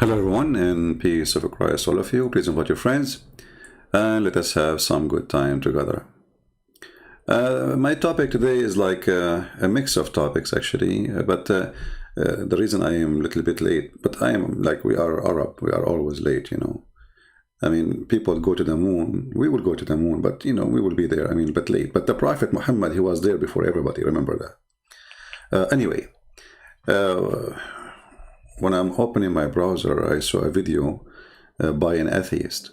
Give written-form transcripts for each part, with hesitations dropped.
Hello everyone, and peace of Christ all of you. Please invite your friends and let us have some good time together. My topic today is like a mix of topics actually, but the reason I am a little bit late, but I am like we are Arab, we are always late, you know. I mean, people go to the moon, we will go to the moon, but you know, we will be there, I mean, but late. But the Prophet Muhammad, he was there before everybody, remember that. Anyway, when I'm opening my browser, I saw a video by an atheist.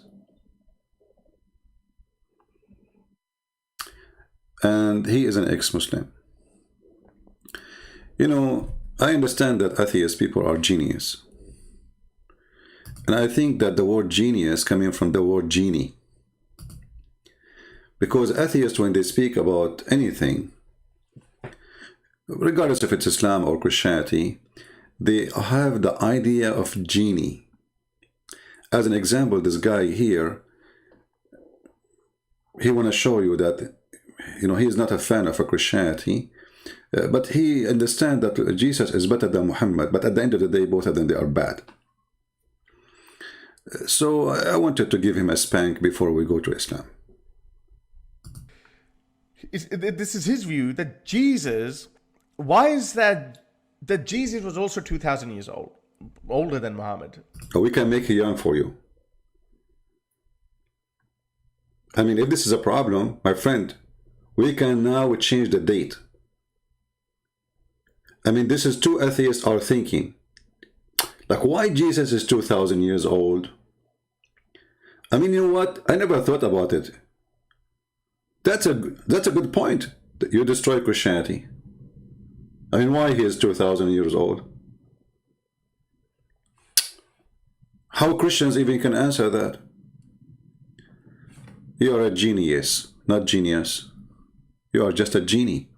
And he is an ex-Muslim. You know, I understand that atheist people are genius. And I think that the word genius coming from the word genie. Because atheists, when they speak about anything, regardless if it's Islam or Christianity, they have the idea of genie. As an example, this guy here, he want to show you that, you know, he is not a fan of a Christianity, but he understands that Jesus is better than Muhammad, but at the end of the day, both of them, they are bad. So I wanted to give him a spank before we go to Islam. This is his view that Jesus, why is that Jesus was also 2,000 years old, older than Muhammad? We can make it young for you. I mean, if this is a problem, my friend, we can now change the date. I mean, this is two atheists are thinking. Like, why Jesus is 2,000 years old? I mean, you know what? I never thought about it. That's a good point. You destroy Christianity. I mean, why he is 2,000 years old? How Christians even can answer that? You are a genius, not genius. You are just a genie.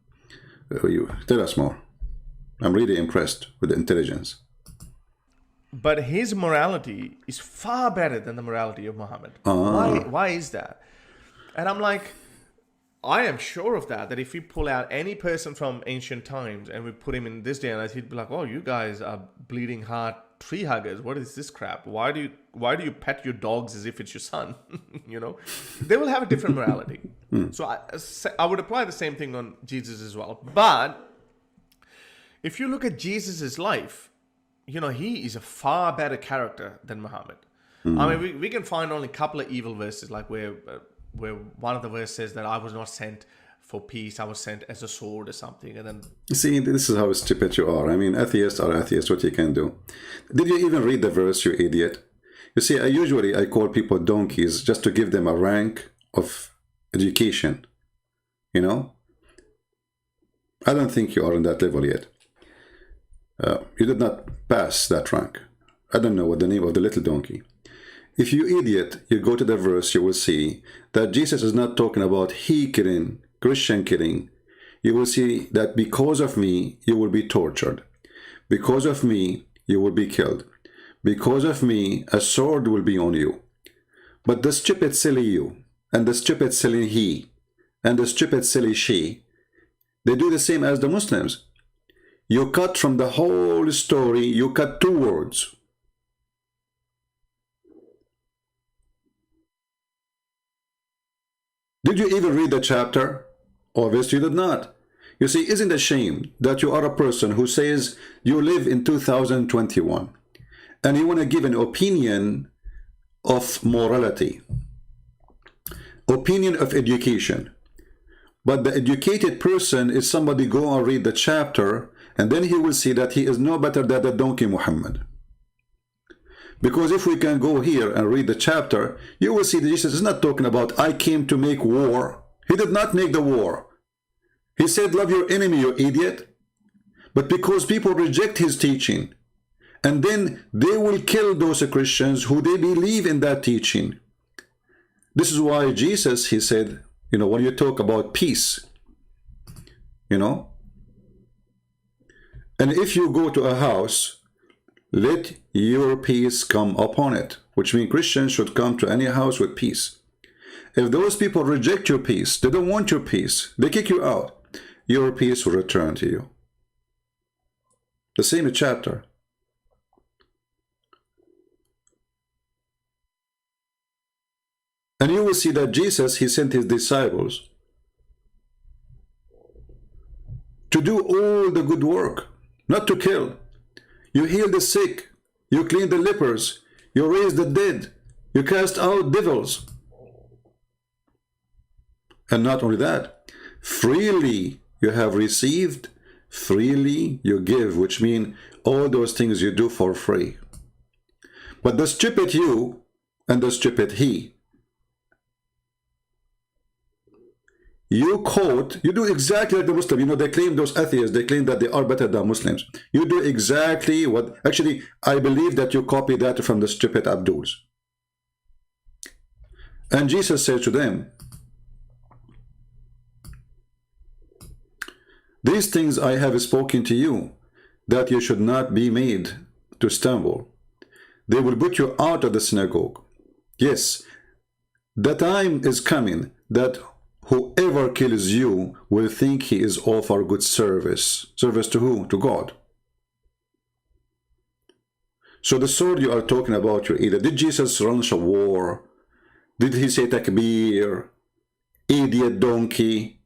Tell us more. I'm really impressed with the intelligence. But his morality is far better than the morality of Muhammad. Why is that? And I'm like, I am sure of that if we pull out any person from ancient times and we put him in this day and age, he'd be like, oh, you guys are bleeding heart tree huggers. What is this crap? Why do you pet your dogs as if it's your son? You know, they will have a different morality. So I would apply the same thing on Jesus as well. But if you look at Jesus's life, you know, he is a far better character than Muhammad. I mean, we can find only a couple of evil verses, like where one of the verses says that I was not sent for peace, I was sent as a sword or something. And then, see, this is how stupid you are. I mean, atheists are atheists, what you can do. Did you even read the verse, you idiot? You see, I call people donkeys just to give them a rank of education. You know? I don't think you are on that level yet. You did not pass that rank. I don't know what the name of the little donkey. If you idiot, you go to the verse, you will see that Jesus is not talking about he killing, Christian killing. You will see that because of me, you will be tortured. Because of me, you will be killed. Because of me, a sword will be on you. But the stupid silly you, and the stupid silly he, and the stupid silly she, they do the same as the Muslims. You cut from the whole story, you cut two words. Did you even read the chapter? Obviously you did not. You see, isn't it a shame that you are a person who says you live in 2021 and you want to give an opinion of morality, opinion of education, but the educated person is somebody go and read the chapter and then he will see that he is no better than the donkey Muhammad. Because if we can go here and read the chapter, you will see that Jesus is not talking about, I came to make war. He did not make the war. He said, love your enemy, you idiot. But because people reject his teaching, and then they will kill those Christians who they believe in that teaching. This is why Jesus, he said, you know, when you talk about peace, you know, and if you go to a house, let your peace come upon it, which means Christians should come to any house with peace. If those people reject your peace, they don't want your peace, they kick you out, your peace will return to you. The same chapter. And you will see that Jesus, he sent his disciples to do all the good work, not to kill. You heal the sick, you clean the lepers, you raise the dead, you cast out devils. And not only that, freely you have received, freely you give, which means all those things you do for free. But the stupid you and the stupid he, you quote, you do exactly like the Muslim. You know, they claim, those atheists, they claim that they are better than Muslims. You do exactly what, actually, I believe that you copy that from the stupid Abduls. And Jesus said to them, these things I have spoken to you, that you should not be made to stumble. They will put you out of the synagogue. Yes, the time is coming that whoever kills you will think he is offer good service. Service to who? To God. So the sword you are talking about, you either did Jesus launch a war? Did he say takbir? Idiot donkey?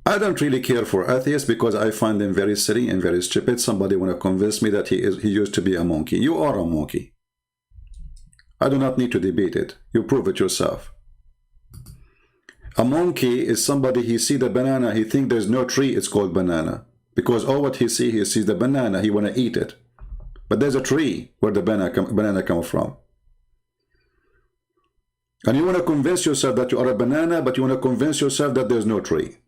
I don't really care for atheists because I find them very silly and very stupid. Somebody want to convince me that he used to be a monkey. You are a monkey. I do not need to debate it. You prove it yourself. A monkey is somebody, he see the banana, he think there's no tree, it's called banana. Because all what he sees the banana, he want to eat it. But there's a tree where the banana come from. And you want to convince yourself that you are a banana, but you want to convince yourself that there's no tree.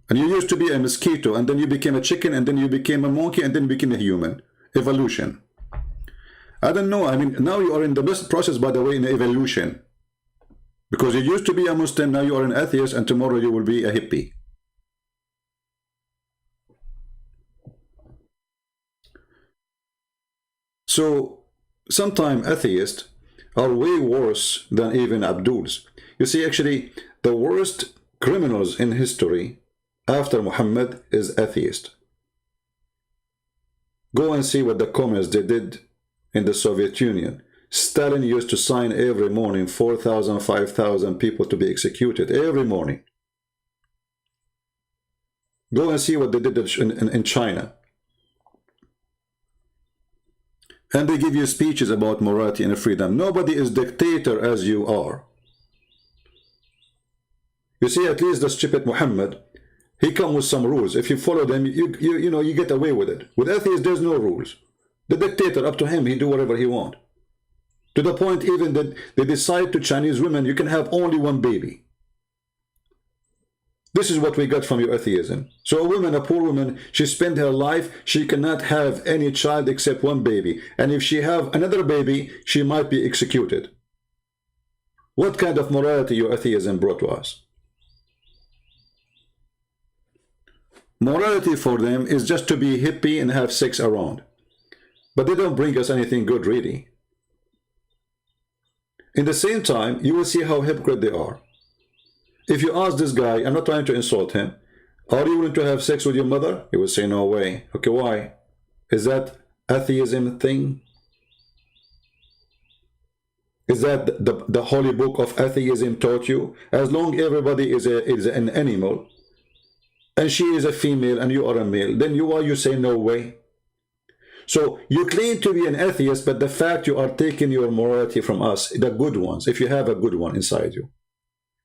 And you used to be a mosquito, and then you became a chicken, and then you became a monkey, and then you became a human. Evolution. I don't know. I mean, now you are in the best process, by the way, in evolution. Because you used to be a Muslim, now you are an atheist, and tomorrow you will be a hippie. So, sometimes atheists are way worse than even Abduls. You see, actually, the worst criminals in history after Muhammad is atheist. Go and see what the communists did in the Soviet Union. Stalin used to sign every morning 4,000, 5,000 people to be executed every morning. Go and see what they did in China. And they give you speeches about morality and freedom. Nobody is dictator as you are. You see, at least the stupid Muhammad, he come with some rules. If you follow them, you know, you get away with it. With atheists, there's no rules. The dictator, up to him, he do whatever he want. To the point even that they decide to Chinese women, you can have only one baby. This is what we got from your atheism. So a woman, a poor woman, she spent her life, she cannot have any child except one baby. And if she have another baby, she might be executed. What kind of morality your atheism brought to us? Morality for them is just to be hippie and have sex around. But they don't bring us anything good, really. In the same time, you will see how hypocrite they are. If you ask this guy, I'm not trying to insult him, are you willing to have sex with your mother? He will say, no way. Okay, why? Is that atheism thing? Is that the holy book of atheism taught you? As long everybody is an animal, and she is a female and you are a male, then why you say no way? So you claim to be an atheist, but the fact you are taking your morality from us, the good ones, if you have a good one inside you.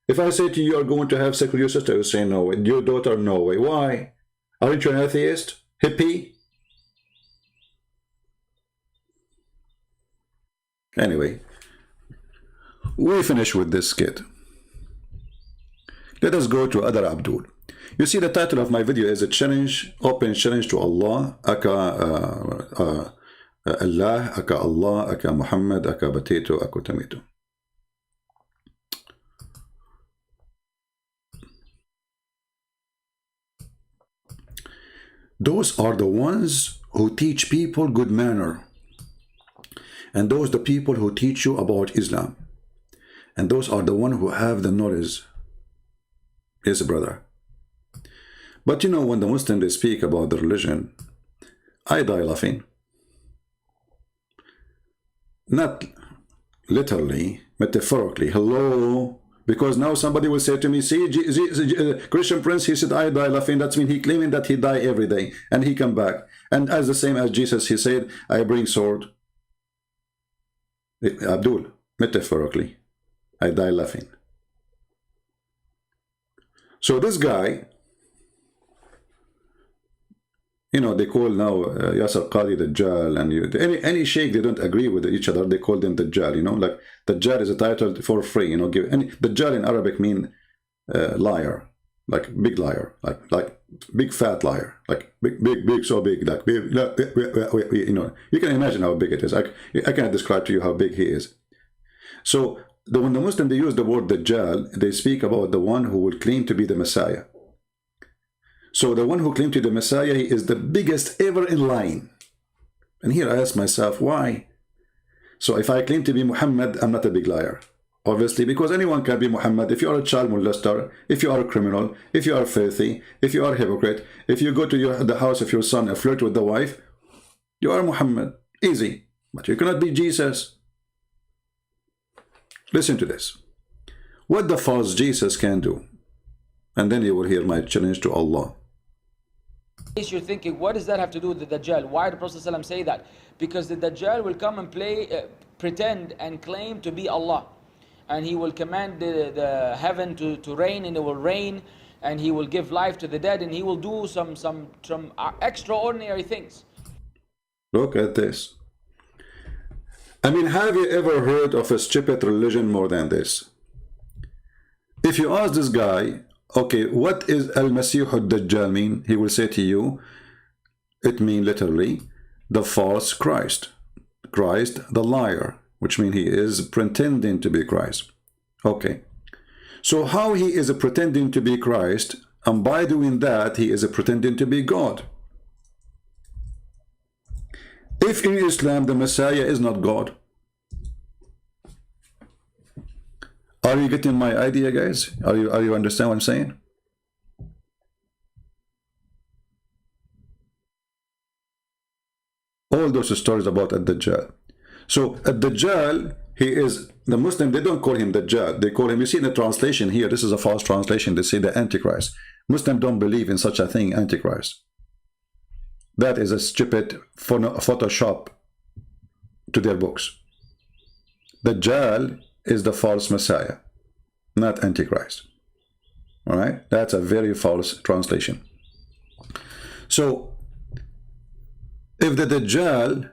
If I say to you, you are going to have sex with your sister, you say no way. Your daughter, no way. Why? Aren't you an atheist? Hippie? Anyway, we finish with this skit. Let us go to other Abdul. You see, the title of my video is a challenge, open challenge to Allah, aka Allah, aka Allah, aka Muhammad, aka potato, aka tomato. Those are the ones who teach people good manner. And those are the people who teach you about Islam. And those are the ones who have the knowledge. Yes, brother. But you know, when the Muslims they speak about the religion, I die laughing. not literally, metaphorically. Hello? Because now somebody will say to me, see, Christian Prince, he said, I die laughing. That means he claiming that he die every day and he come back. And as the same as Jesus, he said, I bring sword. Abdul, metaphorically, I die laughing. So this guy, you know, they call now Yasser Qadi Dajjal, and any sheikh they don't agree with each other, they call them Dajjal, you know, like Dajjal is a title for free, you know, Dajjal in Arabic mean liar, like big liar, like big fat liar, like big, so big, like big, you know, you can imagine how big it is. I cannot describe to you how big he is. So when the Muslim, they use the word Dajjal, they speak about the one who will claim to be the Messiah. So the one who claimed to be the Messiah, he is the biggest ever in line. And here I ask myself, why? So if I claim to be Muhammad, I'm not a big liar. Obviously, because anyone can be Muhammad. If you are a child molester, if you are a criminal, if you are filthy, if you are a hypocrite, if you go to the house of your son and flirt with the wife, you are Muhammad. Easy. But you cannot be Jesus. Listen to this. What the false Jesus can do. And then you will hear my challenge to Allah. You're thinking, what does that have to do with the Dajjal? Why did the Prophet ﷺ say that? Because the Dajjal will come and pretend and claim to be Allah. And he will command the heaven to rain, and it will rain. And he will give life to the dead, and he will do some extraordinary things. Look at this. I mean, have you ever heard of a stupid religion more than this? If you ask this guy, okay, what is Al-Masih al-Dajjal mean? He will say to you, it means literally, the false Christ. Christ, the liar, which means he is pretending to be Christ. Okay. So how he is pretending to be Christ, and by doing that, he is pretending to be God. If in Islam, the Messiah is not God. Are you getting my idea, guys? Are you understand what I'm saying? All those stories about Ad-Dajjal. So Ad-Dajjal, he is the Muslim. They don't call him Dajjal. They call him. You see in the translation here. This is a false translation. They say the Antichrist. Muslims don't believe in such a thing, Antichrist. That is a stupid Photoshop to their books. Dajjal is the false Messiah, not Antichrist. All right, that's a very false translation. So, if the Dajjal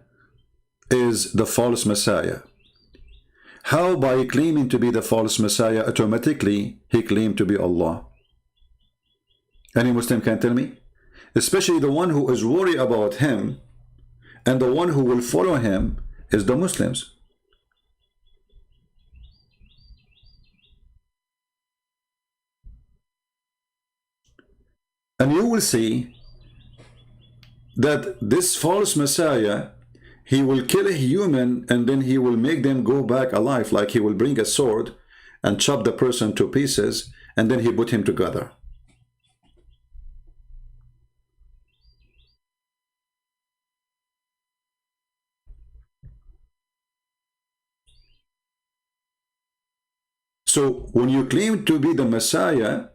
is the false Messiah, how by claiming to be the false Messiah, automatically he claimed to be Allah? Any Muslim can tell me? Especially the one who is worried about him, and the one who will follow him is the Muslims. And you will see that this false Messiah, he will kill a human and then he will make them go back alive, like he will bring a sword and chop the person to pieces and then he put him together. So when you claim to be the Messiah,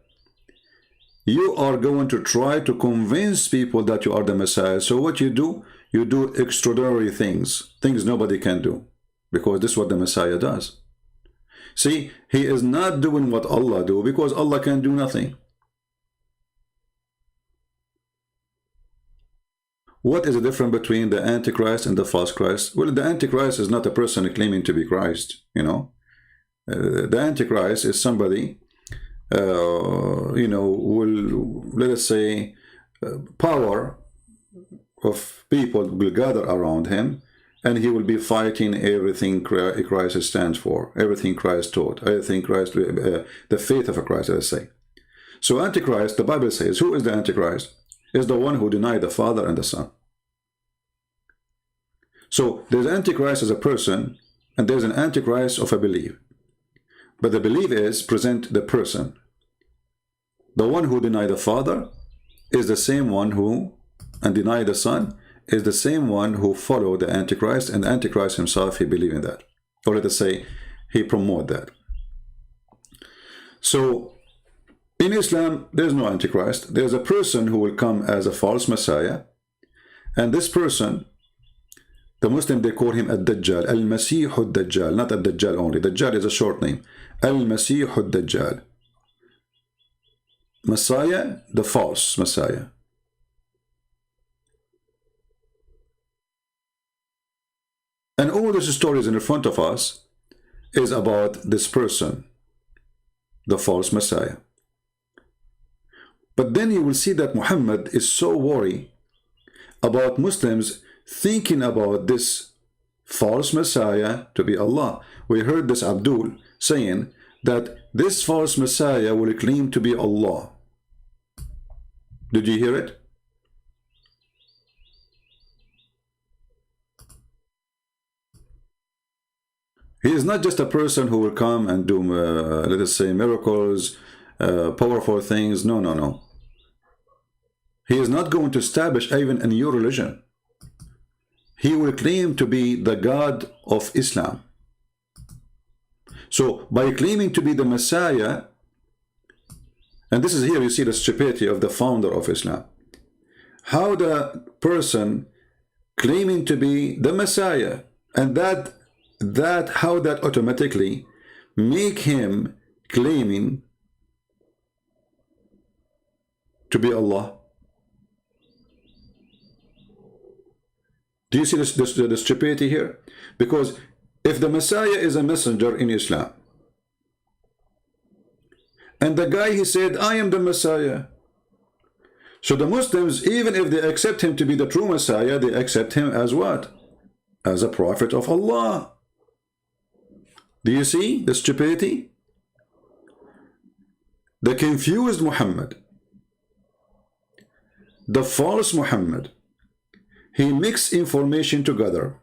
you are going to try to convince people that you are the Messiah. So what you do extraordinary things nobody can do, because this is what the Messiah does. See, he is not doing what Allah do, because Allah can do nothing. What is the difference between the Antichrist and the false Christ? Well, the Antichrist is not a person claiming to be Christ, you know. The Antichrist is somebody you know, will, let us say, power of people will gather around him, and he will be fighting everything Christ stands for, everything Christ taught, everything Christ, the faith of a Christ, let us say. So Antichrist, the Bible says, who is the Antichrist? Is the one who denied the Father and the Son. So there's Antichrist as a person, and there's an Antichrist of a belief. But the belief is present the person. The one who denied the Father is the same one who, and denied the Son, is the same one who followed the Antichrist, and the Antichrist himself, he believed in that. Or let us say, he promoted that. So, in Islam, there's no Antichrist. There's a person who will come as a false Messiah. And this person, the Muslim, they call him Ad-Dajjal. Al-Masih Ad-Dajjal. Not Ad-Dajjal only. Dajjal is a short name. Al-Masih Ad-Dajjal. Messiah, the false Messiah. And all these stories in front of us is about this person, the false Messiah. But then you will see that Muhammad is so worried about Muslims thinking about this false Messiah to be Allah. We heard this Abdul saying that this false Messiah will claim to be Allah. Did you hear it? He is not just a person who will come and do, let us say, miracles, powerful things. No, no, no. He is not going to establish even a new religion. He will claim to be the God of Islam. So, by claiming to be the Messiah, and this is here you see the stupidity of the founder of Islam. How the person claiming to be the Messiah, and how that automatically make him claiming to be Allah. Do you see the stupidity here? Because if the Messiah is a messenger in Islam, and the guy, he said, I am the Messiah. So the Muslims, even if they accept him to be the true Messiah, they accept him as what? As a prophet of Allah. Do you see the stupidity? The confused Muhammad, the false Muhammad, he mixed information together,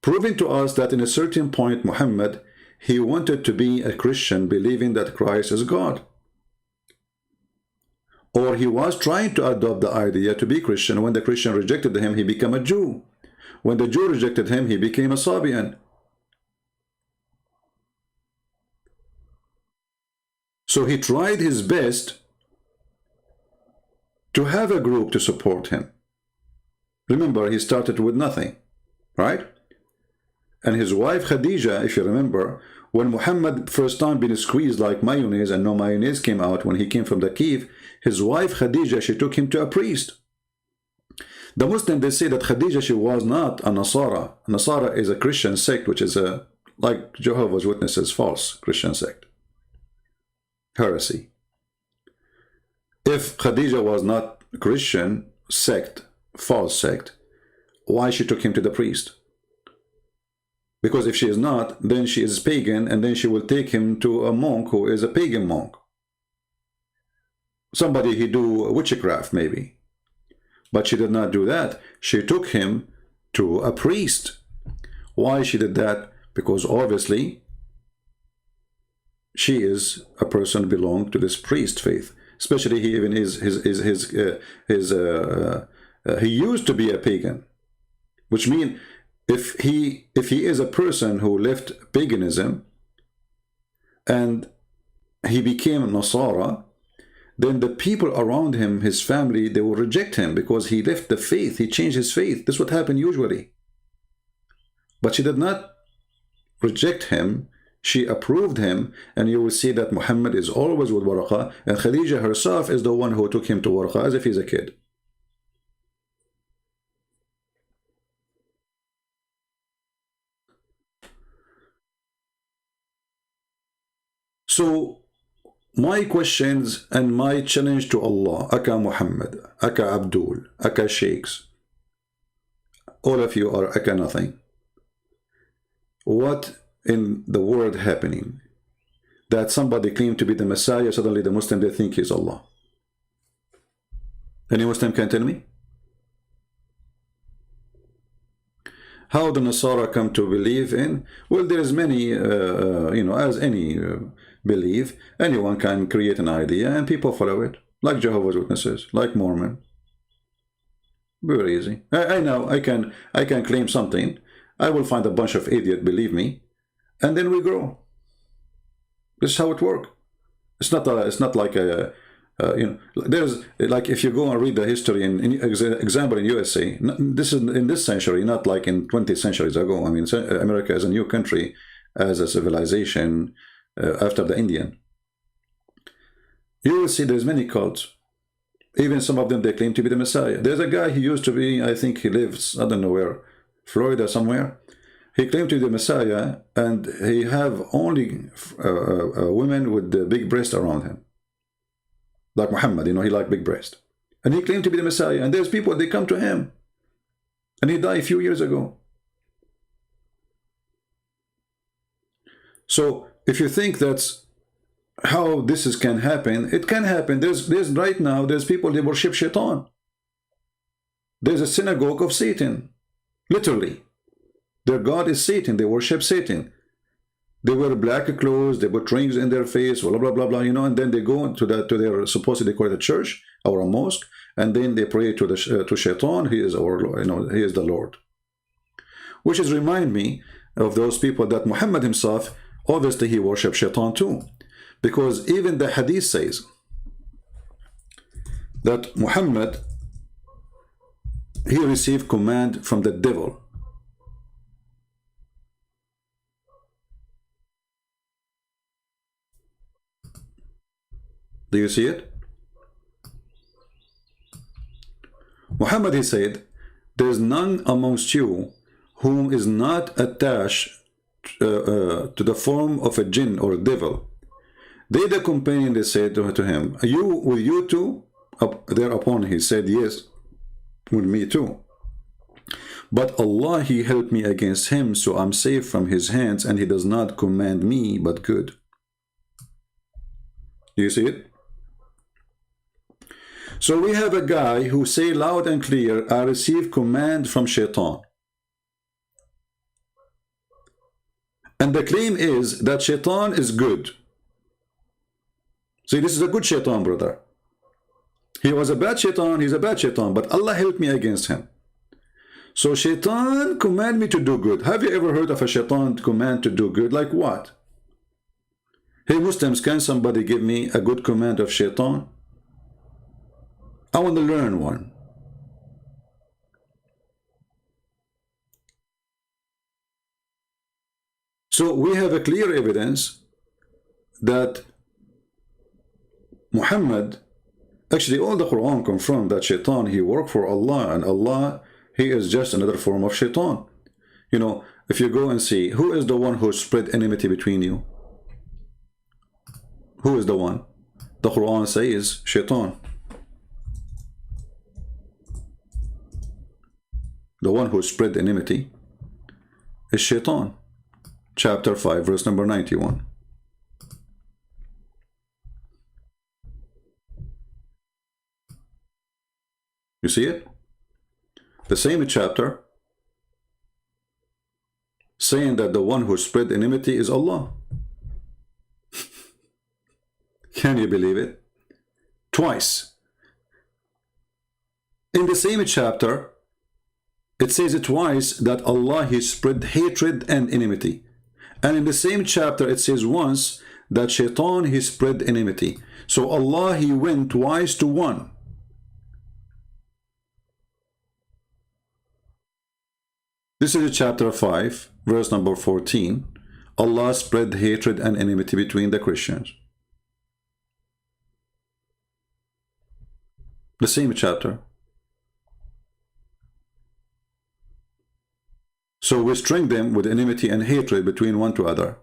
proving to us that in a certain point Muhammad, he wanted to be a Christian, believing that Christ is God. Or he was trying to adopt the idea to be Christian. When the Christian rejected him, he became a Jew. When the Jew rejected him, he became a Sabian. So he tried his best to have a group to support him. Remember, he started with nothing, right? And his wife Khadija, if you remember, when Muhammad first time been squeezed like mayonnaise and no mayonnaise came out when he came from the cave, his wife Khadija, she took him to a priest. The Muslim, they say that Khadija, she was not a Nasara. Nasara is a Christian sect, which is like Jehovah's Witnesses, false Christian sect. Heresy. If Khadija was not Christian sect, false sect, why she took him to the priest? Because if she is not, then she is pagan, and then she will take him to a monk who is a pagan monk. Somebody he do witchcraft maybe. But she did not do that. She took him to a priest. Why she did that? Because obviously she is a person belong to this priest faith. Especially he even is he used to be a pagan, which means if he is a person who left paganism and he became Nasara, then the people around him, his family, they will reject him because he left the faith, he changed his faith. This is what happened usually. But she did not reject him, she approved him, and you will see that Muhammad is always with Waraqah, and Khadija herself is the one who took him to Waraqah as if he's a kid. So, my questions and my challenge to Allah, Aka Muhammad, Aka Abdul, Aka Sheikhs, all of you are Aka nothing. What in the world happening that somebody claimed to be the Messiah, suddenly the Muslim, they think he's Allah? Any Muslim can tell me? How the Nasara come to believe in? Well, there's many, as any belief, anyone can create an idea and people follow it, like Jehovah's Witnesses, like Mormon. Very easy. I know I can claim something. I will find a bunch of idiot, believe me, and then we grow. This is how it works. It's not like a you know, there's like if you go and read the history in example in USA, this is in this century, not like in 20 centuries ago. I mean, America is a new country as a civilization after the Indian. You will see there's many cults. Even some of them, they claim to be the Messiah. There's a guy, he used to be, I think he lives, I don't know where, Florida somewhere. He claimed to be the Messiah, and he have only women with the big breast around him. Like Muhammad, you know, he liked big breast. And he claimed to be the Messiah, and there's people, they come to him. And he died a few years ago. So, if you think that's how this can happen, it can happen. There's right now, there's people, they worship Shaitan. There's a synagogue of Satan. Literally. Their God is Satan. They worship Satan. They wear black clothes, they put rings in their face, blah, blah, blah, blah, you know, and then they go to their, supposedly call it a church or a mosque, and then they pray to Shaitan. He is our, you know, he is the Lord. Which is remind me of those people that Muhammad himself, obviously he worshipped Shaitan too. Because even the hadith says that Muhammad, he received command from the devil. Do you see it? Muhammad, he said, there is none amongst you whom is not attached to the form of a jinn or a devil. They, the companion, they said to him, are you with you too? Thereupon he said, yes, with me too. But Allah, he helped me against him, so I'm safe from his hands, and he does not command me but good. Do you see it? So we have a guy who say loud and clear, I receive command from Shaitan. And the claim is that Shaitan is good. See, this is a good Shaitan, brother. He was a bad Shaitan, he's a bad Shaitan, but Allah helped me against him. So Shaitan command me to do good. Have you ever heard of a Shaitan command to do good? Like what? Hey Muslims, can somebody give me a good command of Shaitan? I want to learn one. So we have a clear evidence that Muhammad, actually all the Quran confirmed that Shaitan, he worked for Allah, and Allah, he is just another form of Shaitan. You know, if you go and see, who is the one who spread enmity between you? Who is the one? The Quran says Shaitan. The one who spread enmity is Shaitan. Chapter 5, verse number 91. You see it? The same chapter saying that the one who spread enmity is Allah. Can you believe it? Twice. In the same chapter, it says it twice that Allah, he spread hatred and enmity. And in the same chapter, it says once that Shaitan, he spread enmity. So Allah, he went twice to one. This is chapter 5, verse number 14. Allah spread hatred and enmity between the Christians. The same chapter. So we string them with enmity and hatred between one to other.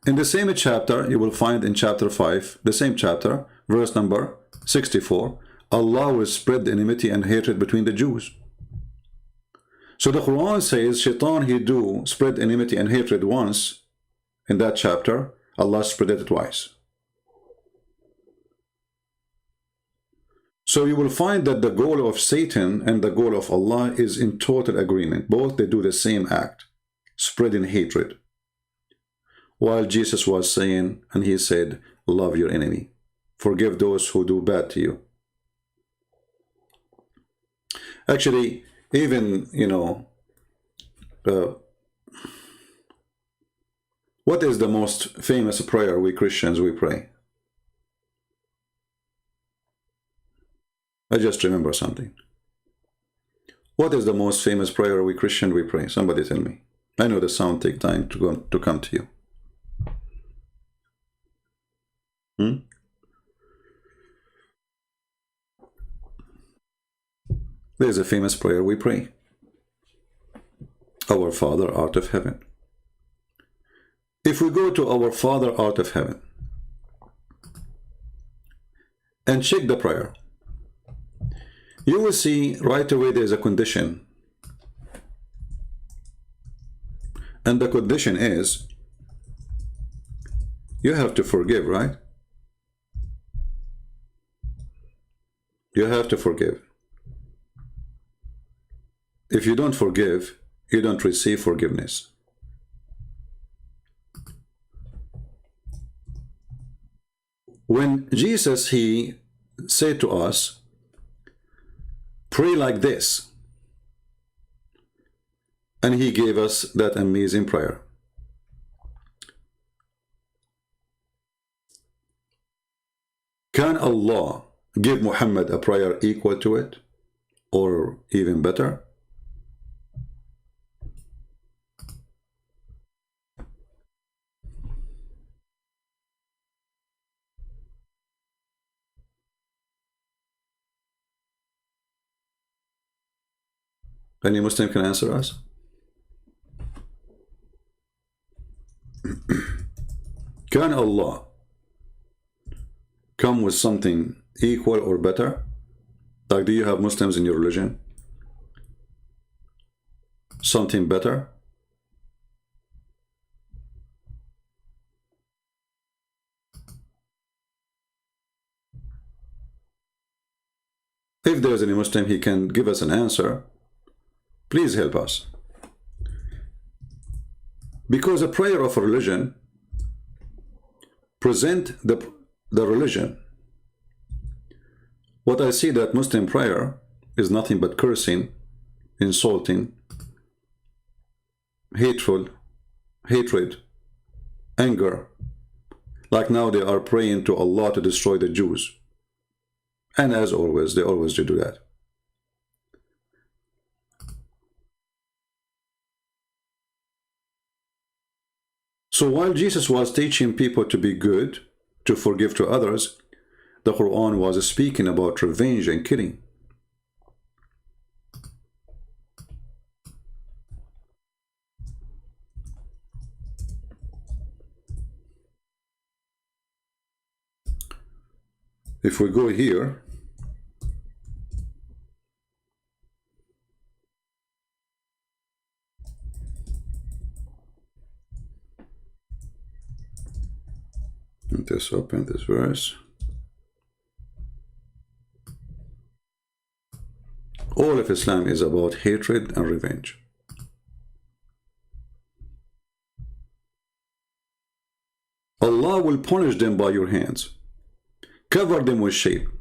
In the same chapter, you will find in chapter 5, the same chapter, verse number 64, Allah will spread the enmity and hatred between the Jews. So the Quran says, Shaitan, he do spread enmity and hatred once. In that chapter, Allah spread it twice. So you will find that the goal of Satan and the goal of Allah is in total agreement. Both, they do the same act, spreading hatred. While Jesus was saying, and he said, love your enemy. Forgive those who do bad to you. Actually, even, you know, what is the most famous prayer we Christians we pray? I just remember something. What is the most famous prayer we Christian we pray? Somebody tell me. I know the sound take time to come to you. There's a famous prayer we pray. Our Father art of heaven. If we go to our Father art of heaven and check the prayer, you will see right away there's a condition. And the condition is you have to forgive, right? You have to forgive. If you don't forgive, you don't receive forgiveness. When Jesus, he said to us, pray like this, and he gave us that amazing prayer. Can Allah give Muhammad a prayer equal to it, or even better? Any Muslim can answer us? Can Allah come with something equal or better? Like, do you have Muslims in your religion? Something better? If there's any Muslim, he can give us an answer. Please help us. Because a prayer of a religion present the religion. What I see that Muslim prayer is nothing but cursing, insulting, hateful, hatred, anger. Like now they are praying to Allah to destroy the Jews. And as always, they always do that. So while Jesus was teaching people to be good, to forgive to others, the Quran was speaking about revenge and killing. If we go here, let's open this verse. All of Islam is about hatred and revenge. Allah will punish them by your hands. Cover them with shame.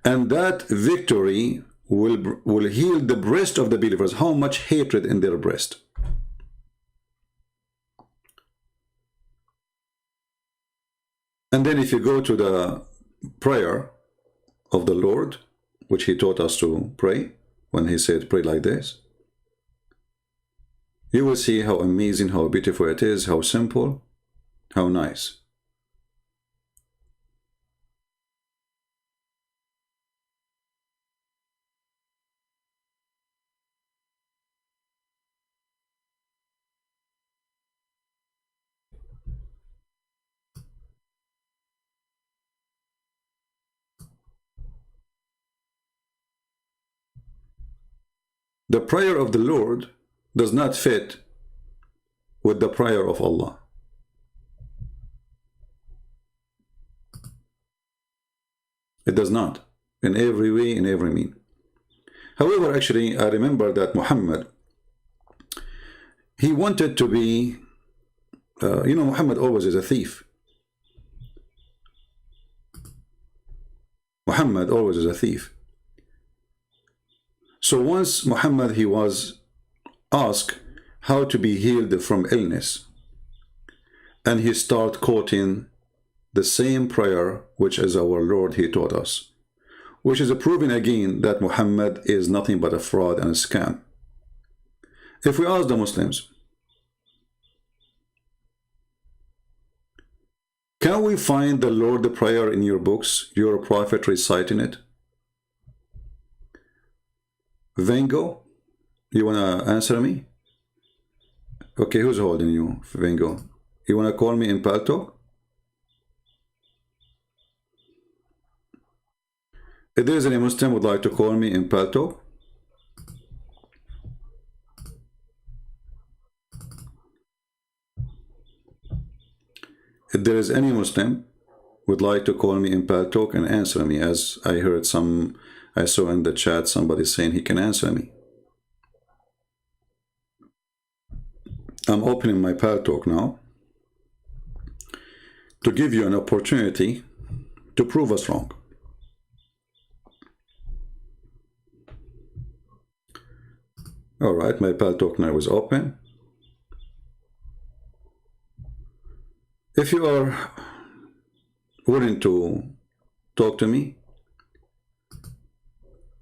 And that victory will heal the breast of the believers. How much hatred in their breast. And then if you go to the prayer of the Lord, which he taught us to pray, when he said pray like this, you will see how amazing, how beautiful it is, how simple, how nice. The prayer of the Lord does not fit with the prayer of Allah. It does not, in every way, in every mean. However, actually, I remember that Muhammad, he wanted to be, you know, Muhammad always is a thief. Muhammad always is a thief. So once Muhammad, he was asked how to be healed from illness, and he started quoting the same prayer which is our Lord he taught us, which is proving again that Muhammad is nothing but a fraud and a scam. If we ask the Muslims, can we find the Lord the prayer in your books, your prophet reciting it? Vengo, you want to answer me? Okay, who's holding you, Vengo? You want to call me in Paltalk? If there is any Muslim would like to call me in Paltalk, if there is any Muslim would like to call me in Paltalk and answer me, as I heard I saw in the chat somebody saying he can answer me. I'm opening my Paltalk now to give you an opportunity to prove us wrong. All right, my Paltalk now is open. If you are willing to talk to me,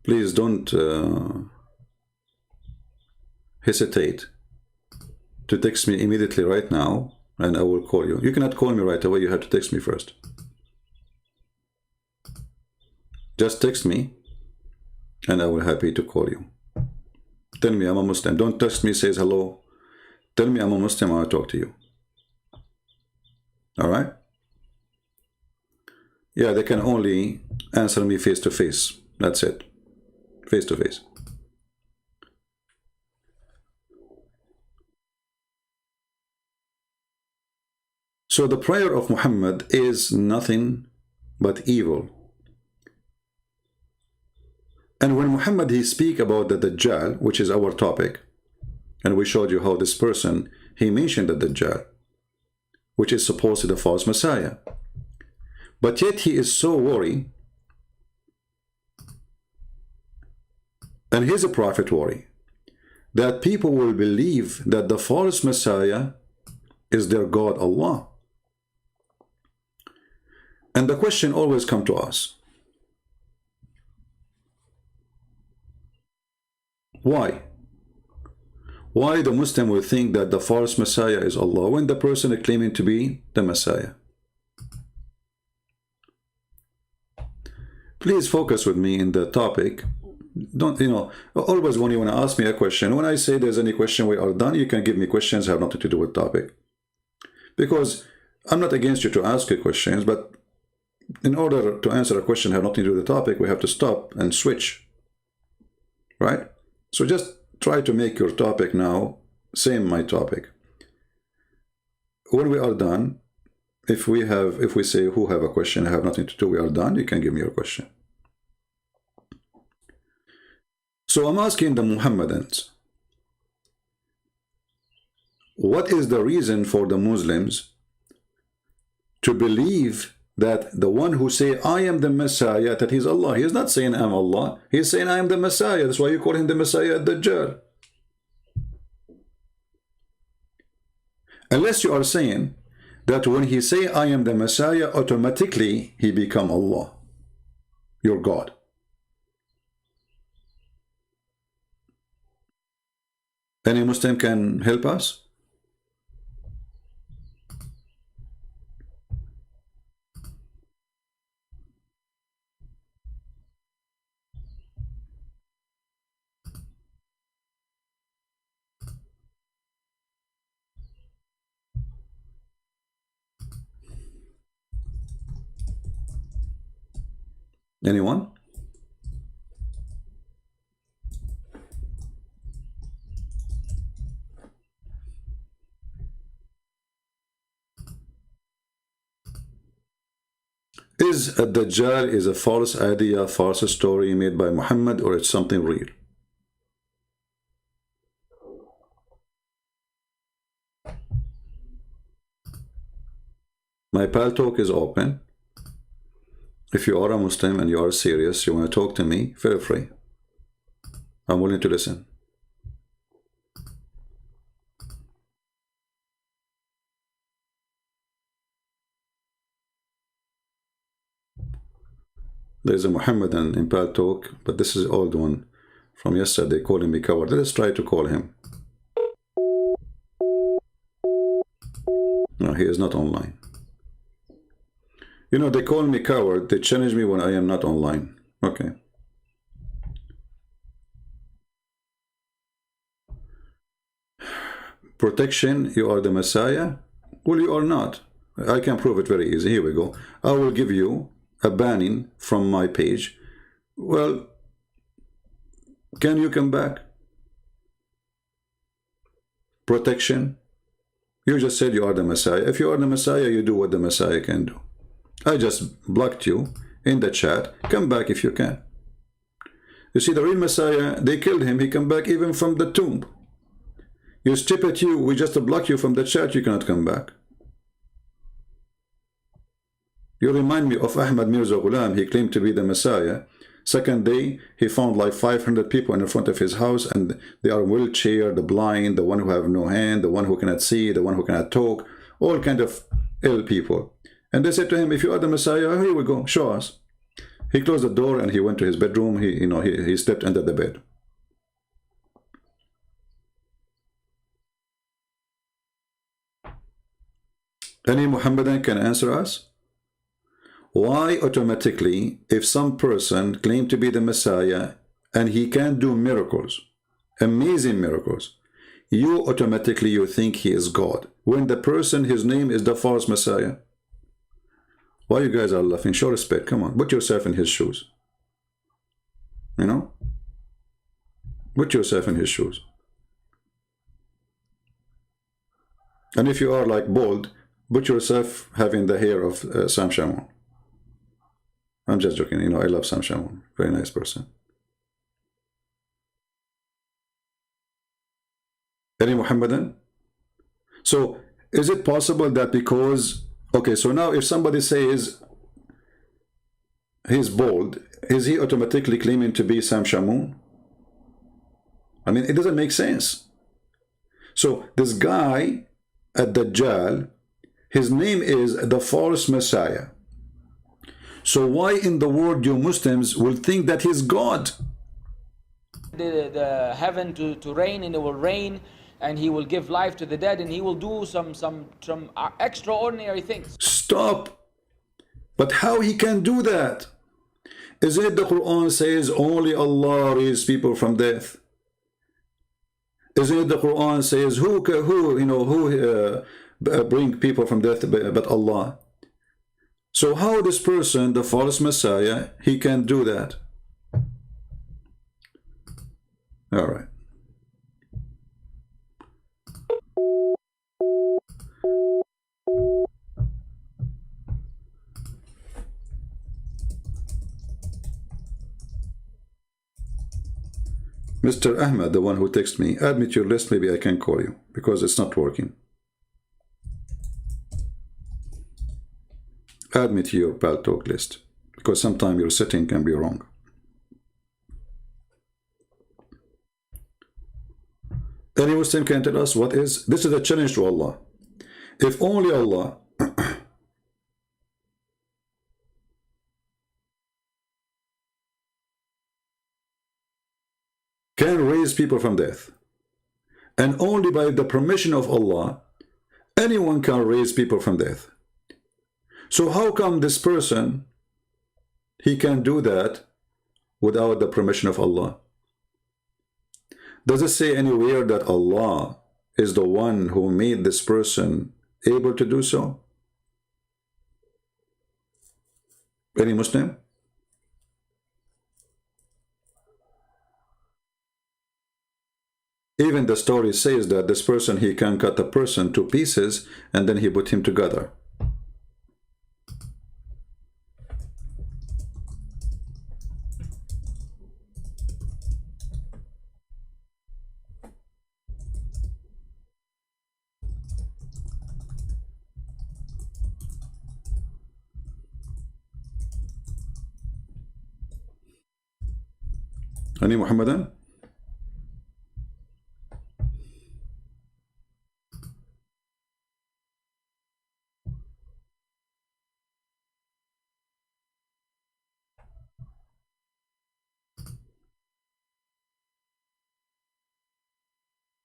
please don't hesitate to text me immediately right now, and I will call you. You cannot call me right away, you have to text me first. Just text me, and I will be happy to call you. Tell me I'm a Muslim. Don't text me, says hello. Tell me I'm a Muslim, I want to talk to you. All right? Yeah, they can only answer me face to face. That's it. Face to face. So the prayer of Muhammad is nothing but evil. And when Muhammad, he speak about the Dajjal, which is our topic, and we showed you how this person, he mentioned the Dajjal, which is supposedly the false Messiah. But yet he is so worried, and he's a prophet worry, that people will believe that the false Messiah is their God Allah. And the question always comes to us, why? Why the Muslim will think that the false Messiah is Allah when the person is claiming to be the Messiah? Please focus with me in the topic. Don't, always when you want to ask me a question, when I say there's any question we are done, you can give me questions that have nothing to do with topic. Because I'm not against you to ask you questions, but in order to answer a question that have nothing to do with the topic, we have to stop and switch. Right? So just try to make your topic now same my topic. When we are done, if we say who have a question, have nothing to do, we are done, you can give me your question. So I'm asking the Muhammadans, what is the reason for the Muslims to believe that the one who say I am the Messiah, that he's Allah? He is not saying I'm Allah, he's saying I am the Messiah. That's why you call him the Messiah Dajjal. Unless you are saying that when he say I am the Messiah, automatically he become Allah, your God. Any Muslim can help us? Anyone? Is a Dajjal is a false idea, false story made by Muhammad, or it's something real? My Paltalk is open. If you are a Muslim and you are serious, you want to talk to me, feel free. I'm willing to listen. There's a Muhammadan in Pal Talk, but this is old one from yesterday calling me coward. Let's try to call him. No, he is not online. You know, they call me coward. They challenge me when I am not online. Okay. Protection, you are the Messiah? Well, you are not. I can prove it very easy. Here we go. I will give you a banning from my page. Well, can you come back? Protection. You just said you are the Messiah. If you are the Messiah, you do what the Messiah can do. I just blocked you in the chat. Come back if you can. You see, the real Messiah, they killed him. He come back even from the tomb. You stupid you, we just block you from the chat, you cannot come back. You remind me of Ahmad Mirza Ghulam. He claimed to be the Messiah. Second day, he found like 500 people in front of his house, and they are wheelchair, the blind, the one who have no hand, the one who cannot see, the one who cannot talk, all kind of ill people. And they said to him, if you are the Messiah, here we go, show us. He closed the door and he went to his bedroom. He slept under the bed. Any Muhammadan can answer us? Why automatically, if some person claimed to be the Messiah and he can do miracles, amazing miracles, you automatically think he is God, when the person, his name is the false Messiah? Why you guys are laughing? Show respect. Come on, put yourself in his shoes. You know? Put yourself in his shoes. And if you are like bald, put yourself having the hair of Sam Shamoun. I'm just joking. You know, I love Sam Shamoun. Very nice person. Any Muhammadan? So, is it possible that because... Okay, so now if somebody says he's bald, is he automatically claiming to be Sam Shamoun? I mean, it doesn't make sense. So, this guy at Dajjal, his name is the false Messiah. So why in the world you Muslims will think that he's God? The heaven to rain, and it will rain, and he will give life to the dead, and he will do some extraordinary things. Stop. But how he can do that? Isn't it the Quran says only Allah raises people from death? Isn't it the Quran says who bring people from death but Allah? So how this person, the false Messiah, he can do that? All right. Mr. Ahmed, the one who texted me, add me to your list, maybe I can call you, because it's not working. Add me to your Pal Talk list, because sometimes your setting can be wrong. Any Muslim can tell us what is, this is a challenge to Allah. If only Allah can raise people from death, and only by the permission of Allah, anyone can raise people from death. So how come this person, he can do that without the permission of Allah? Does it say anywhere that Allah is the one who made this person able to do so? Any Muslim? Even the story says that this person, he can cut a person to pieces and then he put him together. Any Muhammadan?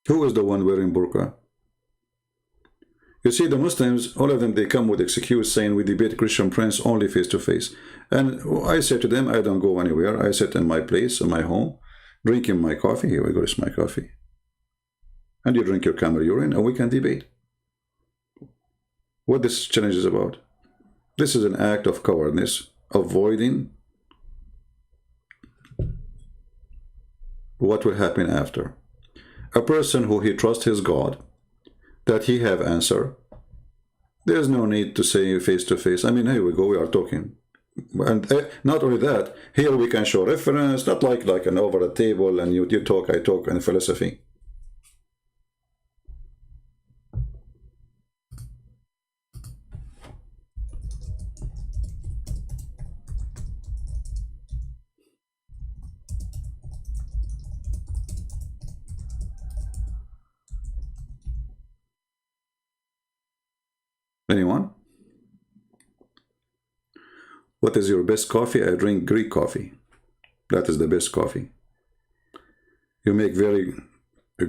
Who is the one wearing burqa? You see, the Muslims, all of them, they come with excuse saying we debate Christian Prince only face to face. And I say to them, I don't go anywhere. I sit in my place, in my home, drinking my coffee. Here we go, it's my coffee. And you drink your camel urine, and we can debate. What this challenge is about. This is an act of cowardness, avoiding what will happen after. A person who he trusts his God, that he have answer, there's no need to say face to face. I mean, here we go, we are talking. And not only that, here we can show reference, not like an over a table and you talk, I talk, and philosophy. Anyone? What is your best coffee? I drink Greek coffee. That is the best coffee. You make you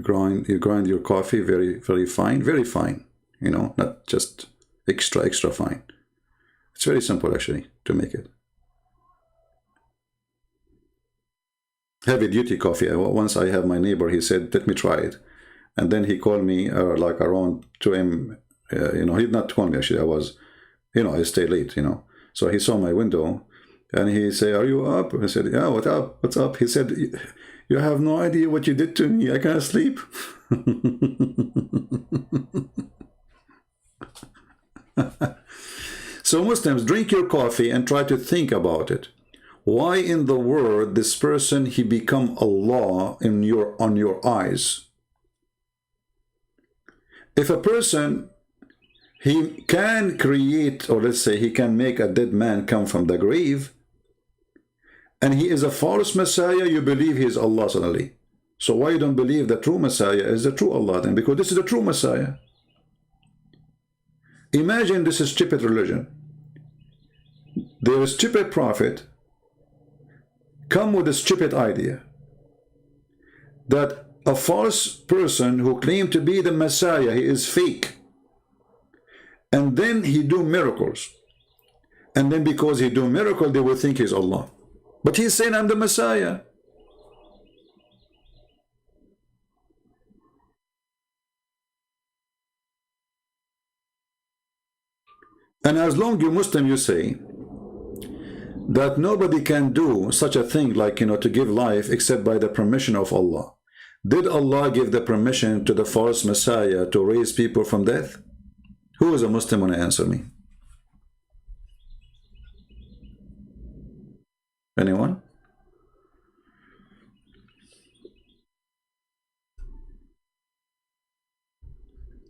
grind your coffee very fine, you know, not just extra fine. It's very simple actually to make it. Heavy duty coffee. Once I have my neighbor, he said, let me try it. And then he called me like around 2 a.m. You know, he did not call me actually. I was, you know, I stayed late, you know. So he saw my window and he said, are you up? I said, yeah, what up? What's up? He said, you have no idea what you did to me. I can't sleep. So Muslims, drink your coffee and try to think about it. Why in the world this person, he become Allah on your eyes? If a person, he can create, or let's say he can make a dead man come from the grave, and he is a false Messiah, you believe he is Allah suddenly. So why you don't believe the true Messiah is the true Allah then? Because this is the true Messiah. Imagine this is stupid religion. There is stupid prophet come with a stupid idea that a false person who claimed to be the Messiah, he is fake. And then he do miracles. And then because he do miracle, they will think he's Allah. But he's saying, I'm the Messiah. And as long you Muslim, you say that nobody can do such a thing like, you know, to give life except by the permission of Allah. Did Allah give the permission to the false Messiah to raise people from death? Who is a Muslim want to answer me? Anyone?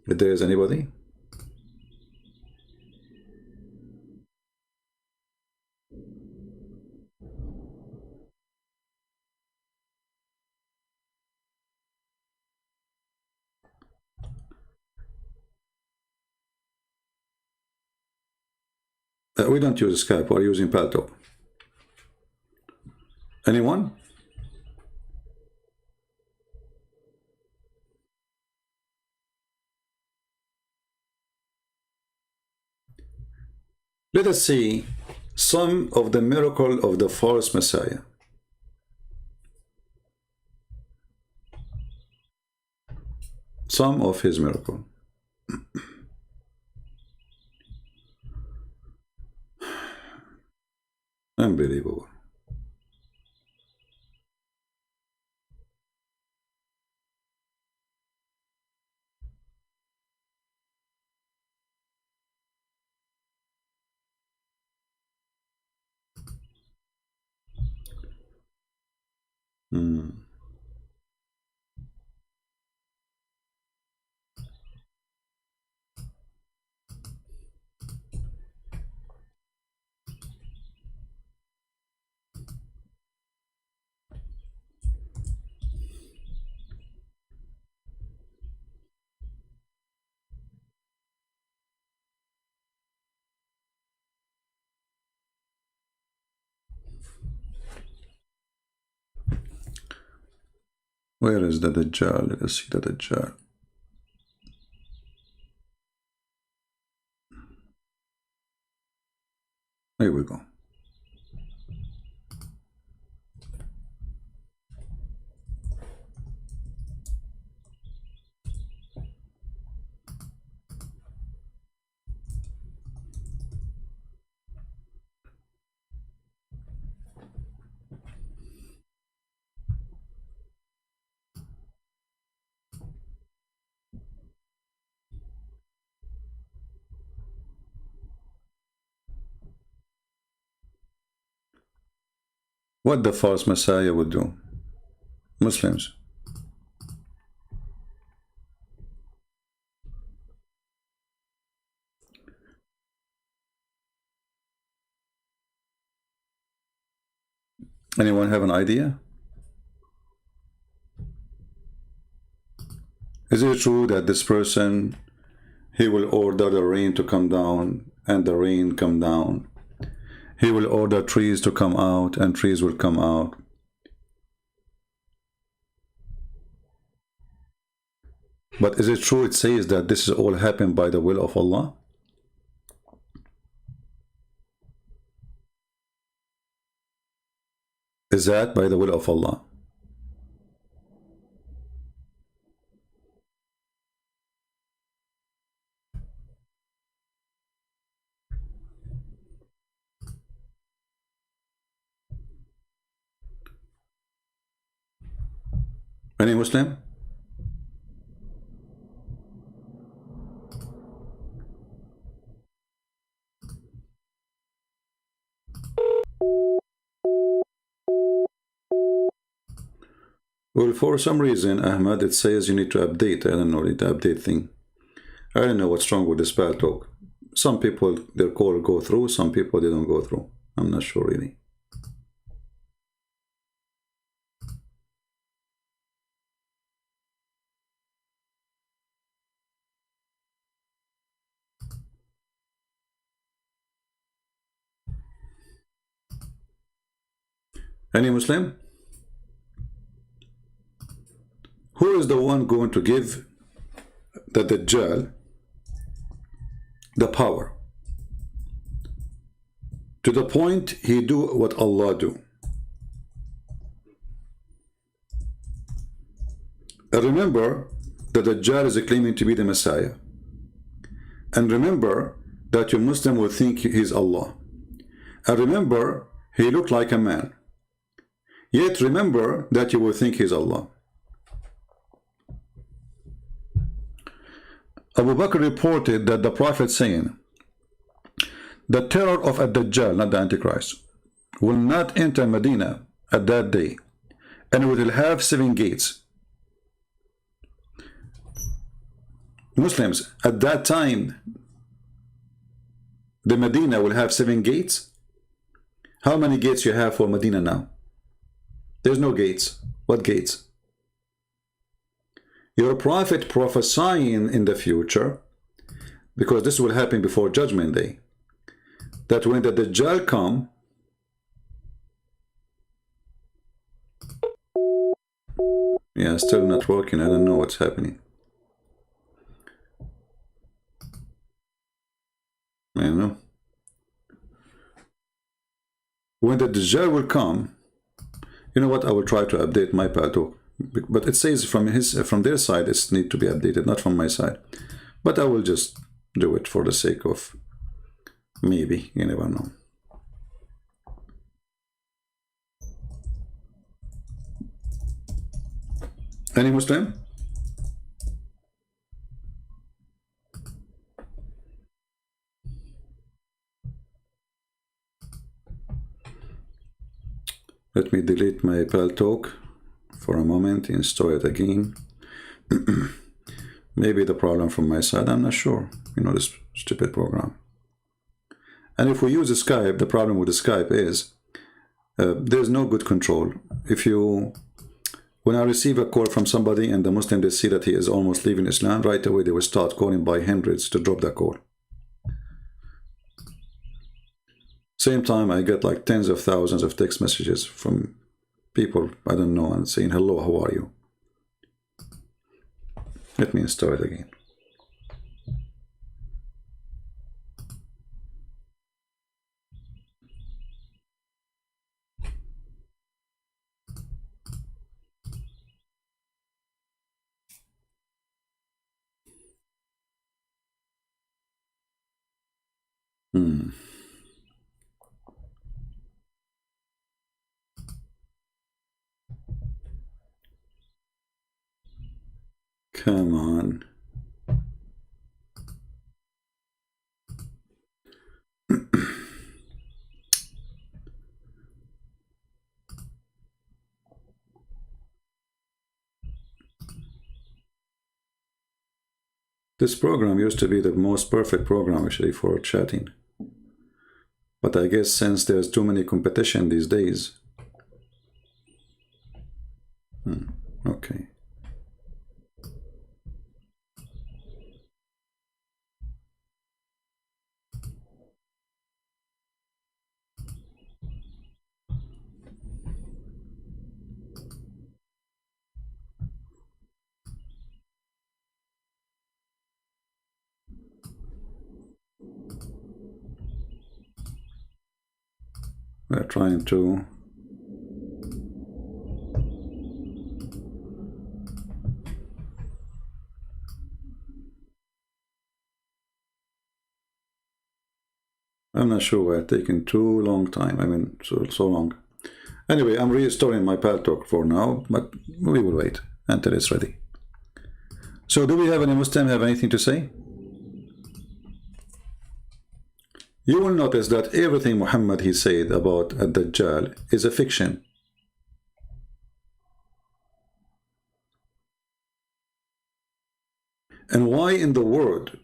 If there is anybody? We don't use Skype, we're using Paltalk. Anyone? Let us see some of the miracle of the false Messiah. Some of his miracle. Unbelievable. Hmm. Where is the Dajjal? Let us see the Dajjal. Here we go. What the false Messiah would do? Muslims. Anyone have an idea? Is it true that this person, he will order the rain to come down and the rain come down? He will order trees to come out and trees will come out. But is it true it says that this is all happened by the will of Allah? Is that by the will of Allah? Any Muslim? Well, for some reason, Ahmad, it says you need to update. I don't know, the update thing. I don't know what's wrong with this bad talk. Some people, their call go through, some people, they don't go through. I'm not sure really. Any Muslim? Who is the one going to give the Dajjal the power to the point he do what Allah do? And remember that Dajjal is claiming to be the Messiah. And remember that your Muslim will think he's Allah. And remember, he looked like a man. Yet remember that you will think he's Allah. Abu Bakr reported that the Prophet saying, the terror of Ad-Dajjal, not the Antichrist, will not enter Medina at that day, and it will have 7 gates. Muslims, at that time, the Medina will have 7 gates. How many gates you have for Medina now? There's no gates. What gates? Your prophet prophesying in the future, because this will happen before Judgment Day, that when the Dajjal come, yeah, still not working. I don't know what's happening. I don't know. When the Dajjal will come, you know what? I will try to update my Paltalk, but it says from their side it's need to be updated, not from my side. But I will just do it for the sake of maybe. You never know. Any Muslim? Let me delete my Paltalk for a moment, install it again. Maybe the problem from my side, I'm not sure. You know, this stupid program. And if we use Skype, the problem with the Skype is there's no good control. When I receive a call from somebody and the Muslim, they see that he is almost leaving Islam, right away they will start calling by hundreds to drop the call. Same time, I get like tens of thousands of text messages from people I don't know and saying, hello, how are you? Let me install it again. Come on. This program used to be the most perfect program actually for chatting. But I guess since there's too many competition these days. Okay. We're trying to I'm not sure why it's taking too long time. I mean, so long. Anyway, I'm restoring my Paltalk for now, but we will wait until it's ready. So do we have any Muslim have anything to say? You will notice that everything Muhammad he said about Ad-Dajjal is a fiction. And why in the world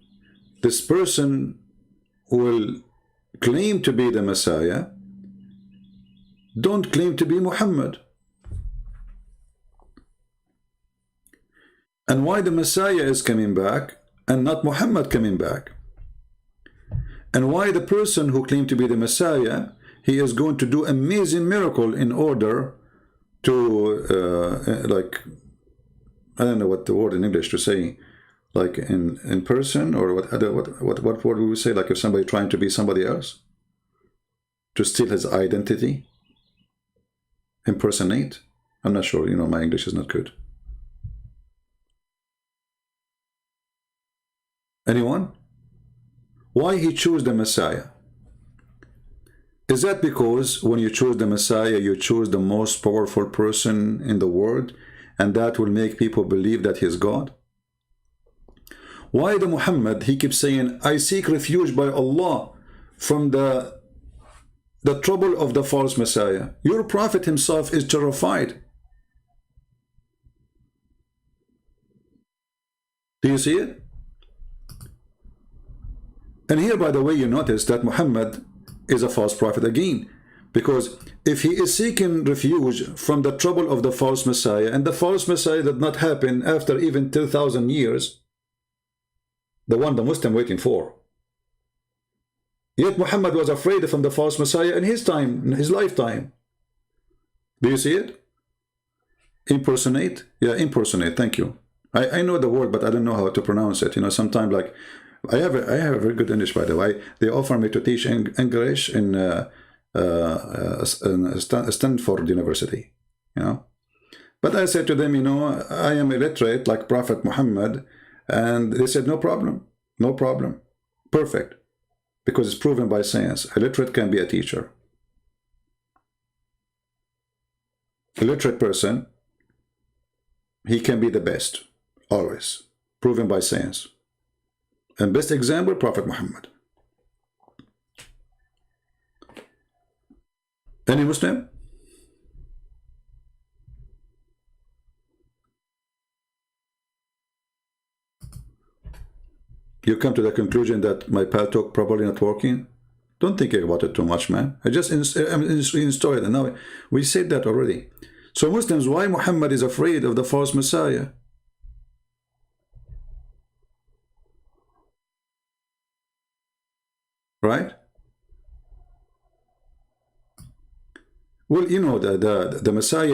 this person will claim to be the Messiah don't claim to be Muhammad? And why the Messiah is coming back and not Muhammad coming back? And why the person who claimed to be the Messiah, he is going to do amazing miracle in order to like, I don't know what the word in English to say, like in person, or what word we would say, like if somebody trying to be somebody else, to steal his identity, impersonate. I'm not sure, you know, my English is not good. Anyone? Why he chose the Messiah? Is that because when you choose the Messiah, you choose the most powerful person in the world, and that will make people believe that he's God? Why the Muhammad, he keeps saying, I seek refuge by Allah from the trouble of the false Messiah? Your prophet himself is terrified. Do you see it? And here, by the way, you notice that Muhammad is a false prophet again, because if he is seeking refuge from the trouble of the false Messiah, and the false Messiah did not happen after even 2,000 years, the one the Muslim waiting for, yet Muhammad was afraid from the false Messiah in his time, in his lifetime. Do you see it? Impersonate? Yeah, impersonate, thank you. I know the word, but I don't know how to pronounce it. You know, sometimes like, I have a very good English, by the way. They offer me to teach English in Stanford University, you know. But I said to them, you know, I am illiterate like Prophet Muhammad, and they said, no problem, no problem, perfect, because it's proven by science. Illiterate can be a teacher. Illiterate person, he can be the best, always, proven by science. And best example, Prophet Muhammad. Any Muslim? You come to the conclusion that my Paltalk probably not working? Don't think about it too much, man. I just installed it, and now we said that already. So Muslims, why Muhammad is afraid of the false Messiah? Right? Well, you know, the Messiah,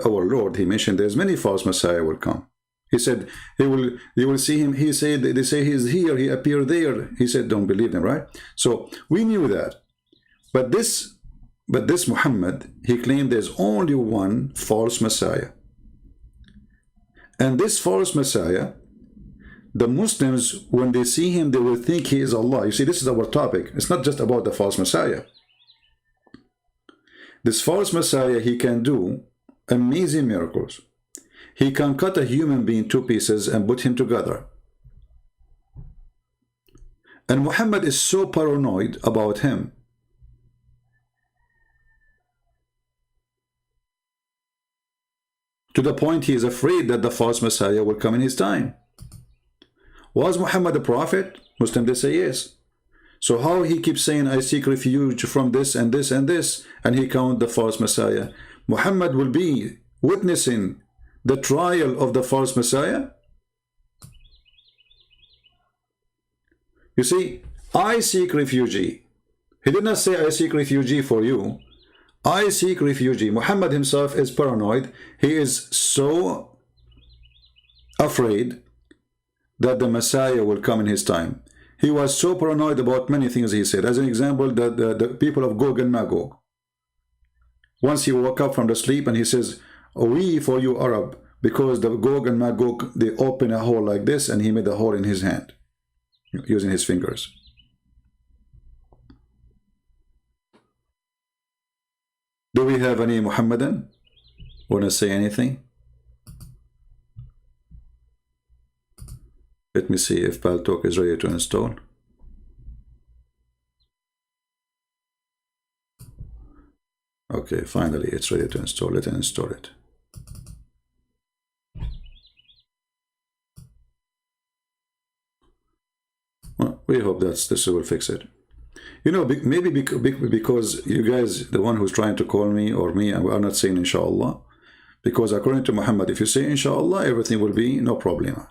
our Lord, he mentioned there's many false Messiah will come. He said, you will see him. He said, they say he's here, he appeared there. He said, don't believe them, right? So we knew that. But this Muhammad, he claimed there's only one false Messiah. And this false Messiah, the Muslims, when they see him, they will think he is Allah. You see, this is our topic. It's not just about the false Messiah. This false Messiah, he can do amazing miracles. He can cut a human being in 2 pieces and put him together. And Muhammad is so paranoid about him. To the point he is afraid that the false Messiah will come in his time. Was Muhammad a prophet? Muslims, they say yes. So how he keeps saying, I seek refuge from this and this and this, and he count the false Messiah? Muhammad will be witnessing the trial of the false Messiah? You see, I seek refugee. He did not say, I seek refugee for you. I seek refugee. Muhammad himself is paranoid. He is so afraid that the Messiah will come in his time. He was so paranoid about many things he said. As an example, the people of Gog and Magog. Once he woke up from the sleep and he says, we for you Arab, because the Gog and Magog, they open a hole like this, and he made a hole in his hand using his fingers. Do we have any Muhammadan? Want to say anything? Let me see if Paltalk is ready to install. Okay, finally it's ready to install. Let it install it. Well, we hope this will fix it. You know, maybe because you guys, the one who's trying to call me or me, are not saying inshallah. Because according to Muhammad, if you say inshallah, everything will be no problem.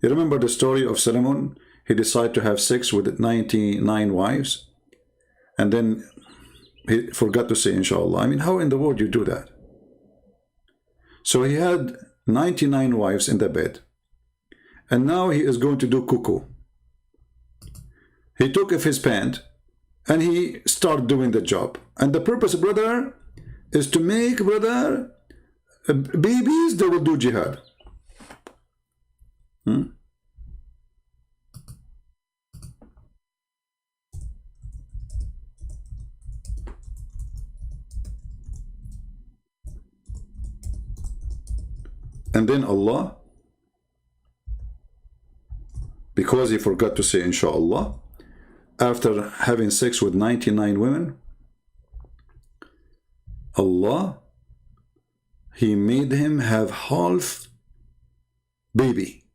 You remember the story of Solomon? He decided to have sex with 99 wives, and then he forgot to say inshallah. I mean, how in the world you do that? So he had 99 wives in the bed, and now he is going to do cuckoo. He took off his pant and he started doing the job. And the purpose, brother, is to make, brother, babies that will do jihad. And then Allah, because he forgot to say inshallah, after having sex with 99 women, Allah, he made him have half baby.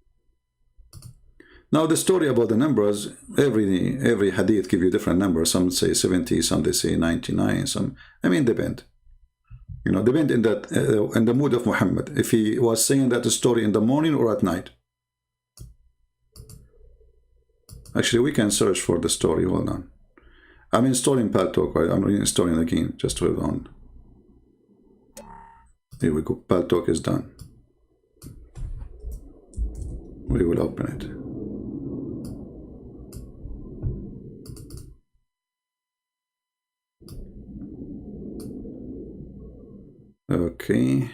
Now the story about the numbers, every hadith give you different numbers. Some say 70, some they say 99, some, I mean, depend. You know, depend in that in the mood of Muhammad. If he was saying that story in the morning or at night. Actually, we can search for the story. Hold on. I'm installing Paltalk. I'm reinstalling again. Just hold on. Here we go. Paltalk is done. We will open it. Okay.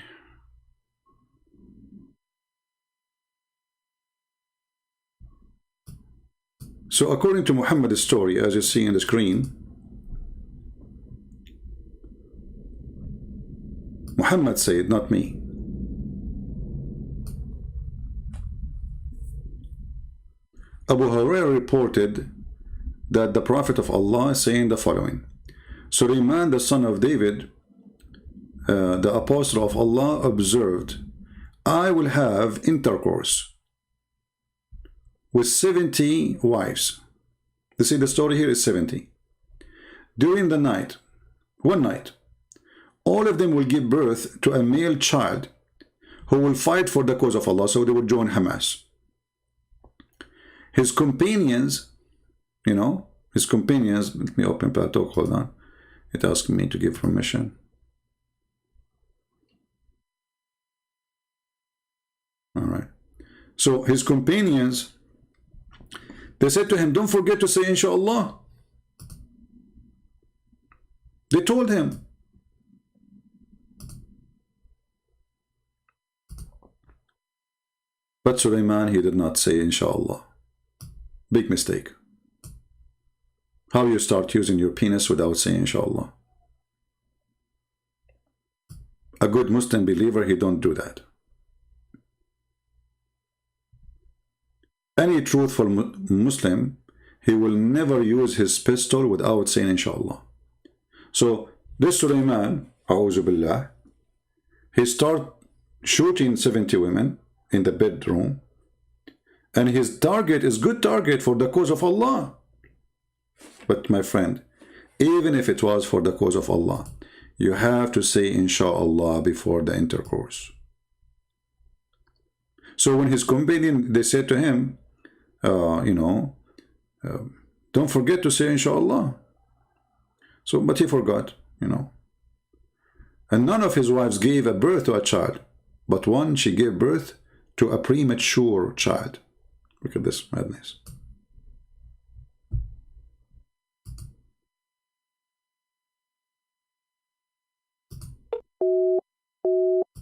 So according to Muhammad's story, as you see on the screen, Muhammad said, not me. Abu Hurairah reported that the Prophet of Allah is saying the following: Sulaiman, the son of David, the apostle of Allah, observed, I will have intercourse with 70 wives. You see, the story here is 70. During the night, one night, all of them will give birth to a male child who will fight for the cause of Allah, so they will join Hamas. His companions, you know, his companions, let me open Paltalk, hold on. It asked me to give permission. All right. So his companions, they said to him, don't forget to say inshallah. They told him. But Sulaiman, he did not say inshallah. Big mistake. How you start using your penis without saying inshallah? A good Muslim believer, he don't do that. Any truthful Muslim, he will never use his pistol without saying inshallah. So this Sulaiman, a'udhu billah, he start shooting 70 women in the bedroom, and his target is good target for the cause of Allah. But my friend, even if it was for the cause of Allah, you have to say inshallah before the intercourse. So when his companion, they said to him, don't forget to say inshallah. So, but he forgot, And none of his wives gave a birth to a child, but one, she gave birth to a premature child. Look at this madness.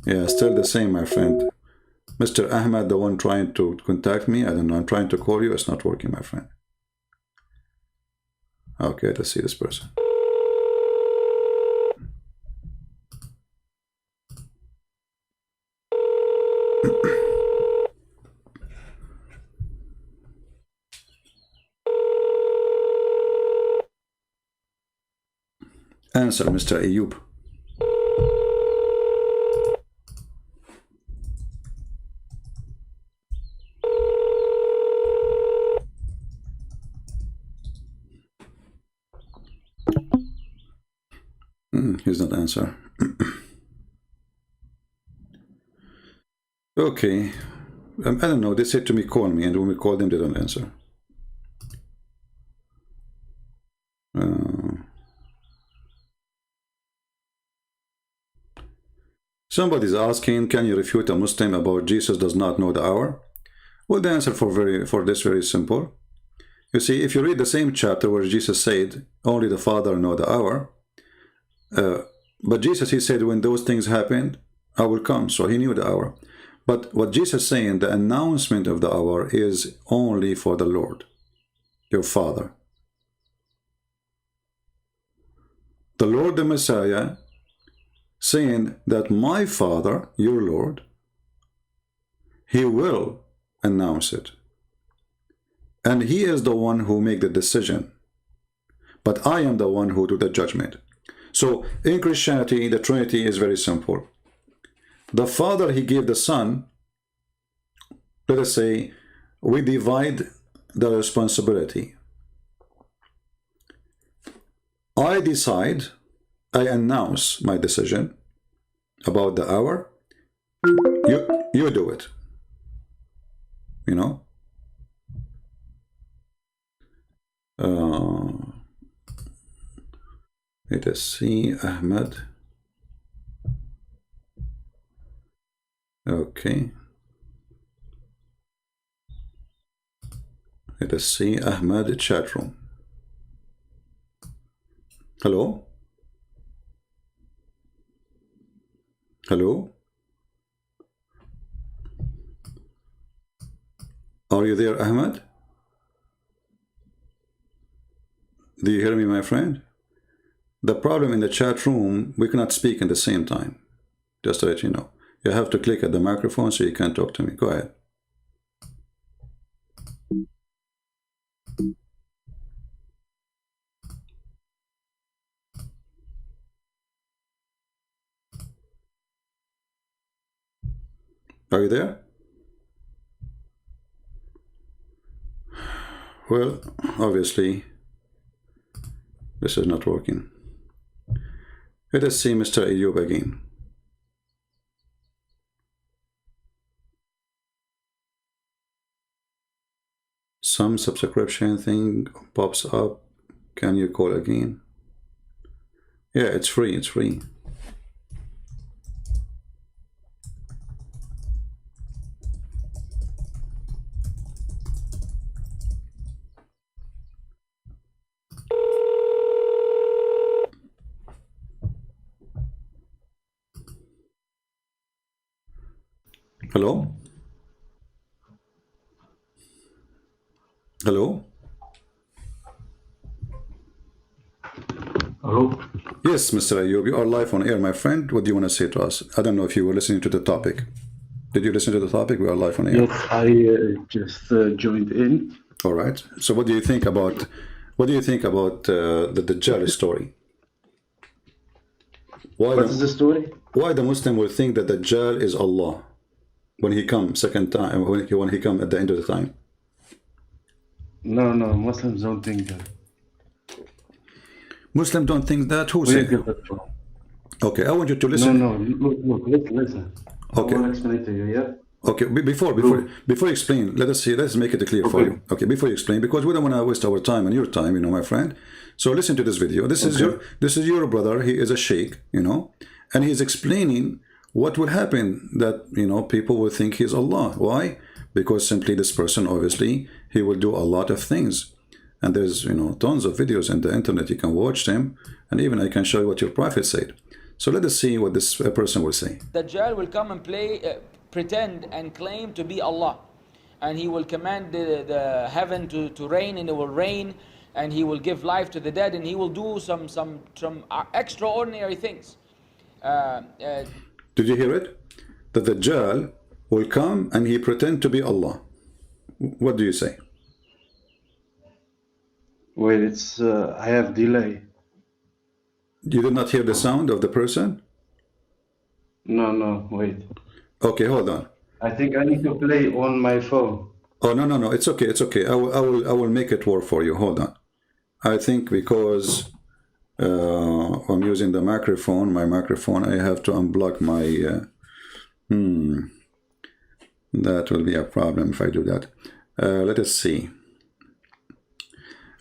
Yeah, still the same, my friend. Mr. Ahmad, the one trying to contact me, I don't know, I'm trying to call you, it's not working, my friend. Okay, let's see this person. Answer, Mr. Ayub. He's not answer. Okay. I don't know. They said to me, call me. And when we call them, they don't answer. Somebody's asking, can you refute a Muslim about Jesus does not know the hour? Well, the answer for this very simple. You see, if you read the same chapter where Jesus said, only the Father know the hour, but Jesus, he said, when those things happened, I will come. So he knew the hour. But what Jesus is saying, the announcement of the hour is only for the Lord, your Father. The Lord, the Messiah, saying that my Father, your Lord, he will announce it. And he is the one who make the decision. But I am the one who do the judgment. So in Christianity, the Trinity is very simple. The Father, he gave the Son. Let us say, we divide the responsibility. I decide, I announce my decision about the hour. You do it. Let us see, Ahmed. Okay. Let us see, Ahmed, chat room. Hello? Hello? Are you there, Ahmed? Do you hear me, my friend? The problem in the chat room, we cannot speak at the same time. Just to let you know. You have to click at the microphone so you can talk to me. Go ahead. Are you there? Well, obviously, this is not working. Let us see Mr. Ayub again. Some subscription thing pops up. Can you call again? Yeah, it's free. It's free. Hello? Hello? Hello? Yes, Mr. Ayub, you are live on air, my friend. What do you want to say to us? I don't know if you were listening to the topic. Did you listen to the topic? We are live on air. Yes, I just joined in. All right. So what do you think about the Dajjal story? What is the story? Why the Muslim will think that Dajjal is Allah when he comes second time, when he comes at the end of the time? No, Muslims don't think that. Muslims don't think that? Who Where you said? get that from? Okay, I want you to listen. No, look, listen. Okay. I will explain it to you, yeah? Okay, before you explain, let's make it clear for Okay. you. Okay, before you explain, because we don't want to waste our time and your time, my friend. So listen to this video. This is your brother. He is a sheikh, and he's explaining what will happen that people will think he's Allah. Why? Because simply this person, obviously, he will do a lot of things, and there's tons of videos on the internet. You can watch them, and even I can show you what your prophet said. So let us see what this person will say. Dajjal will come and pretend and claim to be Allah, and he will command the heaven to rain, and it will rain, and he will give life to the dead, and he will do some extraordinary things. Did you hear it? The Dajjal will come and he pretend to be Allah. What do you say? Wait, it's I have delay. You did not hear the sound of the person? No, wait. Okay, hold on. I think I need to play on my phone. Oh, no, it's okay. I will make it work for you. Hold on. I think because I'm using my microphone, I have to unblock my that will be a problem if I do that. Let us see.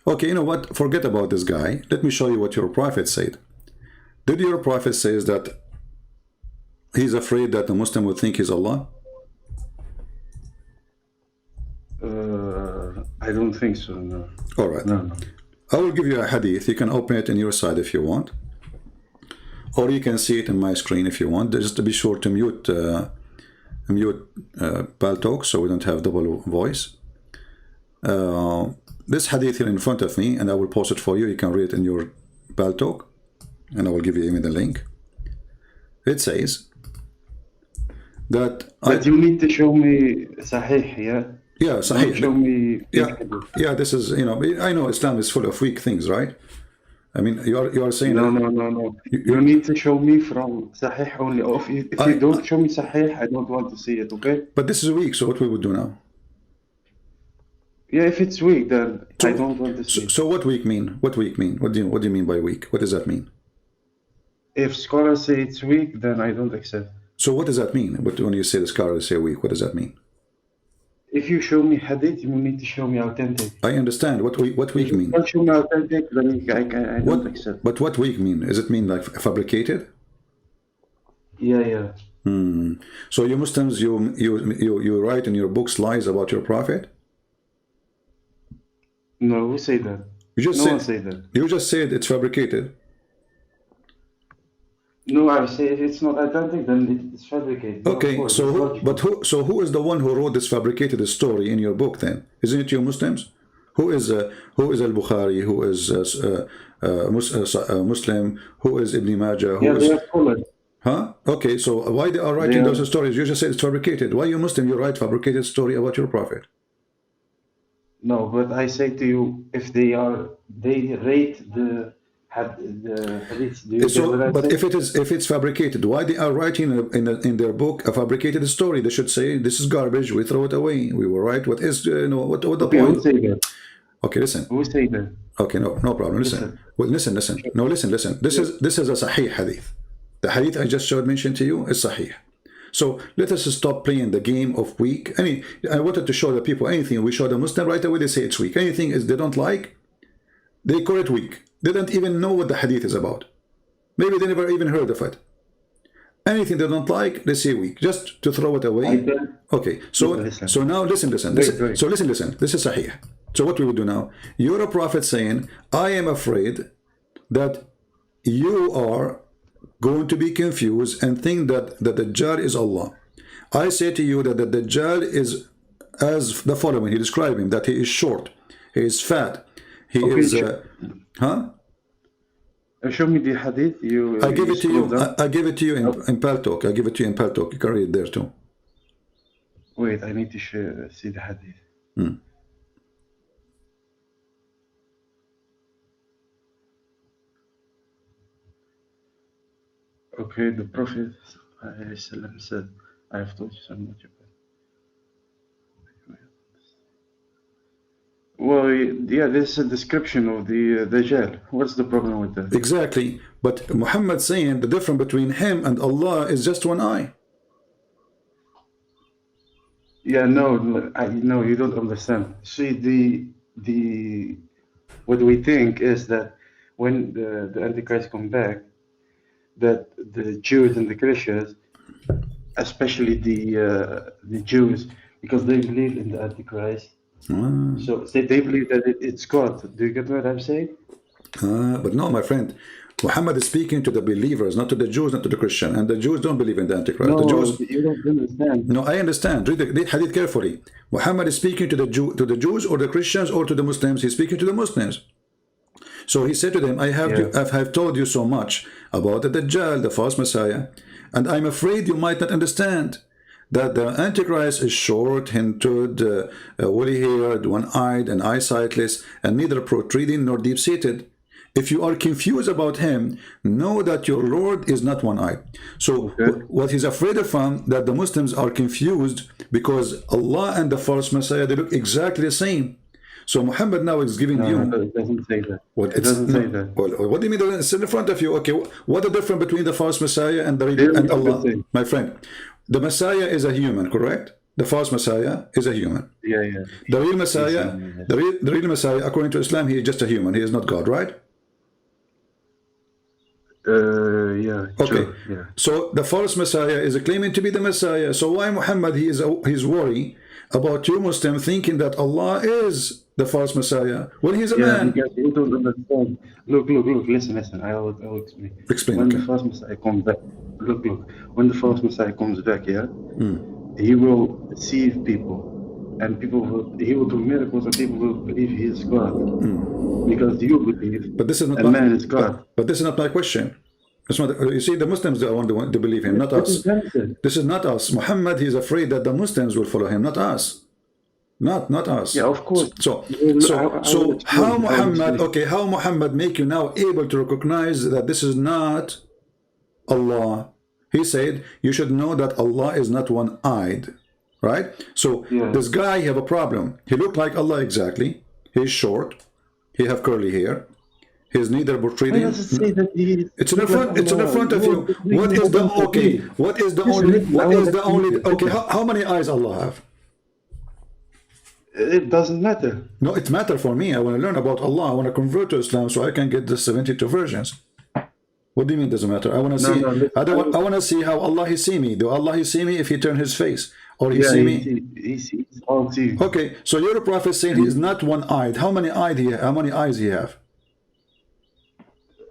Okay, you know what? Forget about this guy. Let me show you what your prophet said. Did your prophet say that he's afraid that the Muslim will think he's Allah? I don't think so, no. All right. No. I will give you a hadith. You can open it on your side if you want. Or you can see it in my screen if you want. Just to be sure to mute Paltalk so we don't have double voice. This hadith here in front of me, and I will post it for you. You can read it in your Paltalk, and I will give you even the link. It says that... But you need to show me Sahih, yeah? Yeah, Sahih. Don't show me... Yeah, this is, I know Islam is full of weak things, right? I mean, you are saying... No. You need to show me from Sahih only. If you don't show me Sahih, I don't want to see it, okay? But this is weak, so what we would do now? Yeah, if it's weak, then I don't want to see it. So what weak mean? What weak mean? What do you mean by weak? What does that mean? If scholars say it's weak, then I don't accept. So what does that mean? But when you say the scholars say weak, what does that mean? If you show me hadith, you need to show me authentic. I understand. What weak If mean? you don't show me authentic, then I don't accept. But what weak mean? Does it mean like fabricated? Yeah. So you Muslims, you write in your books lies about your prophet? No, who say that? No one say that. You just said it's fabricated. No, I say if it's not authentic, then it's fabricated. Okay, No, so who is the one who wrote this fabricated story in your book then? Isn't it you Muslims? Who is Al-Bukhari? Who is Muslim? Who is Ibn Majah? they are scholars. Huh? Okay, so why they are writing those stories? You just said it's fabricated. Why you Muslim, you write fabricated story about your prophet? No, but I say to you, if they rate the hadith. Do you get what I But say? if it's fabricated, why they are writing in their book a fabricated story? They should say this is garbage. We throw it away. We will write what is what the Okay, point. who say that? Okay, listen. Who say that? Okay, no problem. Listen. Well, listen. No, listen. This is a sahih hadith. The hadith I just mentioned to you is sahih. So let us stop playing the game of weak. I wanted to show the people anything we show the Muslim right away, they say it's weak. Anything is they don't like, they call it weak. They don't even know what the hadith is about. Maybe they never even heard of it. Anything they don't like, they say weak, just to throw it away. Okay, so now listen. Wait. So listen. This is sahih. So what we will do now? You're a prophet saying, I am afraid that you are going to be confused and think that the Dajjal is Allah. I say to you that the Dajjal is as the following. He described him that he is short, he is fat, he Okay, is huh? show me the hadith. I give it to you. scroll down. I give it to you in Paltalk. I give it to you in Paltalk. You can read it there too. Wait, I need to see the hadith. Okay, the Prophet ﷺ said, I have told you so much about it. Well, yeah, this is a description of the Dajjal. What's the problem with that? Exactly. But Muhammad saying the difference between him and Allah is just one eye. Yeah, no, no, you don't understand. See, the what we think is that when the Antichrist come back, that the Jews and the Christians, especially the Jews, because they believe in the Antichrist, so they believe that it's God. Do you get what I'm saying? But no, my friend, Muhammad is speaking to the believers, not to the Jews, not to the Christian. And the Jews don't believe in the Antichrist. No, The Jews, you don't understand. no, I understand. Read hadith carefully. Muhammad is speaking to the Jews or the Christians or to the Muslims. He's speaking to the Muslims. So he said to them, I have told you so much about the Dajjal, the false Messiah, and I'm afraid you might not understand that the Antichrist is short, hinted, woolly-haired, one-eyed, and eyesightless, and neither protruding nor deep-seated. If you are confused about him, know that your Lord is not one-eyed. So what he's afraid of that the Muslims are confused because Allah and the false Messiah, they look exactly the same. So Muhammad now is giving you... No, it doesn't say that. What, it doesn't say that. Well, what do you mean? It's in front of you. Okay, what the difference between the false Messiah and Allah? My friend, the Messiah is a human, correct? The false Messiah is a human. Yeah. The real Messiah, the real Messiah, according to Islam, he is just a human. He is not God, right? Yeah. Okay. Sure, yeah. So the false Messiah is claiming to be the Messiah. So why Muhammad he's worried about you Muslim thinking that Allah is the false Messiah when he's a man? Because you don't understand. Look, listen. I will explain. Explain. When the false Messiah comes back, look. When the false Messiah comes back, he will deceive people, and he will do miracles, and people will believe he is God. Because you believe but this is not a man is God. But this is not my question. It's not, you see, the Muslims are the one to believe him, not us. This is not us. Muhammad, he's afraid that the Muslims will follow him, not us. Not us. Yeah, of course. So how Muhammad, okay, how Muhammad make you now able to recognize that this is not Allah? He said, you should know that Allah is not one-eyed, right? So this guy, he have a problem. He looked like Allah exactly. He's short. He have curly hair. He's neither protruding. It's in the front. It's in the front of you. What is the okay? What is the only? What is the only? Okay, how many eyes Allah have? It doesn't matter. No, it matters for me. I want to learn about Allah. I want to convert to Islam so I can get the 72 versions. What do you mean it doesn't matter? I want to see. I want to see how Allah he see me. Do Allah he see me if he turn his face, or he see me? He sees all see. Okay, so your prophet saying he is not one-eyed. How many eyes he have?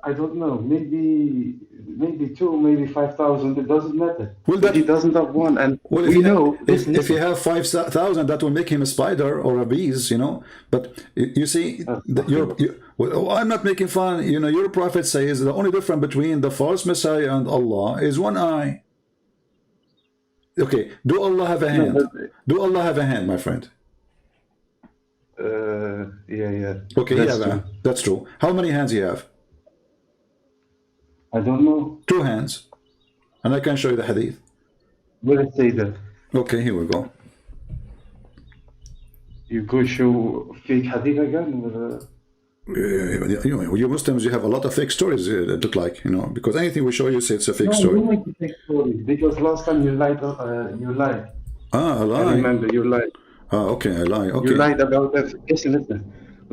I don't know. Maybe 2, maybe 5,000. It doesn't matter. Well, but he doesn't have one, and well, we know. If you have 5,000, that will make him a spider or a bees, you know. But you see, well, I'm not making fun. You know, your prophet says the only difference between the false Messiah and Allah is one eye. Okay, do Allah have a hand? Do Allah have a hand, my friend? Yeah. Okay, that's true. How many hands you have? I don't know. 2 hands. And I can show you the hadith. Where it say that? Okay, here we go. You go show fake hadith again? Or, you Muslims, you have a lot of fake stories, it look like, you know, because anything we show you, say it's a fake story. No, you make a fake story, because last time you lied. I lied. I remember you lied. Okay, I lie. Okay. You lied about that. Listen.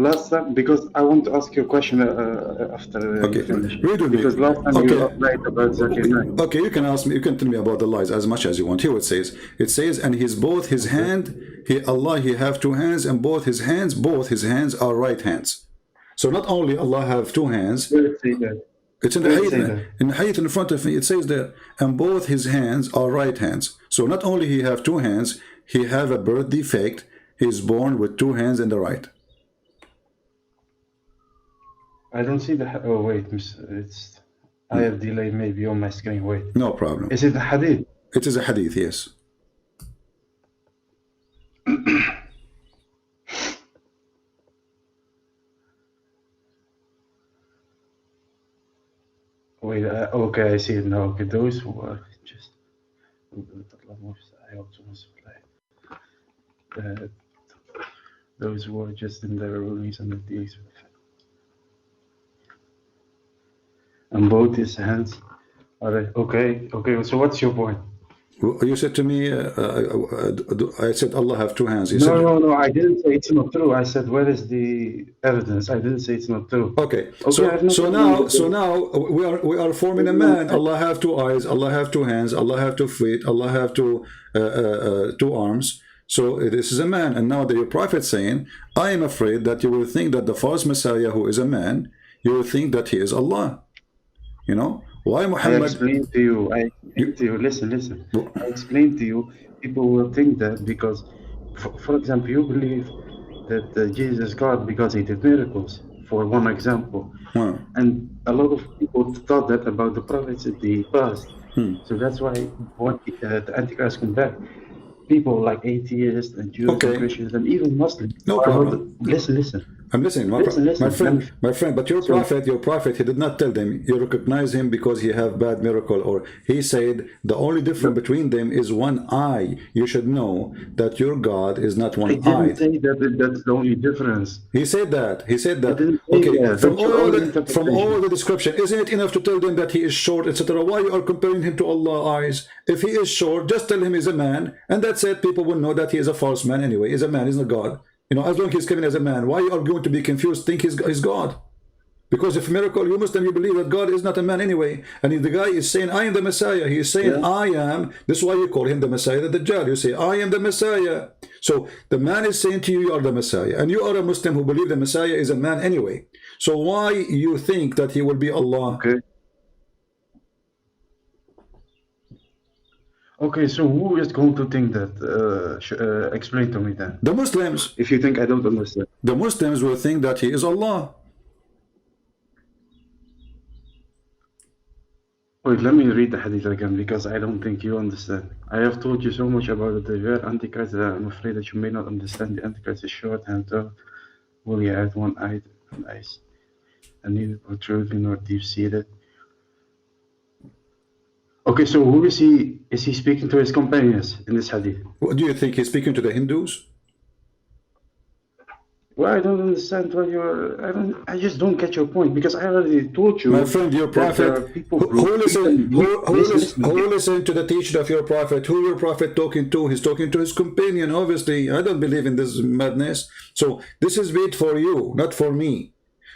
Last time, because I want to ask you a question after you finish. Because last time you lied about Zakir Naik. Okay, you can ask me, you can tell me about the lies as much as you want. Here it says, and both his hand, Allah, he have 2 hands, and both his hands are right hands. So not only Allah have 2 hands. Where it say that? It's in the Where does it say hadith. that? In the hadith in front of me, it says there, and both his hands are right hands. So not only he have two hands, he have a birth defect. He's born with two hands in the right. I don't see the. Oh wait, it's. I have delay maybe on my screen. Wait, No problem. is it the hadith? It is a hadith, yes. Wait, okay, I see it now. Okay, those were just. Those were just in the release and the days. And both his hands are right. Okay, okay. So what's your point? You said to me, I said Allah have two hands. You No, said, no, no. I didn't say it's not true. I said where is the evidence? I didn't say it's not true. okay. Okay, I have no problem So with now we are forming a man. Allah have two eyes. Allah have two hands. Allah have two feet. Allah have two arms. So this is a man. And now the prophet saying, I am afraid that you will think that the false Messiah, who is a man, you will think that he is Allah. You know why I Muhammad? explained to you. I explained to you. Listen. I explained to you. People will think that because, for example, you believe that Jesus is God because he did miracles. For one example, Well, and a lot of people thought that about the prophets in the past. So that's why when the Antichrist come back, people like atheists and Jews Okay. and Christians and even Muslims. No are problem. not- Listen. I'm listening, Listen, my friend. But your prophet, he did not tell them you recognize him because he have bad miracle, or he said the only difference between them is one eye. You should know that your God is not I one didn't eye. say that that's the only difference. He said that. He said that. didn't say Okay, that. from That's your own all interpretation. the description, isn't it enough to tell them that he is short, etc.? Why you are comparing him to Allah's eyes? If he is short, just tell him he's a man, and that's it. People will know that he is a false man anyway. He's a man. He's not God. You know, as long as he's coming as a man, why are you going to be confused? Think he's God? Because if miracle, you Muslim, you believe that God is not a man anyway. And if the guy is saying, I am the Messiah, he is saying, I am. This is why you call him the Messiah, the Dajjal. You say, I am the Messiah. So the man is saying to you, you are the Messiah. And you are a Muslim who believe the Messiah is a man anyway. So why you think that he will be Allah? Okay. Okay, so who is going to think that? Explain to me then. The Muslims. If you think I don't understand. The Muslims will think that he is Allah. Wait, let me read the hadith again because I don't think you understand. I have told you so much about the very Antichrist that I'm afraid that you may not understand. The Antichrist is short and tall. Will he add one eye and eyes? And neither protruding nor deep-seated. Okay, so who is he? Is he speaking to his companions in this hadith? What do you think? He's speaking to the Hindus? Well, I don't understand what you're. I just don't get your point because I already told you. My friend, your that there are prophet, people who listen listen. to the teaching of your prophet? Who your prophet talking to? He's talking to his companion, obviously. I don't believe in this madness. So this is made for you, not for me.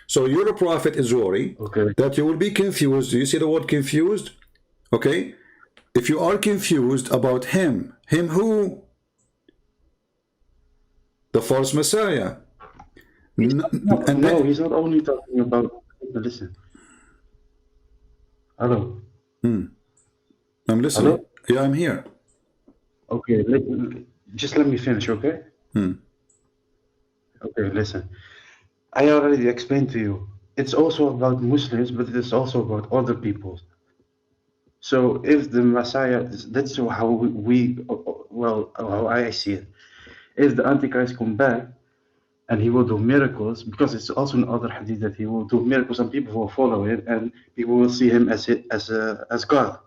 So your prophet is worried that you will be confused. Do you see the word confused? Okay? If you are confused about him who? The false Messiah. No, he's not only talking about. Listen. Hello. I'm listening. Hello? Yeah, I'm here. Okay, just let me finish, okay? Okay, listen. I already explained to you. It's also about Muslims, but it's also about other people. So if the Messiah, that's how how I see it. If the Antichrist come back and he will do miracles, because it's also in other hadith that he will do miracles and people will follow it and people will see him as God.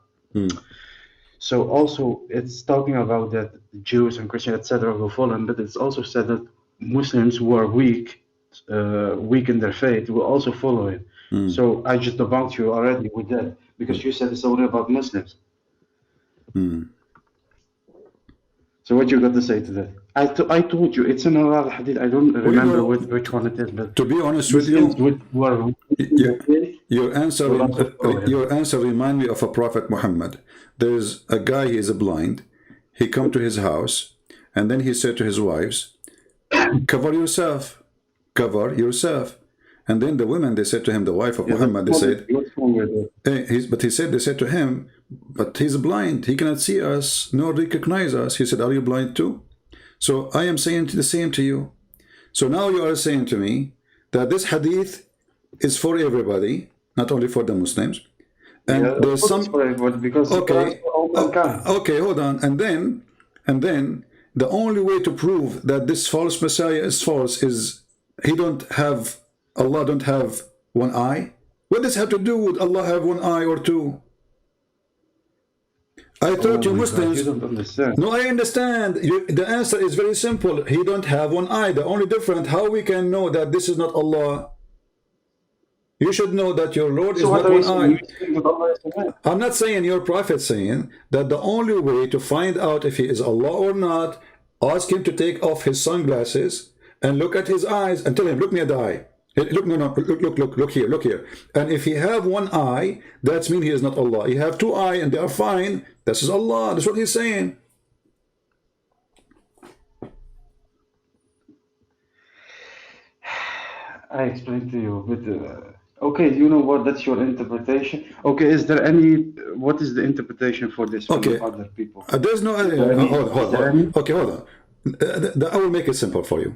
So also it's talking about that Jews and Christians, etc., will follow him, but it's also said that Muslims who are weak in their faith will also follow him. So I just debunked you already with that because you said it's only about Muslims. So what you got to say to that? I told you it's in another hadith. I don't remember which one it is, but to be honest with you, your answer remind me of a prophet Muhammad. There's a guy, he is blind. He come to his house and then he said to his wives, cover yourself, cover yourself. And then the women, they said to him, the wife of Yeah, Muhammad, they said, what's wrong with it? but he said, they said to him, but he's blind. He cannot see us nor recognize us. He said, are you blind too? So I am saying the same to you. So now you are saying to me that this hadith is for everybody, not only for the Muslims. And Yeah, there's of course it's some, for everybody, because the Quran is okay, for all mankind. okay, hold on. And then the only way to prove that this false Messiah is false is Allah don't have one eye. What does it have to do with Allah have one eye or two? I Oh thought you my God, Muslims. you don't understand. No, I understand. The answer is very simple. He don't have one eye. The only difference, how we can know that this is not Allah? You should know that your Lord is So what not are you one saying? eye. You think that Allah is a man? I'm not saying your prophet saying that the only way to find out if he is Allah or not, ask him to take off his sunglasses and look at his eyes and tell him, look me at the eye. Hey, look, no, look here, look here. And if he have one eye, that means he is not Allah. He have two eyes and they are fine. This is Allah. That's what he's saying. I explained to you, but okay, you know what? That's your interpretation. Okay, is there any? What is the interpretation for this from Okay. other people? There's no. Okay, hold on. I will make it simple for you.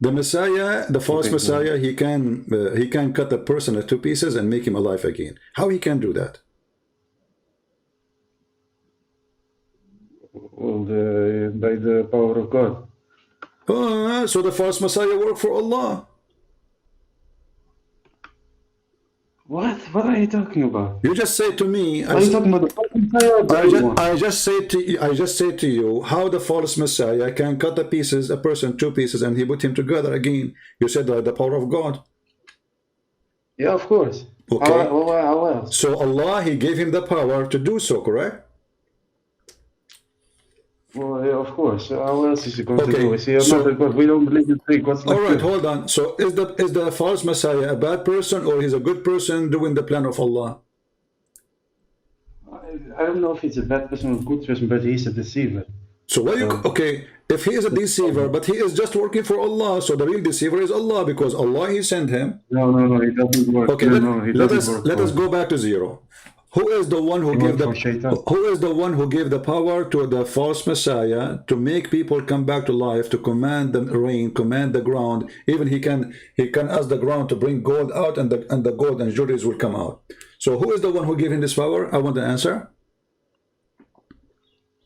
The Messiah, the false Okay, Messiah, he can cut a person into two pieces and make him alive again. How he can do that? Well, by the power of God. So the false Messiah worked for Allah. What? What are you talking about? You just say to me. Are you talking about the false Messiah or the real one? I just say to you how the false Messiah can cut the pieces, a person two pieces, and he put him together again. You said the power of God. Yeah, of course. Okay. How else? So Allah, he gave him the power to do so, correct? Well, yeah, of course. How else is he going to Okay, do it? See, so- another God. We don't believe in three gods like All right, you. hold on. So is the false Messiah a bad person or he's a good person doing the plan of Allah? I don't know if he's a bad person or a good person, but he's a deceiver. So why you okay? If he is a deceiver, but he is just working for Allah, so the real deceiver is Allah because Allah he sent him. No, it doesn't work. Okay, No, it doesn't work. let us go back to zero. Who is the one who gave for Shaitan. the power to the false Messiah to make people come back to life, to command the rain, command the ground? Even he can ask the ground to bring gold out, and the gold and jewelries will come out. So who is the one who gave him this power? I want the answer.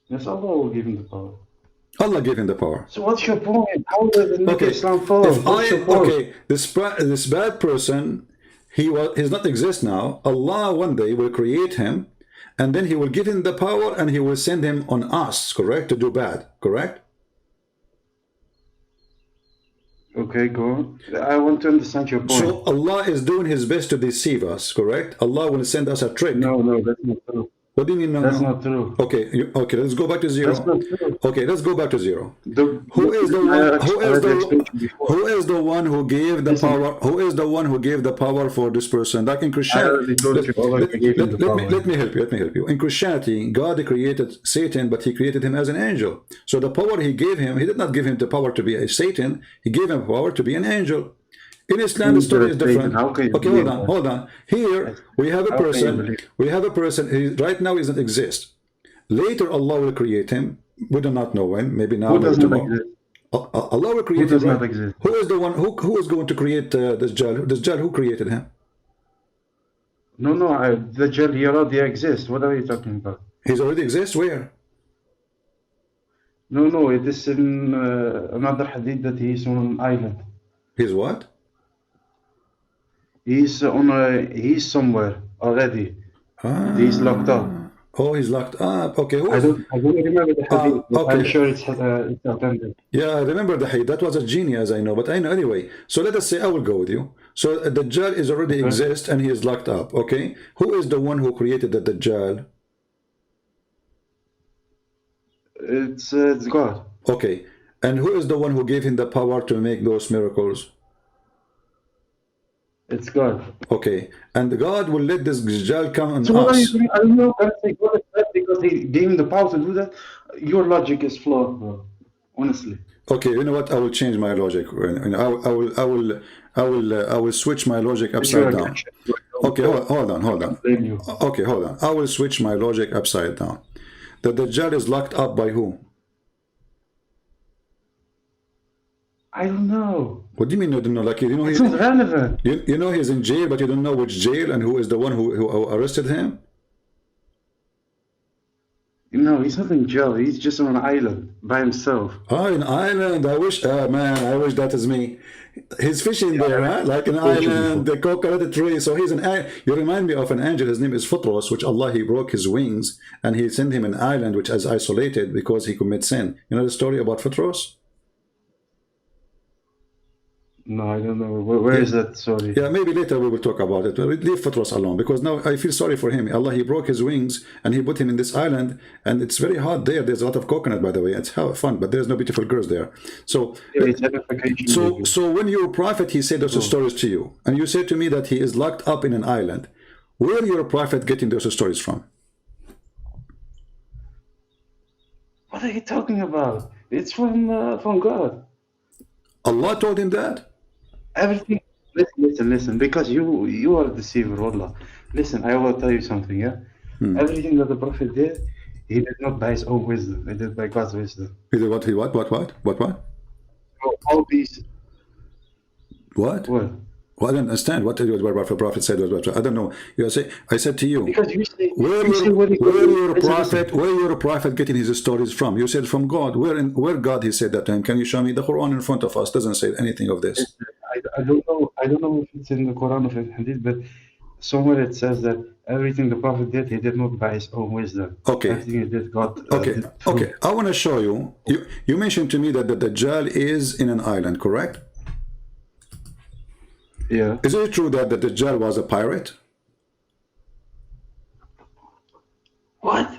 Yes, Allah will give him the power. Allah gave him the power. So what's your point? How does it make Okay, Islam false? What's your point? this bad person, he's not exist now. Allah one day will create him, and then he will give him the power, and he will send him on us, correct, to do bad, correct? Okay, go on. I want to understand your point. So Allah is doing his best to deceive us, correct? Allah will send us a trick. No, that's not true. What do you mean no? That's no? not true. Okay, okay, let's go back to zero. That's not true. Okay, let's go back to zero. Who Who is the one who gave the power? Who is the one who gave the power for this person? Like in I Christianity, already told you, Allah gave him the power. let me help you. In Christianity, God created Satan, but he created him as an angel. So the power he gave him, he did not give him the power to be a Satan, he gave him power to be an angel. In Islam, the story is different. How can you Okay, believe hold on. Here we have a How can you person. believe? We have a person. He right now doesn't exist. Later, Allah will create him. We do not know when. Maybe now, Who maybe does not tomorrow. exist? Allah will create Who does him. not exist? Who is the one? Who is going to create this Dajjal? This Dajjal, who created him? No, the Dajjal, he already exists. What are you talking about? He's already exists. Where? No, it is in another hadith that he is on an island. He's what? He's somewhere already. He's locked up. Oh, he's locked up. Okay, who I is? don't remember the hadith, but I'm okay. sure it's authentic. Yeah, I remember the hadith. That was a genie, as I know. But I know anyway. So let us say I will go with you. So the Dajjal is already exist and he is locked up. Okay, who is the one who created the Dajjal? It's God. Okay, and who is the one who gave him the power to make those miracles? It's God. Okay, and God will let this Dajjal come on So what are you us. doing? I don't know. Can I say God is bad because he gave him the power to do that? Your logic is flawed, bro. Honestly. Okay, you know what? I will change my logic. I will switch my logic You're upside a down. Christian. Okay, hold on, hold on. Blame you. Okay, hold on. I will switch my logic upside down. The Dajjal is locked up by who? I don't know. What do you mean you don't know? Like, you know, It's not relevant. you know he's in jail, but you don't know which jail and who is the one who arrested him? No, he's not in jail. He's just on an island by himself. Oh, an island. I wish, man, I wish that is me. He's fishing there, huh? Like an told you island, the coconut tree. So he's you remind me of an angel. His name is Futros, which Allah, he broke his wings and he sent him an island which is isolated because he commits sin. You know the story about Futros? No, I don't know. Where is that? Sorry. Yeah, maybe later we will talk about it. Leave Futros alone because now I feel sorry for him. Allah, he broke his wings and he put him in this island and it's very hot there. There's a lot of coconut, by the way. It's fun, but there's no beautiful girls there. So, It's edification. so when your prophet, he said those stories to you and you said to me that he is locked up in an island, where your prophet getting those stories from? What are you talking about? It's from God. Allah told him that? Everything. Listen. Because you are a deceiver, Wallah. Listen, I will tell you something. Yeah. Everything that the Prophet did, he did not by his own wisdom. He did by God's wisdom. He did what? What? So all these. What? What? Well, I don't understand what the prophet said. I don't know. I said to you, Because you say where your prophet getting his stories from? You said from God. Where God he said that to him? Can you show me? The Quran in front of us doesn't say anything of this. I don't know. I don't know if it's in the Quran or in Hadith, but somewhere it says that everything the Prophet did, he did not by his own wisdom. Okay. Everything he did, God. Okay. I want to show you. You mentioned to me that the Dajjal is in an island, correct? Yeah. Is it true that the Dajjal was a pirate? What?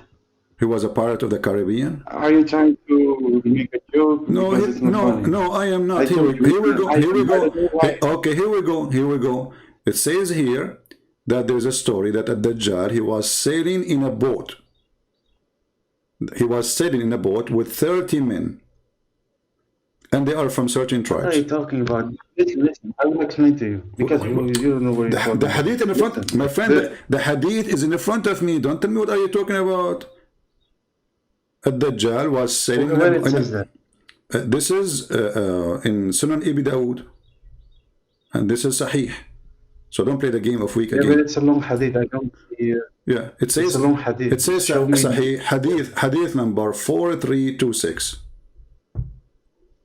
He was a pirate of the Caribbean? Are you trying to make a joke? No, Because it's not funny. no, I am not. Here we go. Okay, here we go. It says here that there's a story that at Dajjal, he was sailing in a boat. He was sailing in a boat with 30 men. And they are from certain What are tribes. you talking about? Listen. I will explain to you. Because you don't know where you're talking The hadith in the front, Listen. my friend, the hadith is in the front of me. Don't tell me what are you talking about. Ad-Dajjal was sailing. Where it says that? This is in Sunan Ibn Dawood. And this is Sahih. So don't play the game of week Yeah, but again. it's a long hadith. I don't see. Yeah, it says, It's a long hadith. it says Show me. Sahih, hadith number 4326.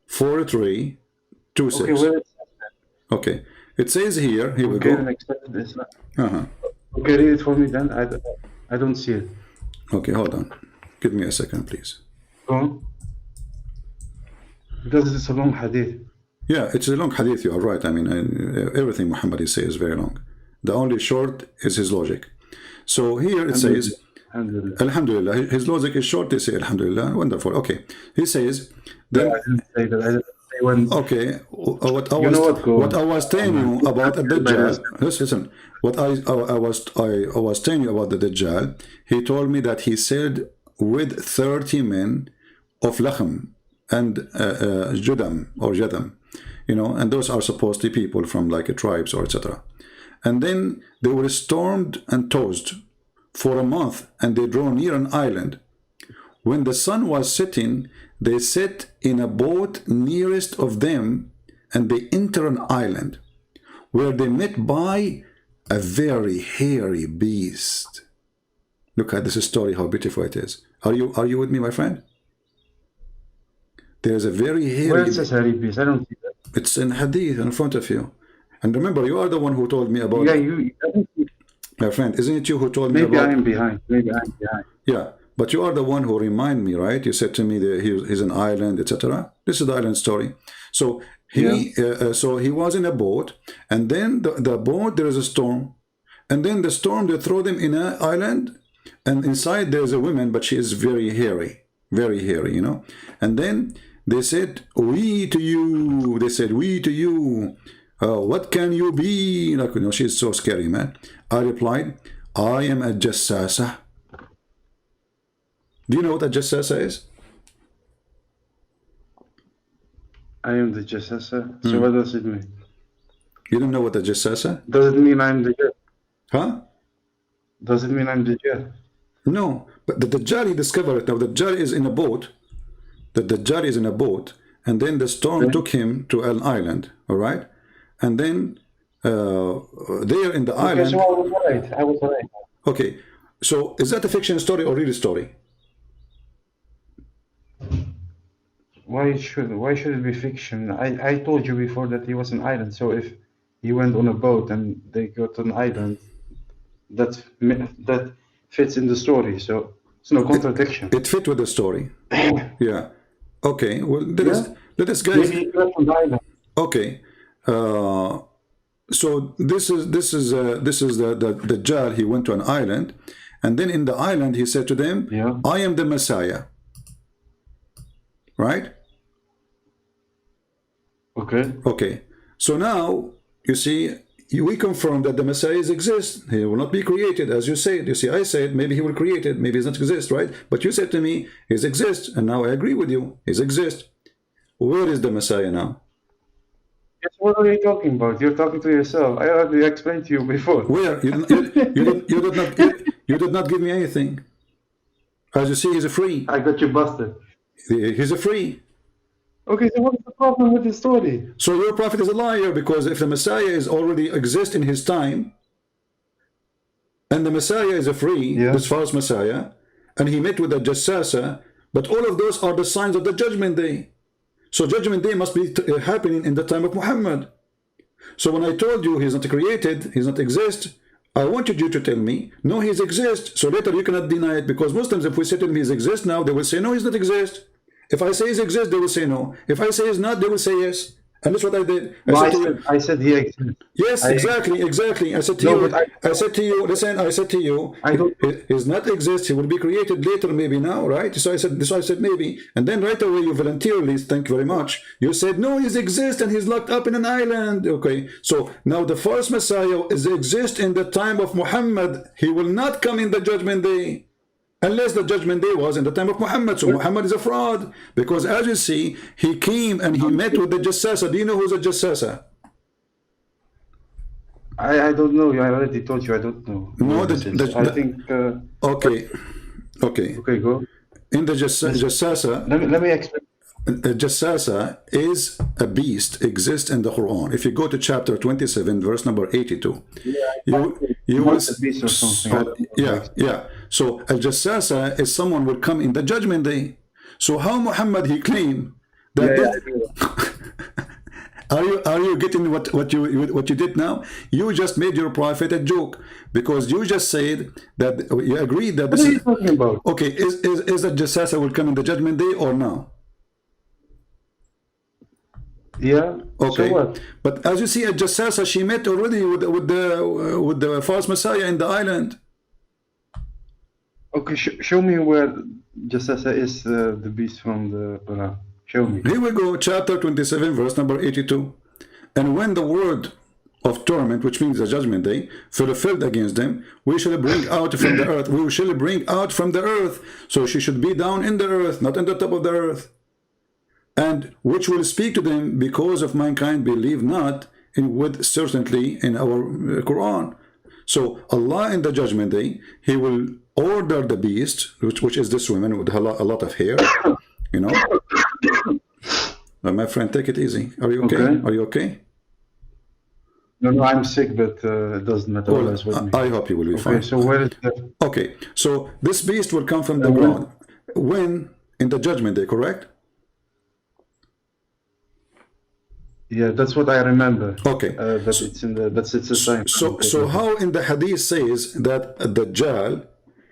4326. Okay, where it says that? Okay. It says here we Okay, then go. accept this. Uh-huh. Okay, read it for me then. I don't see it. Okay, hold on. Give me a second, please. Go on. Because it's a long hadith. Yeah, it's a long hadith, you are right. I mean, everything Muhammad says is very long. The only short is his logic. So here it says, Alhamdulillah. Alhamdulillah, his logic is short, they say Alhamdulillah, wonderful. Okay, he says, then, I didn't say that. I didn't say when. okay, what I was telling you about the Dajjal, listen, what I was telling you about the Dajjal, he told me that he said with 30 men of Lachem and Judam, you know, and those are supposedly people from like tribes or etc. And then they were stormed and tossed for a month, and they drew near an island. When the sun was setting, they sat in a boat nearest of them, and they enter an island, where they met by a very hairy beast. Look at this story, how beautiful it is. Are you with me, my friend? There's a very hairy... Where it says hairy beast? I don't see that. It's in hadith in front of you. And remember, you are the one who told me about... Yeah, you... I don't see. My friend, isn't it you who told me Maybe about... I am behind. Maybe I'm behind. Yeah, but you are the one who remind me, right? You said to me that he's an island, etc. This is the island story. So he was in a boat, and then the boat, there is a storm, and then the storm, they throw them in an island, and inside there's a woman, but she is very hairy, you know. And then they said, we to you. They said, we to you. What can you be? Like, you know, she's so scary, man. I replied, I am a jassasa. Do you know what a jassasa is? I am the jassasa. So what does it mean? You don't know what the Jassasa? Does it mean I'm the Dajjal? Huh? Does it mean I'm the Dajjal? No, but the Dajjal, he discovered it. Now the Dajjal is in a boat. The Dajjal is in a boat, and then the storm Okay. took him to an island, all right? And then there in the Okay, island, so I was right. I was right. okay, so is that a fiction story or real story? Why should it be fiction? I told you before that he was an island. So if he went on a boat and they got an island, that fits in the story. So it's no contradiction. It fit with the story. Yeah. Okay, well, Yeah. let us guys, Maybe he left on the island. okay. So this is the Dajjal. He went to an island, and then in the island he said to them, Yeah. I am the Messiah. Right? Okay. Okay. So now you see, we confirm that the Messiah exists. He will not be created, as you said. You see, I said maybe he will create it, maybe he doesn't exist, right? But you said to me, he exists, and now I agree with you. He exists. Where is the Messiah now? Yes, what are you talking about? You're talking to yourself. I already explained to you before. Where? You did not give me anything. As you see, he's a free. I got you busted. He's a free. Okay, so what is the problem with the story? So your prophet is a liar, because if the Messiah is already exist in his time, and the Messiah is a free, Yeah. this false Messiah, and he met with the Jassasa, but all of those are the signs of the judgment day. So judgment day must be happening in the time of Muhammad. So when I told you he's not created, he's not exist, I wanted you to tell me, no, he's exist. So later you cannot deny it, because Muslims, if we say to them he's exist now, they will say, no, he's not exist. If I say he's exist, they will say no. If I say he's not, they will say yes. And that's what I did. No, I I said he exists. yes, exactly. I said to No, you, but I said to you, listen, I said to you, I don't- he's not exist, he will be created later, maybe now, right? So I said maybe. And then right away you voluntarily, thank you very much, you said, no, he's exist and he's locked up in an island. Okay, so now the false Messiah is exist in the time of Muhammad. He will not come in the judgment day. Unless the judgment day was in the time of Muhammad. So Muhammad is a fraud. Because as you see, he came and he met with the Jassasa. Do you know who's a Jassasa? I don't know. I already told you I don't know. No, I think. Okay. Okay. Okay, go. In the Jassasa, Let me explain. Jassasa is a beast, exists in the Quran. If you go to chapter 27, verse number 82, you will a beast or something. yeah. So a Jassasa is someone will come in the judgment day. So how Muhammad he claimed that are you getting what you did now? You just made your prophet a joke, because you just said that you agreed that What this are you is talking about? okay. Is that Jassasa will come in the judgment day or no? Yeah. Okay, So what? but as you see, at Jassasa, she met already with the false Messiah in the island. Okay, show me where Jassasa is the beast from the Quran. Show me. Here we go, chapter 27, verse number 82. And when the word of torment, which means the judgment day, fulfilled against them, we shall bring out from the earth. We shall bring out from the earth. So she should be down in the earth, not in the top of the earth. And which will speak to them, because of mankind believe not in with certainty in our Quran. So Allah in the judgment day, he will order the beast, which is this woman with a lot of hair, you know. My friend, take it easy. Are you okay? Okay. Are you okay? No, I'm sick, but it doesn't matter. Well, Always with me. I hope you will be Okay, fine. so where is the? Okay, so this beast will come from the ground. When? In the judgment day, correct? Yeah, that's what I remember. Okay. But it's in the. But it's the same. So how in the hadith says that the Dajjal,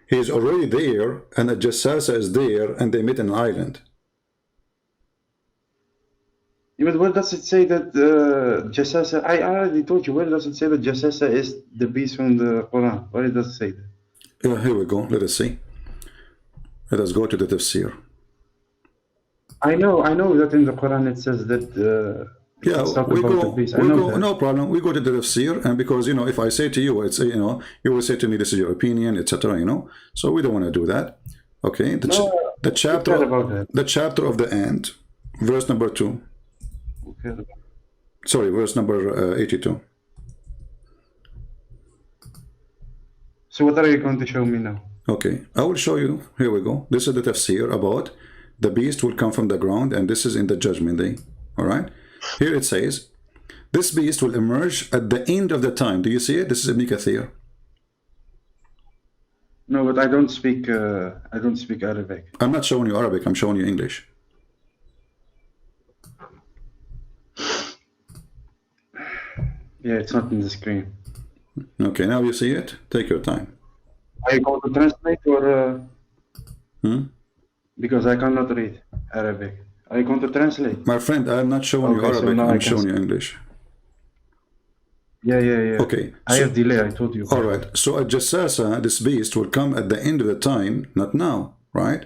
he is already there, and the Jassasa is there, and they meet in an island? Yeah, but where does it say that Jassasa? I already told you. Where does it say that Jassasa is the beast from the Quran? Where does it say that? Here we go. Let us see. Let us go to the tafsir. I know that in the Quran it says that. Yeah, it's talking we about go, the beast. we I know go, that. no problem. We go to the tafsir, and because, you know, if I say to you, it's, you know, you will say to me, this is your opinion, etc., you know, so we don't want to do that. Okay, the chapter, forget about that. the chapter of the ant, verse number 2. Okay. Sorry, verse number 82. So what are you going to show me now? Okay, I will show you. Here we go. This is the tafsir about the beast will come from the ground, and this is in the judgment day. All right. Here it says, this beast will emerge at the end of the time. Do you see it? This is Ibn Kathir. No, but I don't speak Arabic. I'm not showing you Arabic. I'm showing you English. Yeah, it's not in the screen. Okay, now you see it. Take your time. Are you going to translate or? Because I cannot read Arabic. Are you going to translate? My friend, I'm not showing you Okay, so Arabic. now I I'm can showing see. you English. Yeah. Okay. I have delay, I told you. All right. So a jassasa, this beast, will come at the end of the time, not now, right?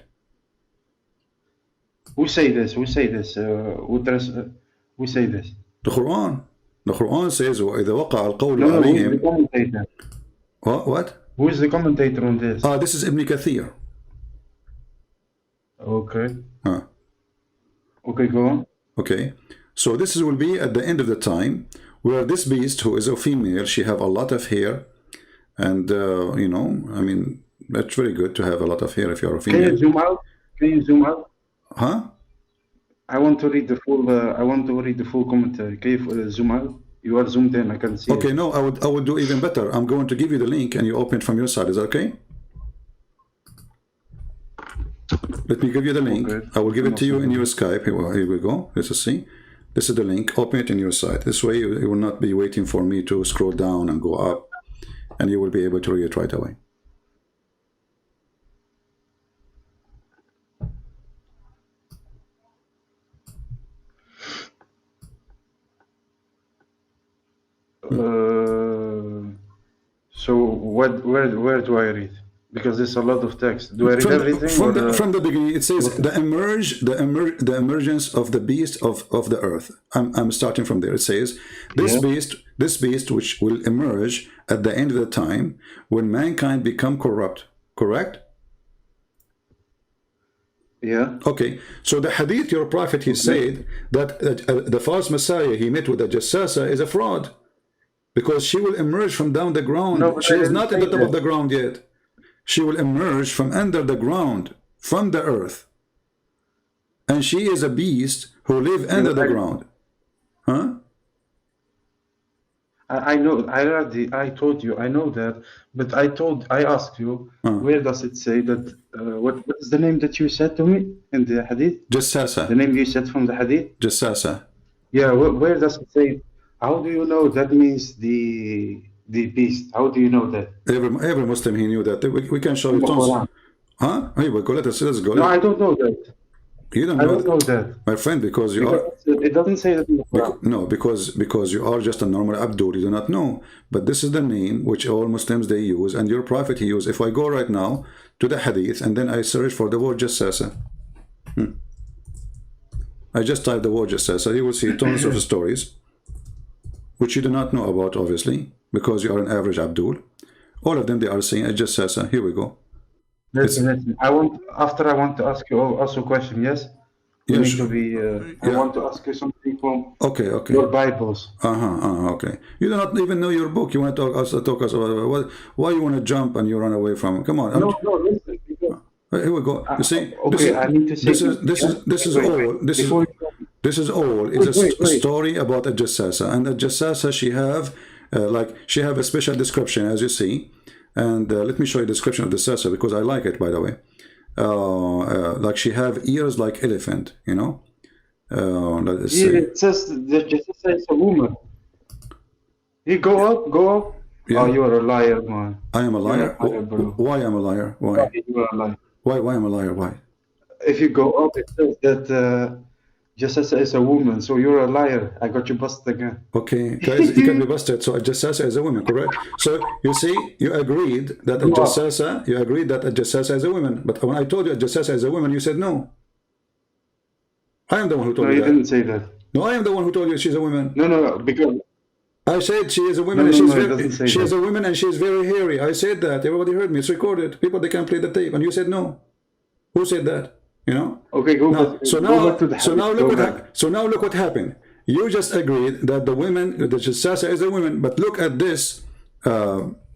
Who say this? Who say this? Who say this? The Quran. The Quran says, وَإِذَا وَقَعَ الْقَوْلُ No, who's the عَلَيْهِمْ. commentator? What? Who is the commentator on this? This is Ibn Kathir. Okay. Huh. Okay, go on. Okay. So this will be at the end of the time, where this beast, who is a female, she have a lot of hair, and you know, I mean, that's very good to have a lot of hair if you're a Can you female. zoom out? Can you zoom out? Huh? I want to read the full. I want to read the full commentary. Can you zoom out? You are zoomed in. I can see. Okay. It. No, I would do even better. I'm going to give you the link, and you open it from your side. Is that okay? Let me give you the link. Okay. I will give it to you in your Skype. Here we go. Let's see. This is the link. Open it in your side. This way you will not be waiting for me to scroll down and go up, and you will be able to read it right away. So where do I read? Because there's a lot of text. Do I read everything? From the beginning, it says the emergence of the beast of the earth. I'm starting from there. It says this beast which will emerge at the end of the time when mankind become corrupt. Correct? Yeah. Okay. So the hadith, your prophet, he said that the false messiah he met with the jassasa is a fraud, because she will emerge from down the ground. No, but she I is didn't not at say the top that. of the ground yet. She will emerge from under the ground, from the earth. And she is a beast who live under the ground. Huh? I know. I told you. I know that. But I asked you, where does it say that? What is the name that you said to me in the hadith? The Jassasa. name you said from the hadith? Jassasa. Yeah. Where does it say? How do you know that means the beast? How do you know that? Every Muslim, he knew that. We can show you tons. Quran. Huh? Here we go. Let's go. No, I don't know that. You don't I know don't know that. my friend, because you are. It doesn't say that in the Quran. No, because you are just a normal Abdul, you do not know. But this is the name which all Muslims they use, and your prophet he used. If I go right now to the hadith and then I search for the word jassasa, I just type the word jassasa, you will see tons of stories which you do not know about, obviously, because you are an average Abdul. All of them they are saying jassasa. Here we go. Listen. I want to ask you also a question. Yes. You Yes. need to be. I want to ask you something from Okay. your Bibles. Okay. You do not even know your book. You want to talk us about why you want to jump and you run away from it. Come on. No, listen. Because, Here we go. You see, okay, I need to say this is all. It's a story about a jassasa, and a jassasa she have a special description, as you see. And let me show you the description of the jassasa, because I like it, by the way. Like she have ears like elephant, you know. Let's see. it says the jassasa is a woman. You go up. Yeah. Oh, you are a liar, man. I am a liar. You're a liar, bro. Why am I a liar? Why? You are a liar. Why am I a liar? Why? If you go up, it says that jassasa is a woman. So you're a liar. I got you busted again. Okay, guys, you can be busted. So a jassasa is a woman, correct? So you see, you agreed that a jassasa is a woman. But when I told you a jassasa is a woman, you said no. I am the one who told No, you you that. didn't say that. No, I am the one who told you she's a woman. No, because I said she is a woman and No, she's it very, doesn't say she is that. a woman and she's very hairy. I said that. Everybody heard me. It's recorded. People, they can play the tape. And you said no. Who said that? You know? okay, go back to the hadith. So now look what happened. You just agreed that the jassasa is a woman, but look at this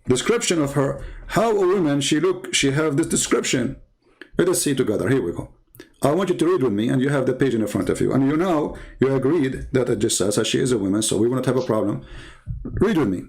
description of her, how a woman she have this description. Let us see together. Here we go. I want you to read with me, and you have the page in front of you. And you agreed that it just says that she is a woman, so we will not have a problem. Read with me.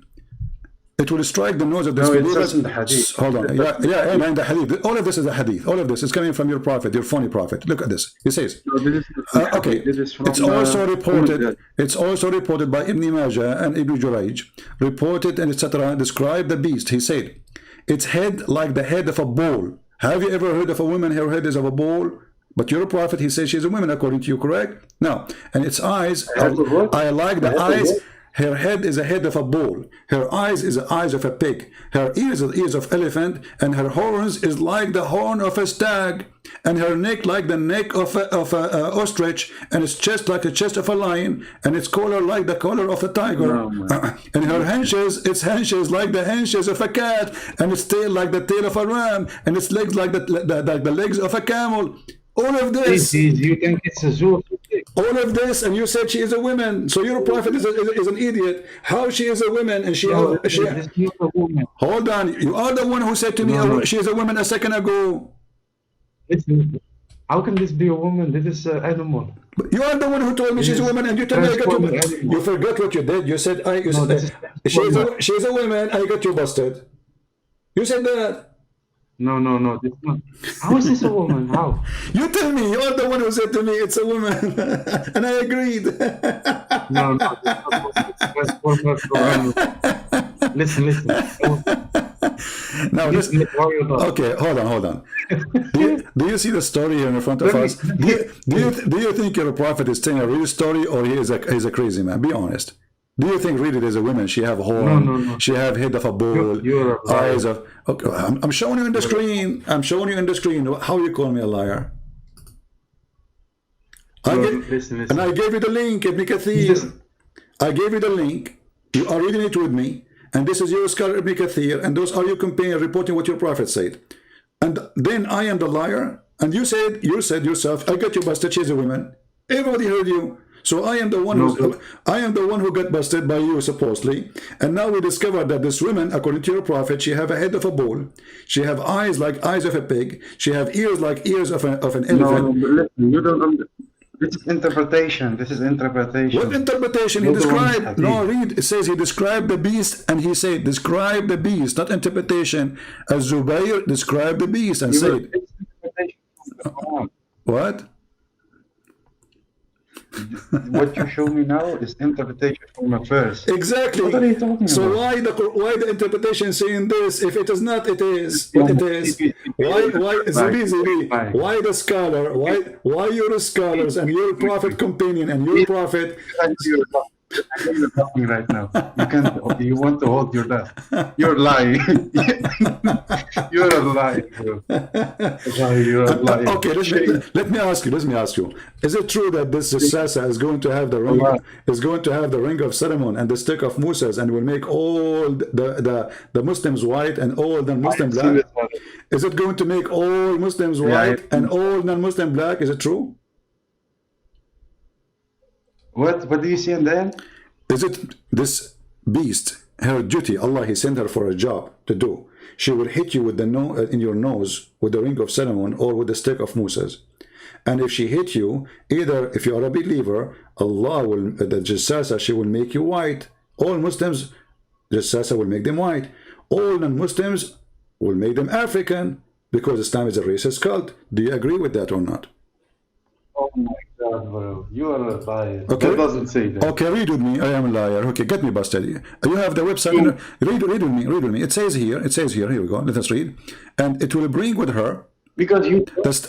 It will strike the nose of this No, it says in the hadith. Hold on. Yeah, in the hadith. All of this is a hadith. All of this is coming from your prophet, your phony prophet. Look at this. He says, No, this is okay. This is from, It's also reported. It's also reported by Ibn Majah and Ibn Jurayj. Reported and etc. Describe the beast. He said, its head like the head of a bull. Have you ever heard of a woman? Her head is of a bull. But your prophet, he says she's a woman, according to you, correct? Now, and its eyes. I like the eyes. Her head is a head of a bull. Her eyes is the eyes of a pig. Her ears are the ears of elephant, and her horns is like the horn of a stag, and her neck like the neck of a ostrich, and its chest like the chest of a lion, and its collar like the collar of a tiger. And her its haunches like the haunches of a cat, and its tail like the tail of a ram, and its legs like the legs of a camel. All of this. You think it's a zoo? All of this, and you said she is a woman. So your prophet is an idiot. How she is a woman, and she No, this is not a woman. hold on. You are the one who said to me she is a woman a second ago. How can this be a woman? This is an animal. You are the one who told me she's a woman, and you told me I got you. You forgot what you did. You said she's a woman. I got you busted. You said that. No, this not. How is this a woman? How? You tell me. You are the one who said to me it's a woman, and I agreed. No, that's former Quran. Listen. Now, listen. Okay, hold on. Do you see the story here in front of us? Do you think your prophet is telling a real story, or he's a crazy man? Be honest. Do you think really there's a woman? She have horn. No. She have head of a bull. You're a eyes of. Okay, I'm showing you in the screen. I'm showing you in the screen. How you call me a liar? Listen. And I gave you the link, Ibn Kathir. I gave you the link. You are reading it with me. And this is your scholar Ibn Kathir. And those are your companions reporting what your prophet said. And then I am the liar. And you said yourself, I got you busted. She's a woman. Everybody heard you. So I am the one who got busted by you supposedly, and now we discovered that this woman, according to your prophet, she have a head of a bull, she have eyes like eyes of a pig, she have ears like ears of an elephant. No, listen, you don't. This is interpretation. What interpretation? He described. No, read. It says he described the beast, and he said, describe the beast, not interpretation. As Zubayr described the beast and said, what? What you show me now is interpretation from a verse. Exactly. What are you talking so about? why the interpretation saying this? If it is not, it is what it is. Why Zibi? Why the scholar? Why your scholars and your prophet companion and your prophet? You're talking right now. You want to hold your breath. You're lying. You're a liar, bro. You're a liar. Okay, let me ask you. Is it true that this Sasa is going to have the ring? Is going to have the ring of Solomon and the stick of Moses, and will make all the Muslims white and all non-Muslim black? Is it going to make all Muslims white and all non-Muslim black? Is it true? What do you see in the end? Is it this beast, her duty, Allah, he sent her for a job to do. She will hit you with in your nose with the ring of Solomon or with the stick of Moses. And if she hit you, either if you are a believer, Allah will, the Jassasa, she will make you white. All Muslims, Jassasa will make them white. All non-Muslims will make them African, because Islam is a racist cult. Do you agree with that or not? Oh my God, bro. You are a liar. Okay. That doesn't say that. Okay, read with me. I am a liar. Okay, get me busted. You have the website. Read with me. It says here, here we go. Let us read. And it will bring with her, because you it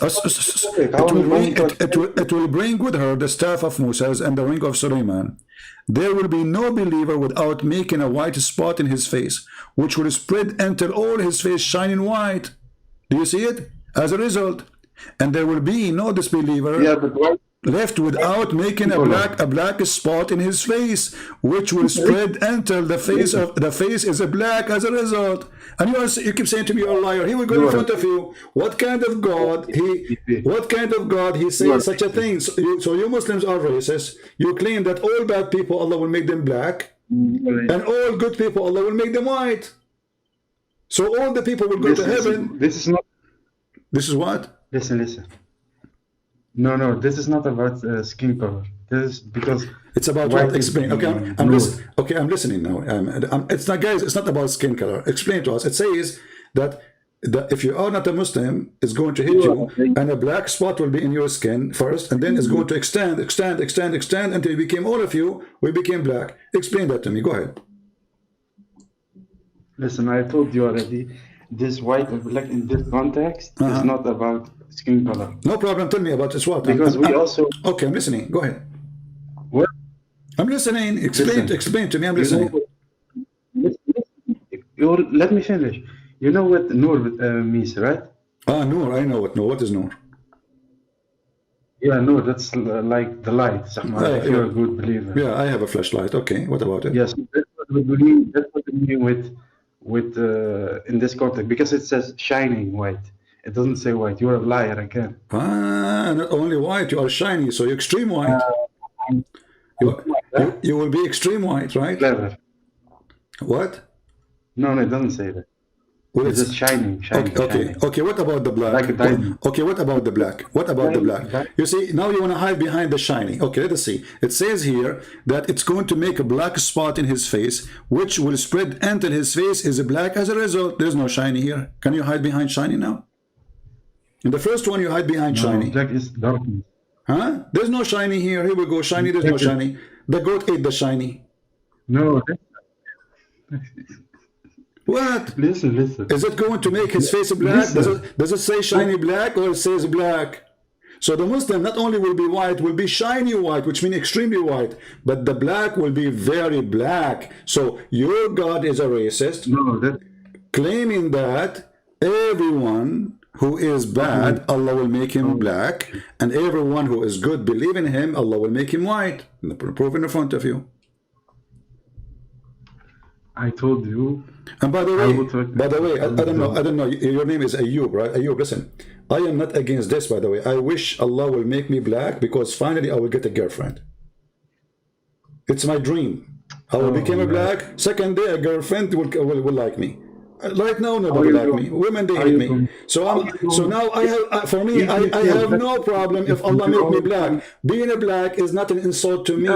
will bring with her the staff of Moses and the ring of Suleiman. There will be no believer without making a white spot in his face, which will spread until all his face shining white. Do you see it? As a result, and there will be no disbeliever left without making a black spot in his face, which will spread until the face is a black as a result. And you keep saying to me, you're a liar. He will go in front of you. What kind of God he says such a thing? So you Muslims are racist. You claim that all bad people Allah will make them black, and all good people Allah will make them white. So all the people will go to heaven. This is not. This is what? Listen. No, this is not about skin color. This is because it's about white what? Explain. Okay, I'm listening now. It's not, guys. It's not about skin color. Explain to us. It says that if you are not a Muslim, it's going to hit you, and a black spot will be in your skin first, and then it's going to extend until you became, all of you, we became black. Explain that to me. Go ahead. Listen, I told you already. This white and black in this context is not about skin color. No problem. Tell me about this. What? Because we also. Okay, I'm listening. Go ahead. What? I'm listening. Explain to me. I'm listening. Let me finish. You know what Nur means, right? Nur. I know what Nur. What is Nur? Yeah, Nur. That's like the light. If you're a good believer. Yeah, I have a flashlight. Okay, what about it? Yes, that's what we mean. That's what we mean with in this context, because it says shining white. It doesn't say white. You're a liar again. Not only white, you are shiny, so you're extreme white. You will be extreme white, right? Clever. What? No, it doesn't say that. Well, it's just shining. Okay, what about the black? Like a diamond. Okay, what about the black? What about the black? You see, now you want to hide behind the shiny. Okay, let us see. It says here that it's going to make a black spot in his face, which will spread until his face is black. As a result, there's no shiny here. Can you hide behind shiny now? In the first one, you hide behind shiny. Black is darkness. Huh? There's no shiny here. Here we go. Shiny, there's no shiny. The goat ate the shiny. No. What? Listen. Is it going to make his face black? Does it say shiny black, or it says black? So the Muslim not only will be white, will be shiny white, which means extremely white, but the black will be very black. So your God is a racist, claiming that everyone who is bad, Allah will make him black, and everyone who is good, believe in him, Allah will make him white. Proof in front of you. I told you. And by the way, I don't know. Your name is Ayub, right? Ayub, listen. I am not against this, by the way. I wish Allah will make me black, because finally I will get a girlfriend. It's my dream. I will become a black. Second day, a girlfriend will like me. Right now, nobody like me. Women, they hate me. So now I have, I have no problem if Allah make me black. Being a black is not an insult to me.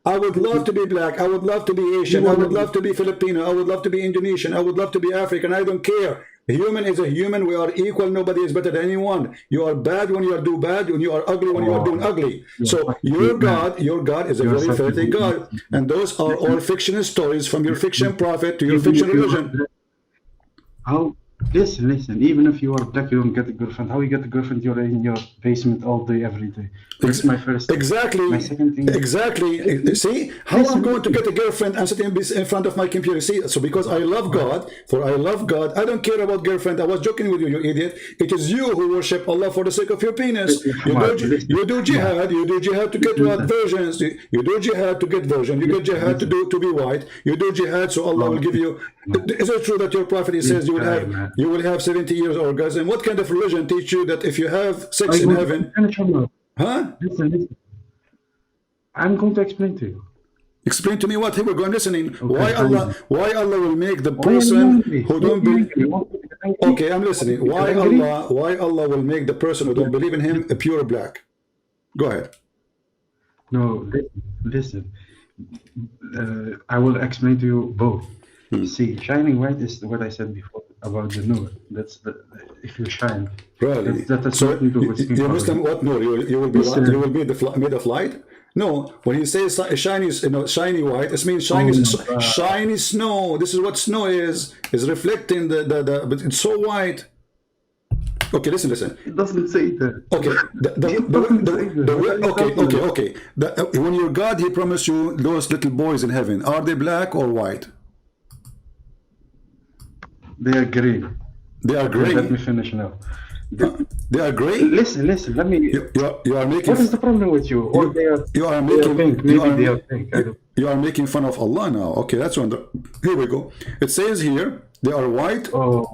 I would love to be black. I would love to be Asian. I would love to be Filipino. I would love to be Indonesian. I would love to be African. I don't care. A human is a human. We are equal. Nobody is better than anyone. You are bad when you are do bad, and you are ugly when you are doing ugly. So your God is a very filthy God. And those are all fictional stories, from your fiction prophet to your fiction religion. How? Listen. Even if you are black, you don't get a girlfriend. How you get a girlfriend? You're in your basement all day, every day. That's my first thing. Exactly. My second thing. Exactly. See how I'm going to get a girlfriend and sitting in front of my computer. See, so because I love God, I don't care about girlfriend. I was joking with you, you idiot. It is you who worship Allah for the sake of your penis. You do jihad. You do jihad to get versions. You do jihad to get version. You get jihad to be white. You do jihad so Allah will give you. Is it true that your prophet says you will have 70 years orgasm? What kind of religion teach you that if you have sex in heaven? Huh? Listen. I'm going to explain to you. Explain to me what? Here we go. I'm listening. Okay, why Allah will make the person who don't believe? Okay, I'm listening. Why Allah will make the person who don't believe in him a pure black? Go ahead. No, listen. I will explain to you both. See, shining white is what I said before about the nur. That's if you shine. Really? That's nothing to do with skin color. Muslim, what nur? You will be made of light? No. When he says shiny white, it means shiny snow. This is what snow is reflecting but it's so white. Okay, listen. It doesn't say that. Okay, okay. When your God, he promised you those little boys in heaven, are they black or white? They are gray. They are gray. Let me finish now. They are gray. Listen. Let me. You are making. What is the problem with you? Or they are pink. They are pink. You are making fun of Allah now. Okay, that's one. Here we go. It says here they are white. Oh.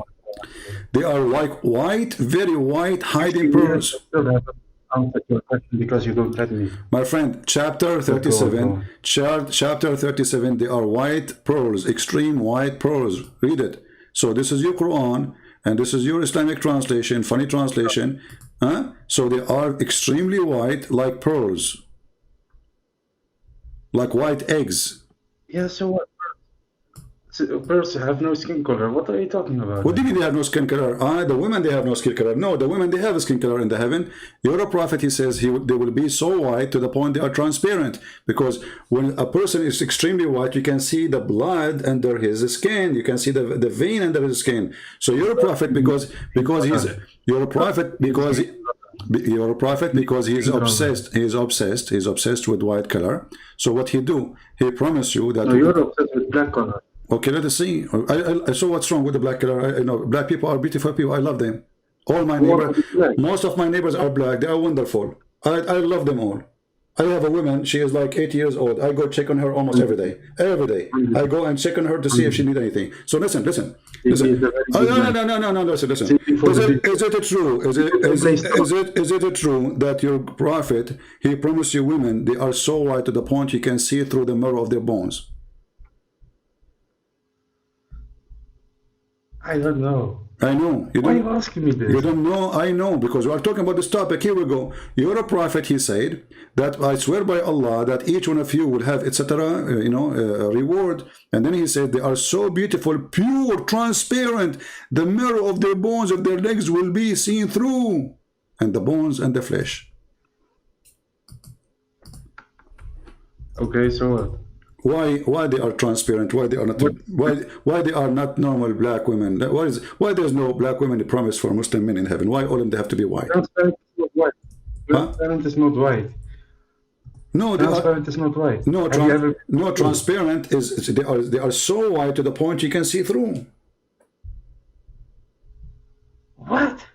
They are white, very white, hiding pearls. Answer your question because you don't let me. My friend, chapter 37. Chapter 37. They are white pearls, extreme white pearls. Read it. So this is your Quran, and this is your Islamic translation, funny translation. So they are extremely white, like pearls, like white eggs. Yeah, so what? Birds have no skin color. What are you talking about? What do you mean they have no skin color? The women, they have no skin color. No, the women, they have a skin color in the heaven. Your prophet, he says they will be so white to the point they are transparent. Because when a person is extremely white, you can see the blood under his skin. You can see the vein under his skin. So your prophet, because he's your prophet, because your prophet, because he's obsessed with white color. So what he do? He promised you that. No, you're obsessed with black color. Okay, let us see. I saw what's wrong with the black color. I know black people are beautiful people. I love them. All my neighbors, most of my neighbors are black. They are wonderful. I love them all. I have a woman. She is like 8 years old. I go check on her almost every day. Every day, I go and check on her to see if she needs anything. So listen. Oh, no. Listen. Is it true? Is it true that your prophet, he promised you women they are so white to the point you can see through the marrow of their bones? I don't know. I know. Why are you asking me this? You don't know? I know, because we are talking about this topic. Here we go. You're a prophet, he said, that I swear by Allah that each one of you will have, etc., a reward. And then he said, they are so beautiful, pure, transparent. The marrow of their bones of their legs will be seen through. And the bones and the flesh. Okay, so what? Why they are transparent? Why they are not? Why they are not normal black women? Why there's no black women promised for Muslim men in heaven? Why all of them they have to be white? Transparent is not white. Transparent is not white. No, transparent is not white. No, transparent is they are so white to the point you can see through. What?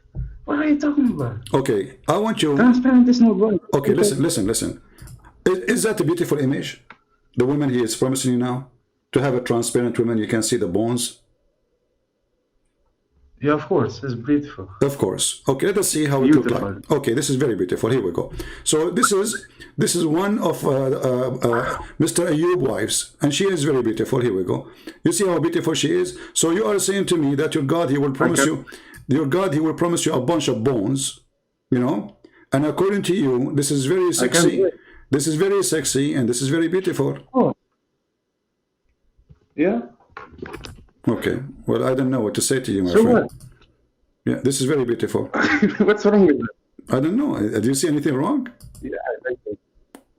What are you talking about? Okay, I want you. Transparent is not white. Okay, listen. Is that a beautiful image? The woman he is promising you now, to have a transparent woman, you can see the bones. Yeah, of course, it's beautiful. Of course. Okay, let us see how it looks like. Okay, this is very beautiful. Here we go. So this is one of Mr. Ayub wives, and she is very beautiful. Here we go. You see how beautiful she is. So you are saying to me that your God, he will promise you, a bunch of bones, and according to you, this is very sexy. This is very sexy, and this is very beautiful. Oh. Yeah. Okay. Well, I don't know what to say to you, my friend. What? Yeah, this is very beautiful. What's wrong with that? I don't know. Do you see anything wrong? Yeah, I like it.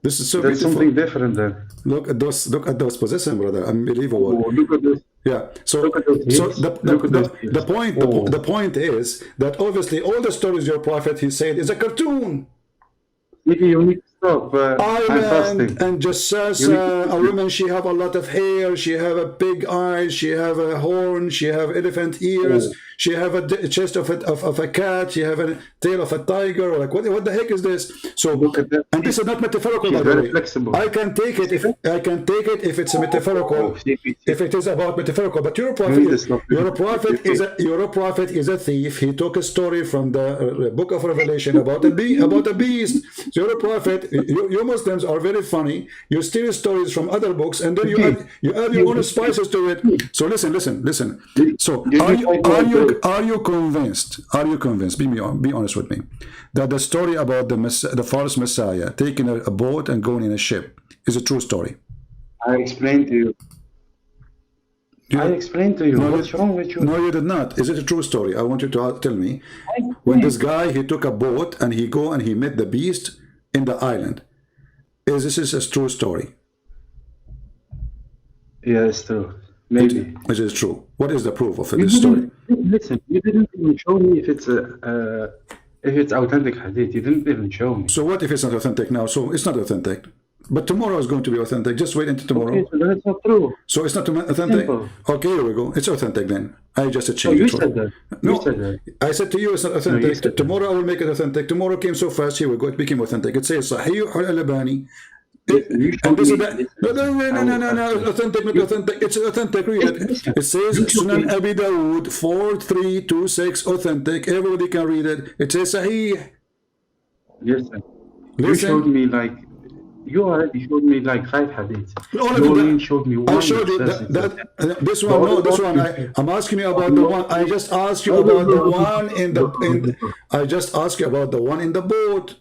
This is so There's beautiful. Something different there. Look at those positions, brother. Unbelievable. Oh, look at this. Yeah. So the point is that obviously all the stories your prophet he said is a cartoon. Maybe you need to stop. Ireland and Jassasa, a woman, she have a lot of hair, she have a big eyes, she have a horn, she have elephant ears, she have a chest of a cat, she have a tail of a tiger. Like what the heck is this? So look at that. And this is not metaphorical, by the way. Flexible. I can take it if it's a metaphorical, if it is about metaphorical. But your prophet is a thief. He took a story from the book of Revelation about a beast. So you're a prophet. You Muslims are very funny. You steal stories from other books, and then you add your own spices to it. So listen. So are you convinced? Be honest with me, that the story about the false Messiah taking a boat and going in a ship is a true story? I explained to you. What's wrong with you? No, you did not. Is it a true story? I want you to tell me. When this guy, he took a boat and he met the beast in the island. Is this a true story? Yeah, it's true. Maybe. It is true. What is the proof of this story? Listen, you didn't even show me if it's authentic hadith. You didn't even show me. So what if it's not authentic now? So it's not authentic. But tomorrow is going to be authentic. Just wait until tomorrow. Okay, so then it's not true. So it's not authentic? Simple. Okay, here we go. It's authentic then. I just changed it. You said that. No, you said that. I said to you it's not authentic. No, tomorrow I will make it authentic. Tomorrow came so fast. Here we go. It became authentic. It says Sahih al-Albani. And this is that. No. Authentic, not authentic. It's authentic. Read it. It says Sunan Abi Dawood 4326. Authentic. Everybody can read it. It says Sahih. Listen. You showed me like You already showed me like 5 hadiths. All of You only them. showed me I one showed you says it's a this the one. No, other this one. one I'm asking you about the one. I just asked you about the one in the. I just asked you about the one in the boat.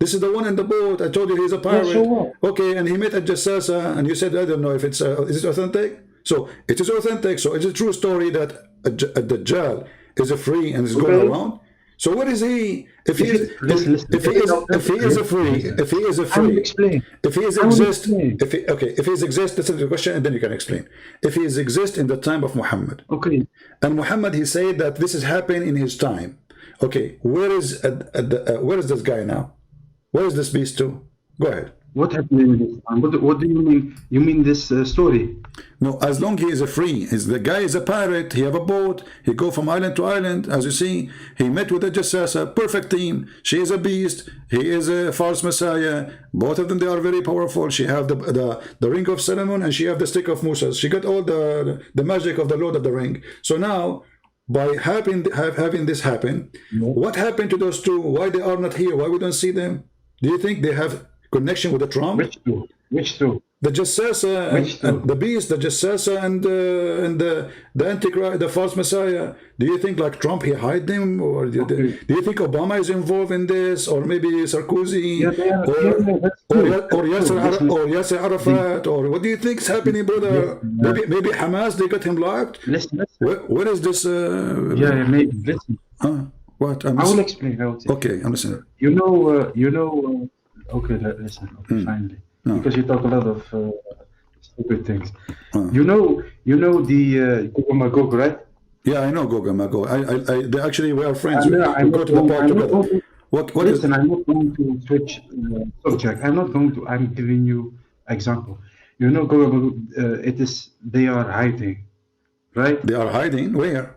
This is the one in the boat. I told you he's a Yeah, so pirate. what? Okay, and he met a jassasa, and you said I don't know if it's is it authentic. So it is authentic. So it's a true story that a Dajjal is a free and is going Okay. around. So what is he? If he If is, it, listen, listen. if he is, if he is a free, if he is a I will free, explain. if he is I will exist, explain. if he, okay, if he is exist, this is the question, and then you can explain. If he is exist in the time of Muhammad, Okay. and Muhammad he said that this is happening in his time. Okay, where is this guy now? Where is this beast to? Go ahead. What happened in this time? What do you mean? You mean this story? No, as long he is a free, the guy is a pirate. He have a boat. He go from island to island. As you see, he met with a jassasa, perfect team. She is a beast. He is a false messiah. Both of them, they are very powerful. She have the ring of Solomon, and she have the stick of Musa. She got all the magic of the Lord of the Ring. So now, by having this happen, what happened to those two? Why they are not here? Why we don't see them? Do you think they have connection with the Trump? Which two? Which two? The Jassasa and the beast, the Jassasa and the Antichrist, the false Messiah. Do you think like Trump he hide them, or do you think Obama is involved in this, or maybe Sarkozy, Yeah, they are, or Yasser Arafat, or what do you think is happening, brother? Maybe Hamas they got him locked. Listen. What is this? Yeah, maybe. Listen. What? I will explain. Okay, I'm listening. Okay, listen. Okay, finally. No. Because you talk a lot of stupid things. You know the Gog and Magog, right? Yeah, I know Gog and Magog. They actually we are friends. We go to the park together. Listen, I'm not going to switch subject. I'm not going to. I'm giving you example. You know, Gog and Magog. They are hiding, right? They are hiding where?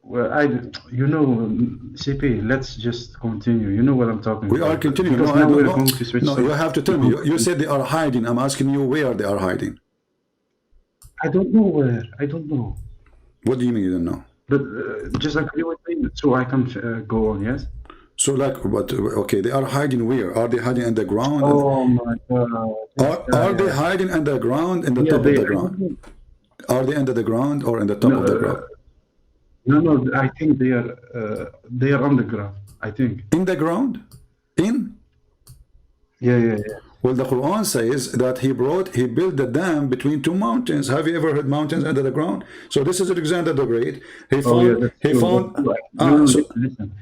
Well, CP, let's just continue. You know what I'm talking about. We are continuing. Because now we're going to switch. No, you have to tell me. You said they are hiding. I'm asking you where they are hiding. I don't know where. I don't know. What do you mean you don't know? But just agree with me so I can go on, yes? So like, but okay, they are hiding where? Are they hiding underground? Oh my God. Are they hiding underground in the top of the ground? Are they under the ground or in the top of the ground? No, I think they are on the ground, I think. In the ground? In? Yeah. Well, the Quran says that he built the dam between two mountains. Have you ever heard mountains under the ground? So this is Alexander the Great. Listen.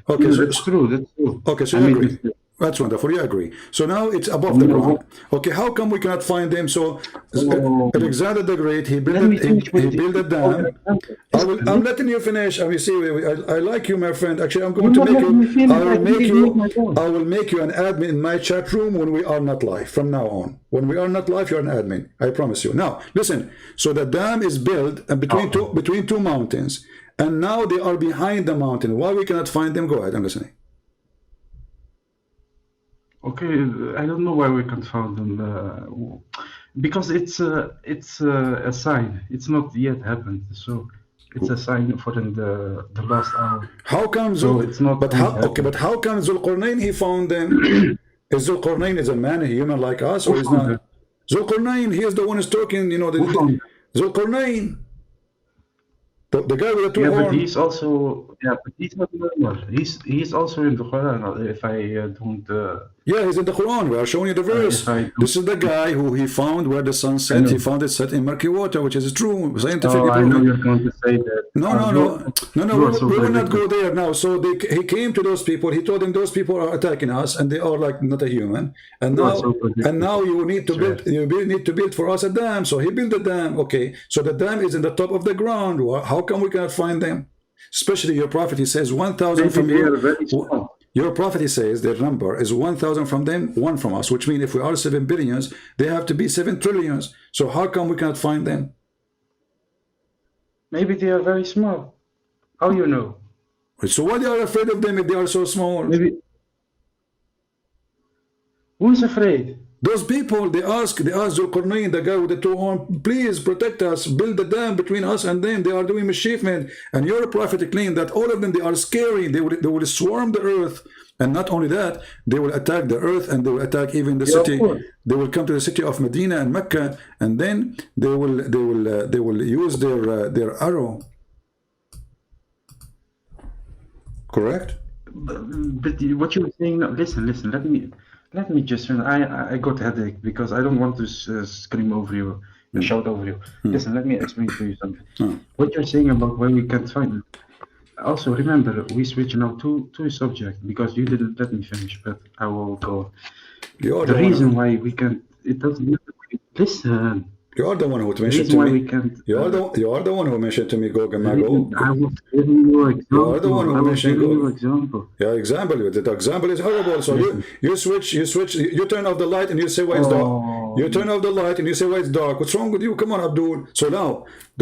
Okay, that's true. Okay, so you agree. That's wonderful. You agree. So now it's above the ground. Okay, how come we cannot find them? So Alexander the Great, he built a dam. I'm letting you finish. I mean, see, I like you, my friend. Actually, I'm going to make you. I will make you an admin in my chat room when we are not live. From now on, when we are not live, you're an admin. I promise you. Now, listen. So the dam is built between two mountains, and now they are behind the mountain. Why we cannot find them? Go ahead. I'm listening. Okay, I don't know why we can't find them. Because it's a sign. It's not yet happened. So it's a sign for in the last hour. How come? So it's not. But how? Okay, but how come Zulqarnain he found them? Is Zulqarnain is a man, a human like us, or is not? Zulqarnain, he is the one who's talking. You know, Zulqarnain. The guy with the two horns. But he's also but he's not normal. He's also in the Quran. If I don't. Yeah, he's in the Quran. We are showing you the verse. This is the guy who he found where the sun set. He found it set in murky water, which is true, scientifically proven. I know you're going to say that. No. We will not go there now. So he came to those people. He told them those people are attacking us, and they are like not a human. And now you need to build. You need to build for us a dam. So he built a dam. Okay. So the dam is in the top of the ground. How come we cannot find them? Especially your prophet, he says 1,000 from you. Your prophet, he says their number is 1,000 from them, 1 from us, which means if we are 7 billions, they have to be 7 trillions. So how come we cannot find them? Maybe they are very small. How you know? So why they are afraid of them if they are so small? Maybe. Who's afraid? Those people, they ask Zulqarnain, the guy with the two horns, please protect us, build a dam between us and them. They are doing mischief, man. And your prophet claimed that all of them, they are scary. They will swarm the earth And not only that, they will attack the earth, and they will attack even the Yeah, of city. course. They will come to the city of Medina and Mecca, and then they will use their arrow. Correct? But what you're saying now, listen, let me just, I got a headache because I don't want to scream over you and shout over you. Listen, let me explain to you something. What you're saying about why we can't find it. Also, remember, we switch now to a subject because you didn't let me finish, but I will go. You're The the reason one. why we can't, it doesn't, listen, You're the one who the mentioned reason to why me. we can't, You are the one who mentioned to me Gog and the reason, I Magog. was giving you You are the one example, who I was mentioned giving you Gog. example. Yeah, example. The example is horrible. So Listen. you switch, you turn off the light and you say why it's dark. Oh, You turn off the light and you say why it's dark. What's wrong with you? Come on, Abdul. So now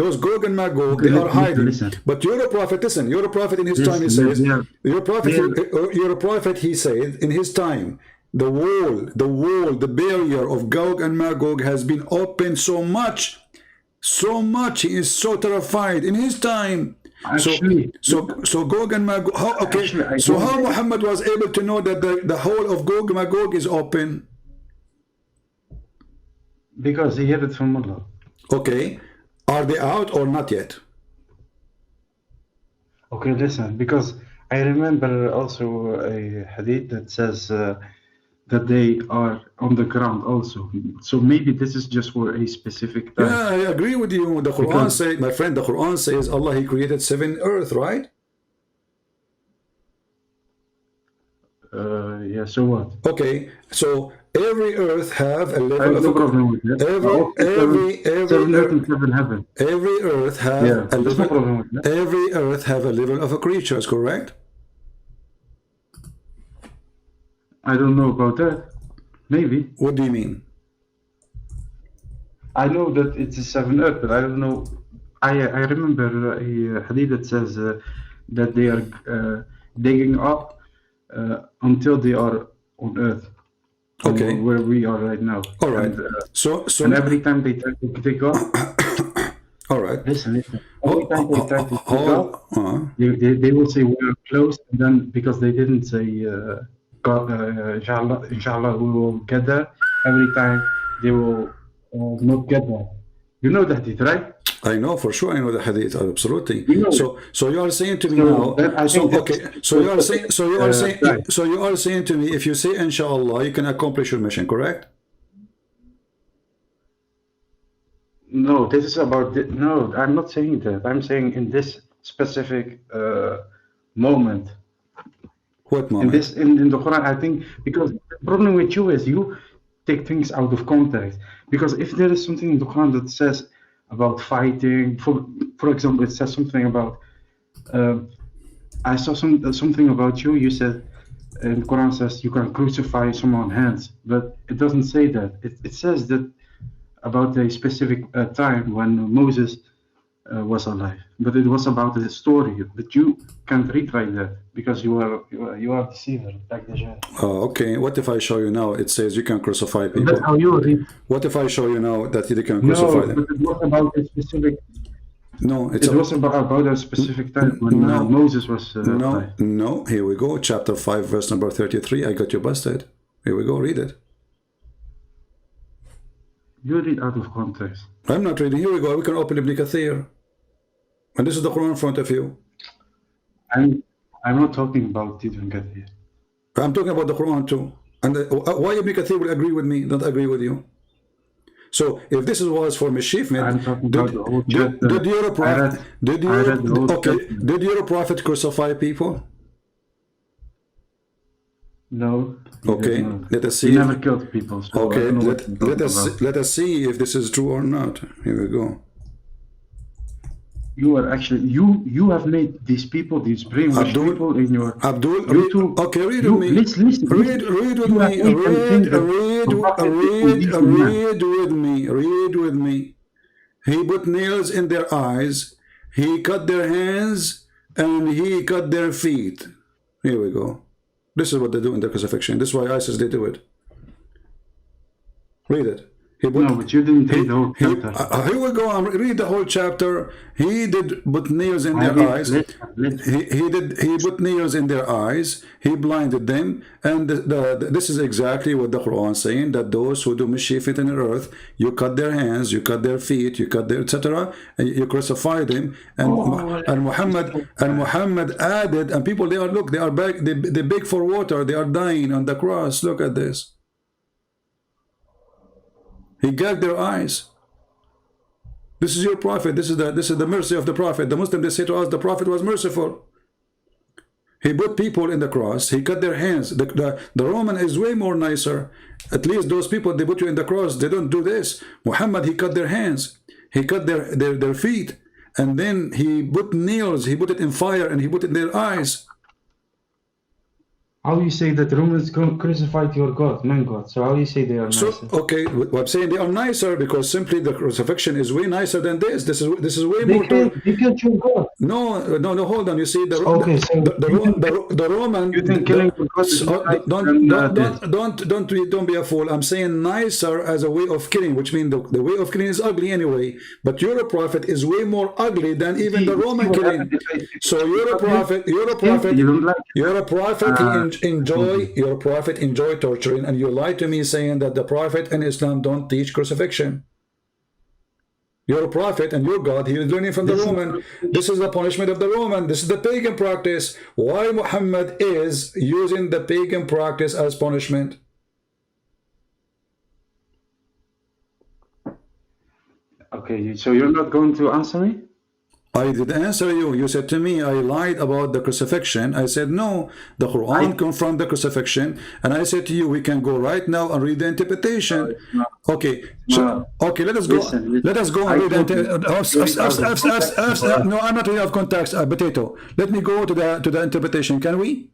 those Gog and Magog, okay, they are hiding. listen. But you're a prophet. Listen, you're a prophet in his time. He Listen, says, they are, you're a prophet. He said in his time, the wall, the barrier of Gog and Magog has been opened so much. He is so terrified in his time. actually, So Gog and Magog. Okay. actually, I So don't, how Muhammad was able to know that the whole of Gog and Magog is open? because he had it from Allah. Okay. Are they out or not yet? Okay, listen, because I remember also a hadith that says that they are on the ground also. So maybe this is just for a specific time. Yeah, I agree with you. The Quran Because, says, my friend, the Quran says Allah, He created 7 earth, right? yeah, so what? Okay. So every earth have a I level have of no problem with that. every Seven earth and seven heaven. every earth have Yeah, a there's no level. problem with that. Every earth have a level of a creatures, correct? I don't know about that. Maybe. What do you mean? I know that it's a seven earth, but I don't know. I remember a hadith that says that they are digging up until they are on earth, Okay. where we are right now. All right. And, So and every time they try to dig up, all right. listen. Every time they try to dig up, uh, they will say we are close, and then because they didn't say God, inshallah, we will get there. Every time they will not get there. You know that, right? I know for sure. I know the hadith absolutely. You know So you are saying to me So now. then I So think okay. that's- So you are saying. right. So you are saying to me, if you say inshallah, you can accomplish your mission. Correct? No, this is about no. I'm not saying that. I'm saying in this specific moment. What In moment? this in the Quran, I think because the problem with you is you take things out of context. Because if there is something in the Quran that says about fighting, for example, it says something about I saw something about you. You said in the Quran says you can crucify someone's hands, but it doesn't say that. It says that about a specific time when Moses was alive, but it was about the story. But you can't read like that because you are a deceiver, like the Jinn. Oh, okay. What if I show you now? It says you can crucify That's people. how you read. What if I show you now that you can No, crucify but them? it was about a specific. No, it's It was about a specific time when no. Moses was alive. No. Here we go. Chapter 5, verse number 33. I got you busted. Here we go. Read it. You read out of context. I'm not reading. Here we go. We can open Ibn Kathir. And this is the Quran in front of you. I'm not talking about Ibn Kathir. I'm talking about the Quran too. And why Ibn Kathir will agree with me, not agree with you? So if this was for mischief, I'm talking about the whole chapter. did your prophet, I read the whole chapter. did your prophet crucify people? No. he Okay, did not. let us see. He never killed people. So I Okay, don't know what you're talking about. let us see if this is true or not. Here we go. You are actually you have made these people, these brainwashed Abdul, people in your Abdul, YouTube. okay, read you, with me. Listen, Read with you have me. made them think that the prophet is a decent man. Read with me. He put nails in their eyes. He cut their hands and he cut their feet. Here we go. This is what they do in the crucifixion. This is why ISIS they do it. Read it. He put, No, but you didn't read the whole he, chapter. here we go. I'm read the whole chapter. He did put nails in their eyes. He put nails in their eyes. He blinded them. And this is exactly what the Quran is saying, that those who do mischief in the earth, you cut their hands, you cut their feet, you cut their etc. And you crucify them. And Muhammad added, and people, they are back, they beg for water, they are dying on the cross. Look at this. He gagged their eyes. This is your prophet. This is the mercy of the prophet. The Muslims, they say to us, the prophet was merciful. He put people in the cross. He cut their hands. The Roman is way more nicer. At least those people, they put you in the cross, they don't do this. Muhammad, he cut their hands. He cut their feet. And then he put nails. He put it in fire and he put it in their eyes. How you say that Romans crucified your God, man God? So how you say they are nicer? So okay, I'm saying they are nicer because simply the crucifixion is way nicer than this. This is way They more. killed your God. No, hold on. You see the Roman. You think killing your God is Don't be a fool. I'm saying nicer as a way of killing, which means the way of killing is ugly anyway. But your prophet is way more ugly than even the Roman killing. So you're a prophet. Your prophet enjoy torturing, and you lie to me saying that the prophet and Islam don't teach crucifixion. You're a prophet and your God, he is learning from the Roman. This is the punishment of the Roman. This is the pagan practice. Why Muhammad is using the pagan practice as punishment? Okay, so you're not going to answer me? I did answer you. You said to me, I lied about the crucifixion. I said, no, the Quran confirmed the crucifixion. And I said to you, we can go right now and read the interpretation. Okay, so, okay, let us go. Let us go and read the No, I'm not reading out of context, potato. Let me go to the interpretation. Can we?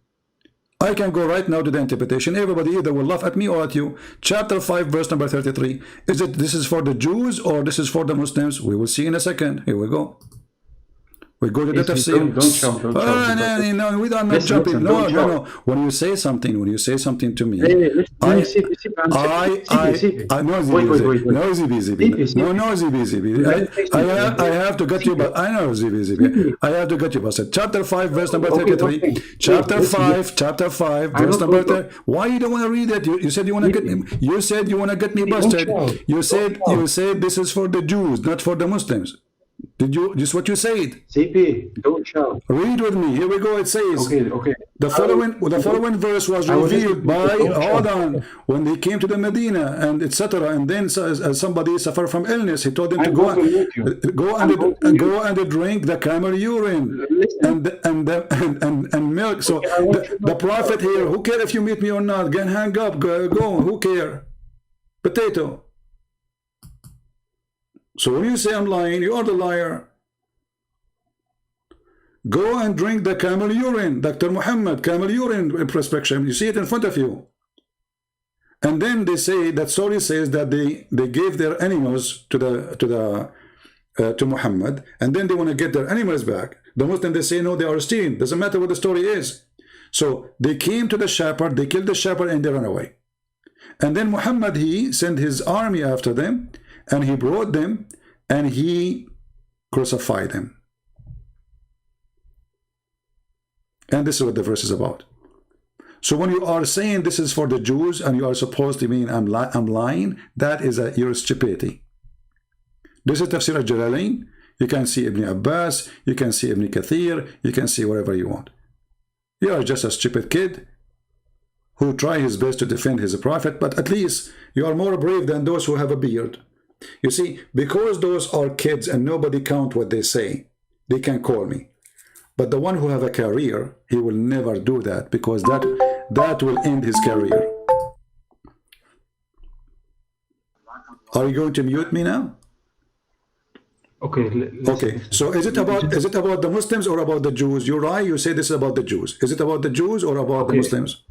I can go right now to the interpretation. Everybody either will laugh at me or at you. Chapter 5, verse number 33. This is for the Jews or this is for the Muslims? We will see in a second. Here we go. We go to the tafsir. Don't jump. No, we don't not jumping. No. When you say something to me, I have to get you, but I know ZB. I have to get you busted. Chapter 5, verse number 33. Chapter 5, verse number 30. Why you don't want to read it? You said you want to get me. You said you want to get me busted. You said this is for the Jews, not for the Muslims. Did you? Just what you said. CP, don't shout. Read with me. Here we go. It says. Okay. The following verse was revealed by. Hold on. When they came to the Medina and etc. And then somebody suffered from illness. He told them to go and drink the camel urine and milk. So the prophet here. Who care if you meet me or not? Get hang up. Go. Who care? Potato. So when you say I'm lying, you are the liar. Go and drink the camel urine, Dr. Muhammad, camel urine prescription. You see it in front of you. And then they say that story says that they gave their animals to Muhammad, and then they want to get their animals back. The Muslims, they say no, they are stealing. Doesn't matter what the story is. So they came to the shepherd, they killed the shepherd, and they ran away. And then Muhammad, he sent his army after them. And he brought them and he crucified them. And this is what the verse is about. So when you are saying this is for the Jews and you are supposed to mean I'm lying, that is your stupidity. This is Tafsir al-Jalalain. You can see Ibn Abbas, you can see Ibn Kathir, you can see whatever you want. You are just a stupid kid who try his best to defend his prophet, but at least you are more brave than those who have a beard. You see, because those are kids and nobody count what they say, they can call me. But the one who have a career, he will never do that because that will end his career. Are you going to mute me now? Okay. Okay. So is it about the Muslims or about the Jews? You're right. You say this is about the Jews. Is it about the Jews or about the Muslims?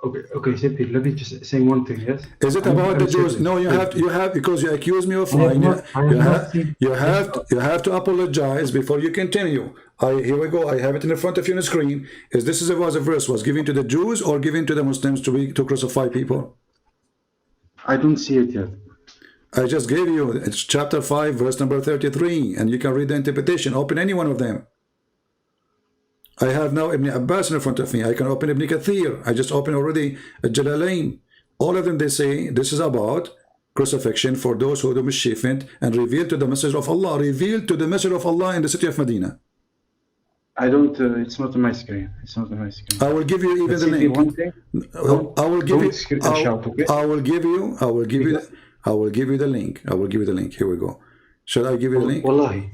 Okay, simply let me just say one thing. Yes. Is it about the Jews? No, you have because you accuse me of lying. You have to apologize before you continue. Here we go. I have it in front of you on the screen. This was a verse was given to the Jews or given to the Muslims to crucify people? I don't see it yet. I just gave you, it's chapter 5, verse number 33, and you can read the interpretation. Open any one of them. I have now Ibn Abbas in front of me. I can open Ibn Kathir. I just opened already Jalalain. All of them, they say this is about crucifixion for those who do mischievement and revealed to the message of Allah. Revealed to the message of Allah in the city of Medina. I don't. It's not on my screen. It's not on my screen. I will give you even Let's the see link. one thing. I will give you. Shout, okay? I will give you. I will give you. I will give you the link. I will give you the link. Here we go. Should I give you the link? Wallahi.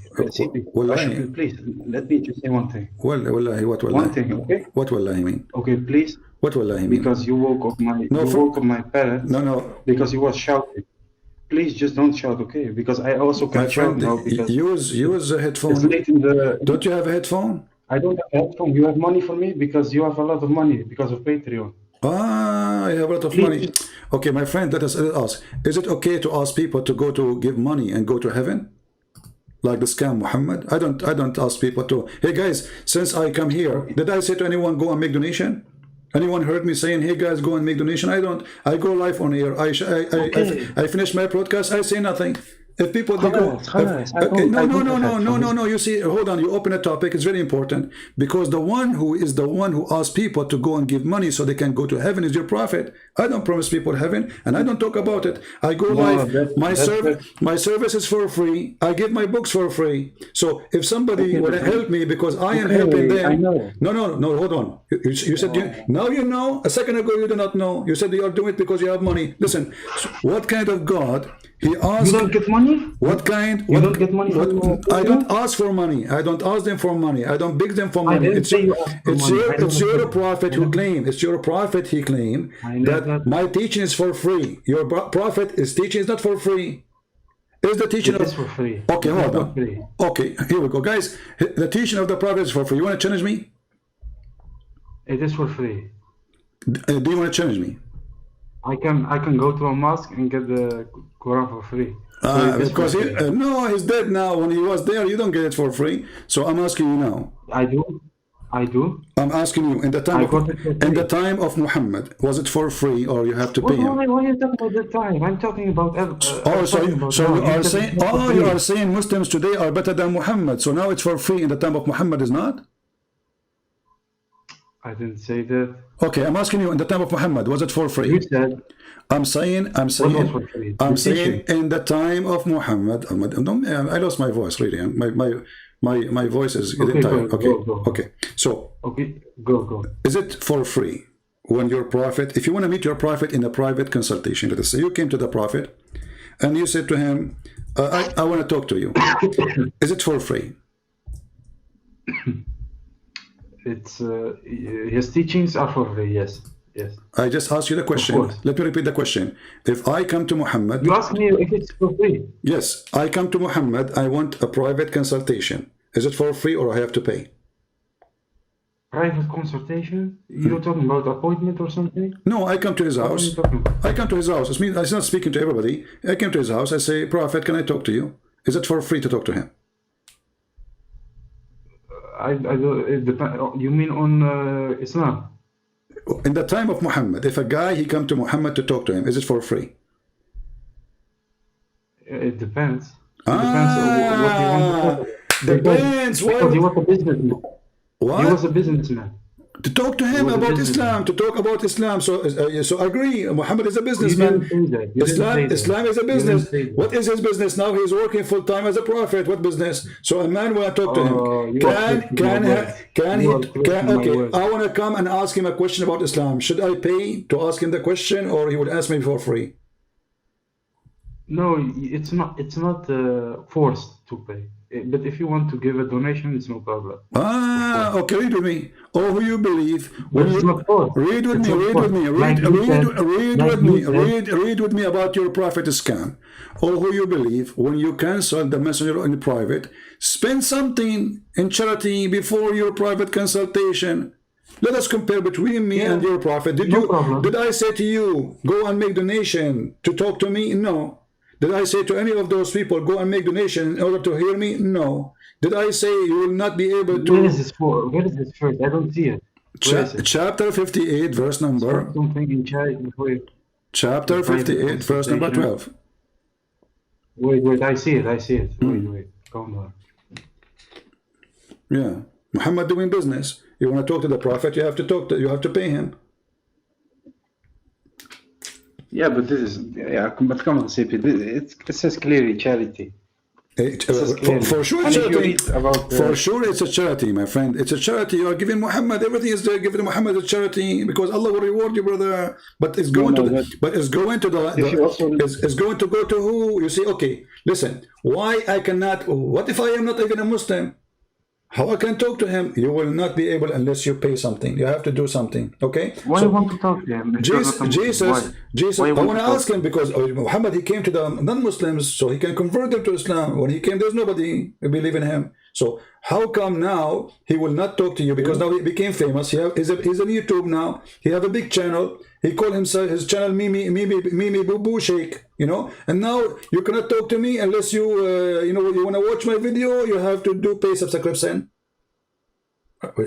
Wallahi. Please, let me just say one thing. Wallahi, what wallahi? One thing, okay? What wallahi mean? Okay, please. What wallahi mean? Because you woke up my parents. No. Because you was shouting. Please just don't shout, okay? Because I also My can shout friend, now because use a it's headphone. late in the. Don't you have a headphone? I don't have a headphone. You have money for me because you have a lot of money because of Patreon. Ah, you have a lot of money. Okay, my friend, let us ask. Is it okay to ask people to go to give money and go to heaven? Like the scam Muhammad? I don't ask people to, hey guys, since I come here, did I say to anyone go and make donation? Anyone heard me saying, hey guys, go and make donation? I don't. I go live on air. I finish my broadcast, I say nothing. If people they go, okay, no. You see, hold on. You open a topic. It's very important because the one who asks people to go and give money so they can go to heaven is your prophet. I don't promise people heaven, and I don't talk about it. I go live. My service is for free. I give my books for free. So if somebody will help me because I am helping them, no, hold on. You said now you know. A second ago you did not know. You said you are doing it because you have money. Listen, what kind of God? He asked. You don't get money? What kind? You don't get money from I don't ask for money. I don't ask them for money. I don't beg them for money. It's your prophet who claimed. It's your prophet he claimed that my teaching is for free. Your prophet is teaching is not for free. Is the teaching It is for free. Okay, It's hold not on. free. Okay, here we go, guys. The teaching of the prophet is for free. You want to challenge me? It is for free. Do you want to challenge me? I can go to a mosque and get the Quran for free. Because he's dead now. When he was there, you don't get it for free. So I'm asking you now. I do. I'm asking you, in the time of Muhammad, was it for free or you have to pay him? Why are you talking about the time? I'm talking about. You are saying Muslims today are better than Muhammad. So now it's for free in the time of Muhammad is not? I didn't say that. Okay, I'm asking you, in the time of Muhammad, was it for free? You said. I'm saying in the time of Muhammad. I lost my voice really. My voice is getting tired. Okay. So Go. Is it for free when your prophet, if you want to meet your prophet in a private consultation, let us say you came to the prophet and you said to him, I want to talk to you. Is it for free? It's his teachings are for free. Yes. I just asked you the question. Let me repeat the question. If I come to Muhammad, you ask me if it's for free. Yes, I come to Muhammad. I want a private consultation. Is it for free or I have to pay? Private consultation? You're talking about appointment or something? No, I come to his house. I come to his house. I'm not speaking to everybody. I came to his house. I say, Prophet, can I talk to you? Is it for free to talk to him? It depends. You mean on Islam? In the time of Muhammad, if a guy he come to Muhammad to talk to him, is it for free? It depends. It depends on what you want to talk about. Depends. Because he was a businessman. What? He was a businessman. To talk to him about Islam, to talk about Islam. So agree, Muhammad is a businessman. Islam is a business. What is his business now? He's working full time as a prophet. What business? So a man when I talk to him, I want to come and ask him a question about Islam. Should I pay to ask him the question, or he would ask me for free? No, it's not forced to pay. But if you want to give a donation, it's no problem. Okay, read with me. Oh, who you believe? Read with me about your prophet scam. Or who you believe when you cancel the messenger in private, spend something in charity before your private consultation. Let us compare between me and your prophet. Did I say to you, go and make donation to talk to me? No. Did I say to any of those people, go and make donation in order to hear me? No. Did I say you will not be able to... Where is this for? Where is this first? I don't see it. Chapter 58, verse number... Chapter 58, verse number 12. Wait, I see it. Wait, calm down. Yeah. Muhammad doing business. You want to talk to the Prophet, you have to pay him. Yeah, but but come on, CP. It says clearly charity. For sure, And if you charity. read about For sure, it's a charity, my friend. It's a charity. You are giving Muhammad everything is there. Giving Muhammad a charity because Allah will reward you, brother. But it's going to it's going to it's going to go to who? You see? Okay, listen. Why I cannot? What if I am not even a Muslim? How I can talk to him? You will not be able unless you pay something. You have to do something. Okay? Why you want to talk to him? Jesus, I want to ask him because Muhammad, he came to the non-Muslims so he can convert them to Islam. When he came, there's nobody who believe in him. So how come now he will not talk to you? Because now he became famous. He's on YouTube now. He have a big channel. He called himself his channel Mimi Boo Boo Sheikh, you know. And now you cannot talk to me unless you you want to watch my video. You have to pay subscription.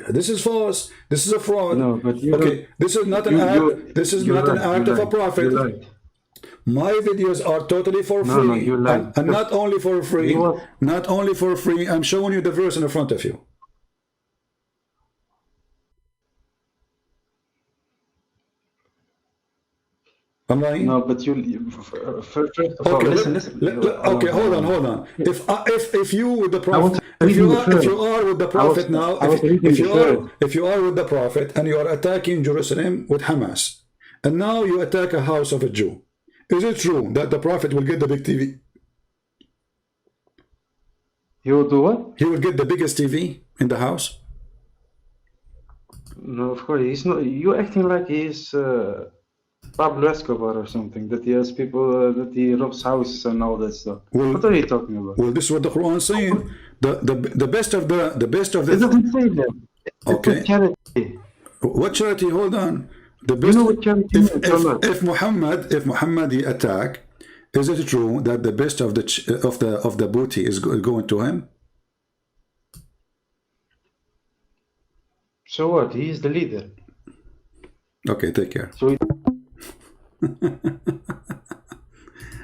This is false. This is a fraud. No, but okay, this is not an act. This is not an act of a prophet. My videos are totally for free, and not only for free. Not only for free. I'm showing you the verse in front of you. Am I? No, but first of all, listen. Okay, hold on. If you with the prophet, if you are with the prophet now, if you are with the prophet and you are attacking Jerusalem with Hamas, and now you attack a house of a Jew, is it true that the prophet will get the big TV? He will do what? He will get the biggest TV in the house. No, of course he's not. You're acting like he's Pablo Escobar or something, that he has people that he robs houses and all that stuff. Well, what are you talking about? Well, this is what the Quran is saying. The best of the It doesn't say that. Okay. It's charity. What charity? Hold on. The best. You know what charity is? If Muhammad he attack, is it true that the best of the booty is going to him? So what? He is the leader. Okay, take care. So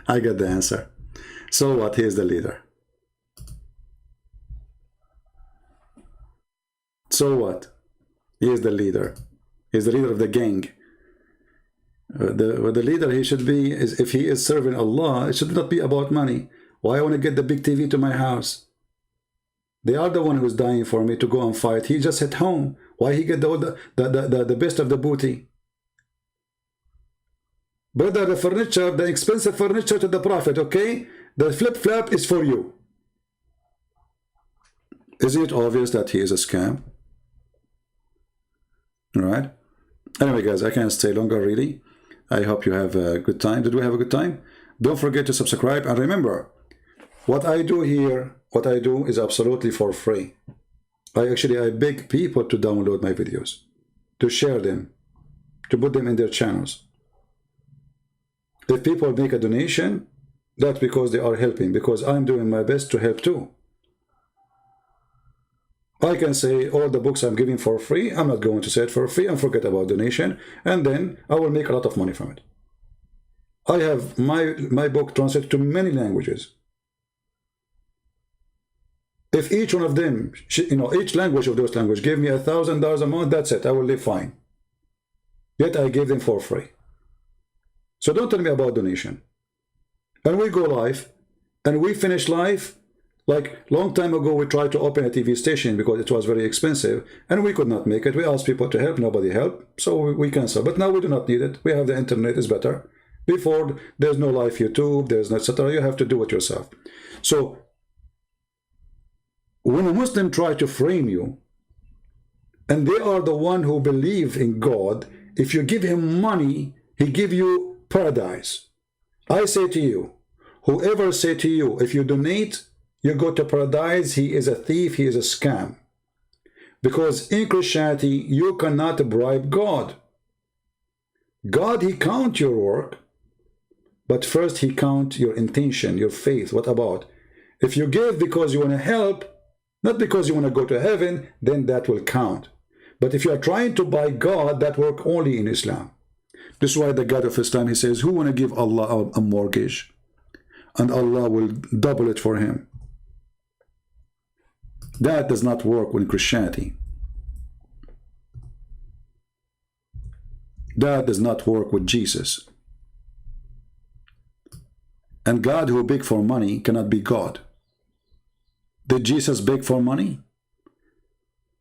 I got the answer. So what? He is the leader. So what? He is the leader. He's the leader of the gang. The leader he should be is, if he is serving Allah, it should not be about money. Why I want to get the big TV to my house? They are the one who's dying for me to go and fight. He just at home. Why he get the best of the booty? Brother, the furniture, the expensive furniture to the Prophet, okay? The flip-flap is for you. Isn't it obvious that he is a scam? All right. Anyway, guys, I can't stay longer, really. I hope you have a good time. Did we have a good time? Don't forget to subscribe. And remember, what I do here, what I do is absolutely for free. I beg people to download my videos, to share them, to put them in their channels. If people make a donation, that's because they are helping, because I'm doing my best to help too. I can say all the books I'm giving for free, I'm not going to say it for free and forget about donation, and then I will make a lot of money from it. I have my book translated to many languages. If each one of them, each language of those languages gave me $1,000 a month, that's it, I will live fine. Yet I gave them for free. So don't tell me about donation. And we go live, and we finish live. Like long time ago, we tried to open a TV station because it was very expensive, and we could not make it. We asked people to help, nobody helped, so we canceled. But now we do not need it. We have the internet, is better. Before, there's no live YouTube, there's no etc. You have to do it yourself. So when a Muslim try to frame you, and they are the one who believe in God, if you give him money, he give you paradise. I say to you, whoever say to you, if you donate, you go to paradise, he is a thief, he is a scam. Because in Christianity, you cannot bribe God. God, he count your work, but first he count your intention, your faith. What about? If you give because you want to help, not because you want to go to heaven, then that will count. But if you are trying to buy God, that work only in Islam. This is why the God of Islam, he says, who want to give Allah a mortgage? and Allah will double it for him. That does not work in Christianity. That does not work with Jesus. And God who beg for money cannot be God. Did Jesus beg for money?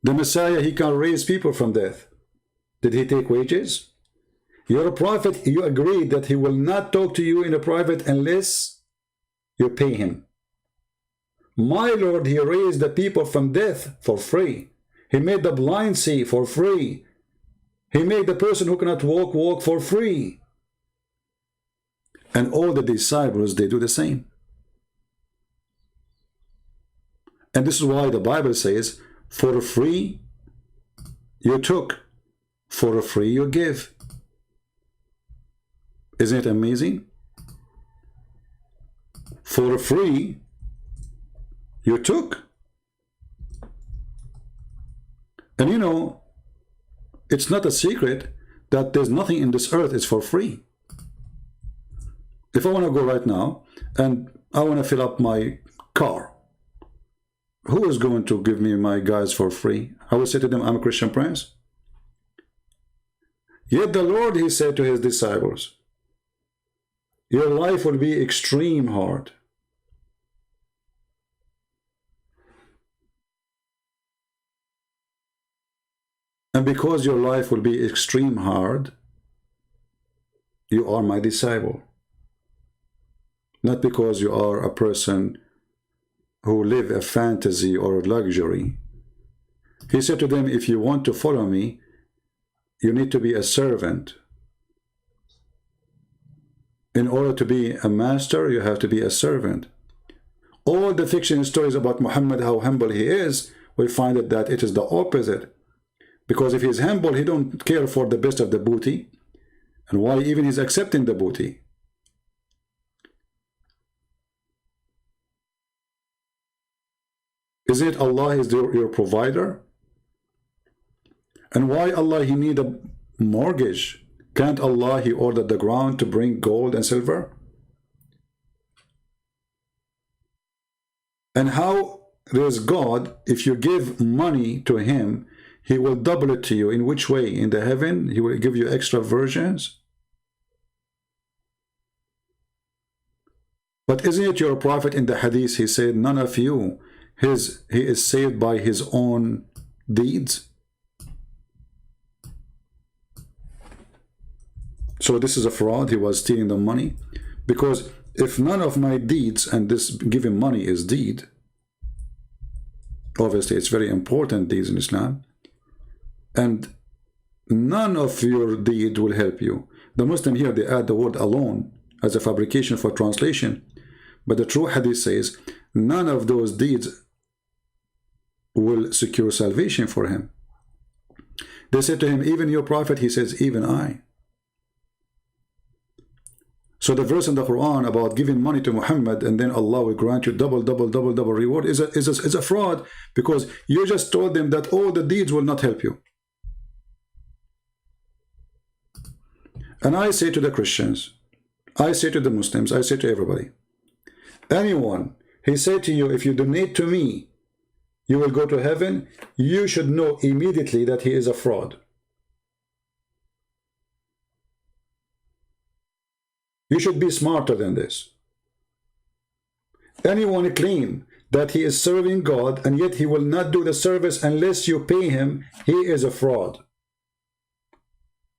The Messiah, he can raise people from death. Did he take wages? You're a prophet, you agree that he will not talk to you in a private unless you pay him. My Lord, he raised the people from death for free. He made the blind see for free. He made the person who cannot walk for free. And all the disciples, they do the same. And this is why the Bible says, for free you took, for free you give. Isn't it amazing? For free you took. And you know, it's not a secret that there's nothing in this earth is for free. If I want to go right now and I want to fill up my car, who is going to give me my gas for free? I will say to them, I'm a Christian prince. Yet the Lord, he said to his disciples, your life will be extreme hard. And because your life will be extreme hard, you are my disciple. Not because you are a person who live a fantasy or luxury. He said to them, if you want to follow me, you need to be a servant. In order to be a master, you have to be a servant. All the fiction stories about Muhammad, how humble he is, we find that it is the opposite. Because if he's humble, he don't care for the best of the booty. And why even he's accepting the booty? Is it Allah is your provider? And why Allah he need a mortgage? Can't Allah he order the ground to bring gold and silver? And how there's God, if you give money to him, he will double it to you. In which way? In the heaven, he will give you extra virgins? But isn't it your prophet in the hadith, he said, none of you, he is saved by his own deeds? So this is a fraud. He was stealing the money. Because if none of my deeds, and this giving money is deed, obviously it's very important deeds in Islam, and none of your deed will help you. The Muslim here, they add the word alone as a fabrication for translation. But the true hadith says, none of those deeds will secure salvation for him. They said to him, even your prophet? He says, even I. So the verse in the Quran about giving money to Muhammad and then Allah will grant you double reward is a fraud, because you just told them that all the deeds will not help you. And I say to the Christians, I say to the Muslims, I say to everybody, anyone, he said to you, if you donate to me, you will go to heaven, you should know immediately that he is a fraud. You should be smarter than this. Anyone claim that he is serving God and yet he will not do the service unless you pay him, he is a fraud.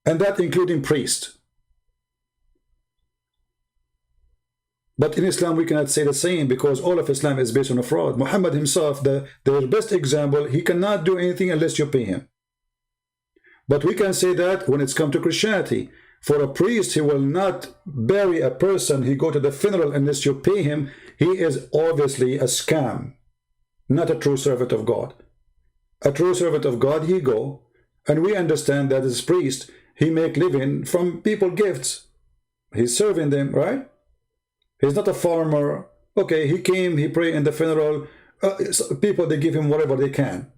And that including priests. But in Islam we cannot say the same, because all of Islam is based on a fraud. Muhammad himself, the best example, he cannot do anything unless you pay him. But we can say that when it's come to Christianity. For a priest, he will not bury a person, he go to the funeral unless you pay him. He is obviously a scam, not a true servant of God. A true servant of God, he go, and we understand that as priest, he make living from people gifts. He's serving them, right? He's not a farmer. Okay, he came, he prayed in the funeral. People, they give him whatever they can.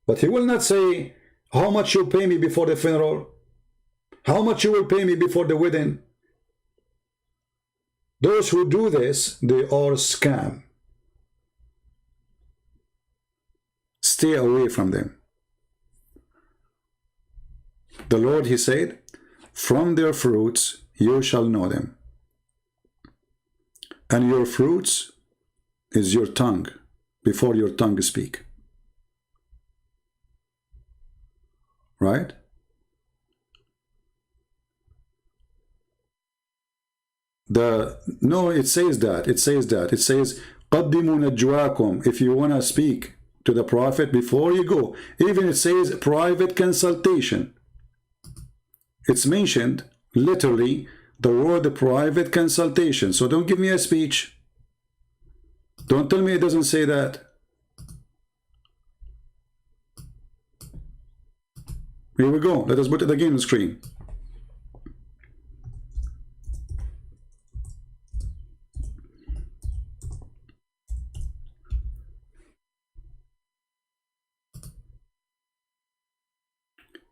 But he will not say, how much you pay me before the funeral? How much you will pay me before the wedding? Those who do this, they are scam. Stay away from them. The Lord, he said, from their fruits you shall know them. And your fruits is your tongue, before your tongue speak. Right? No, it says that. It says قَدِّمُوا نَجْوَاكُمْ. If you want to speak to the prophet before you go. Even it says private consultation. It's mentioned literally the word private consultation. So don't give me a speech. Don't tell me it doesn't say that. Here we go. Let us put it again on the screen.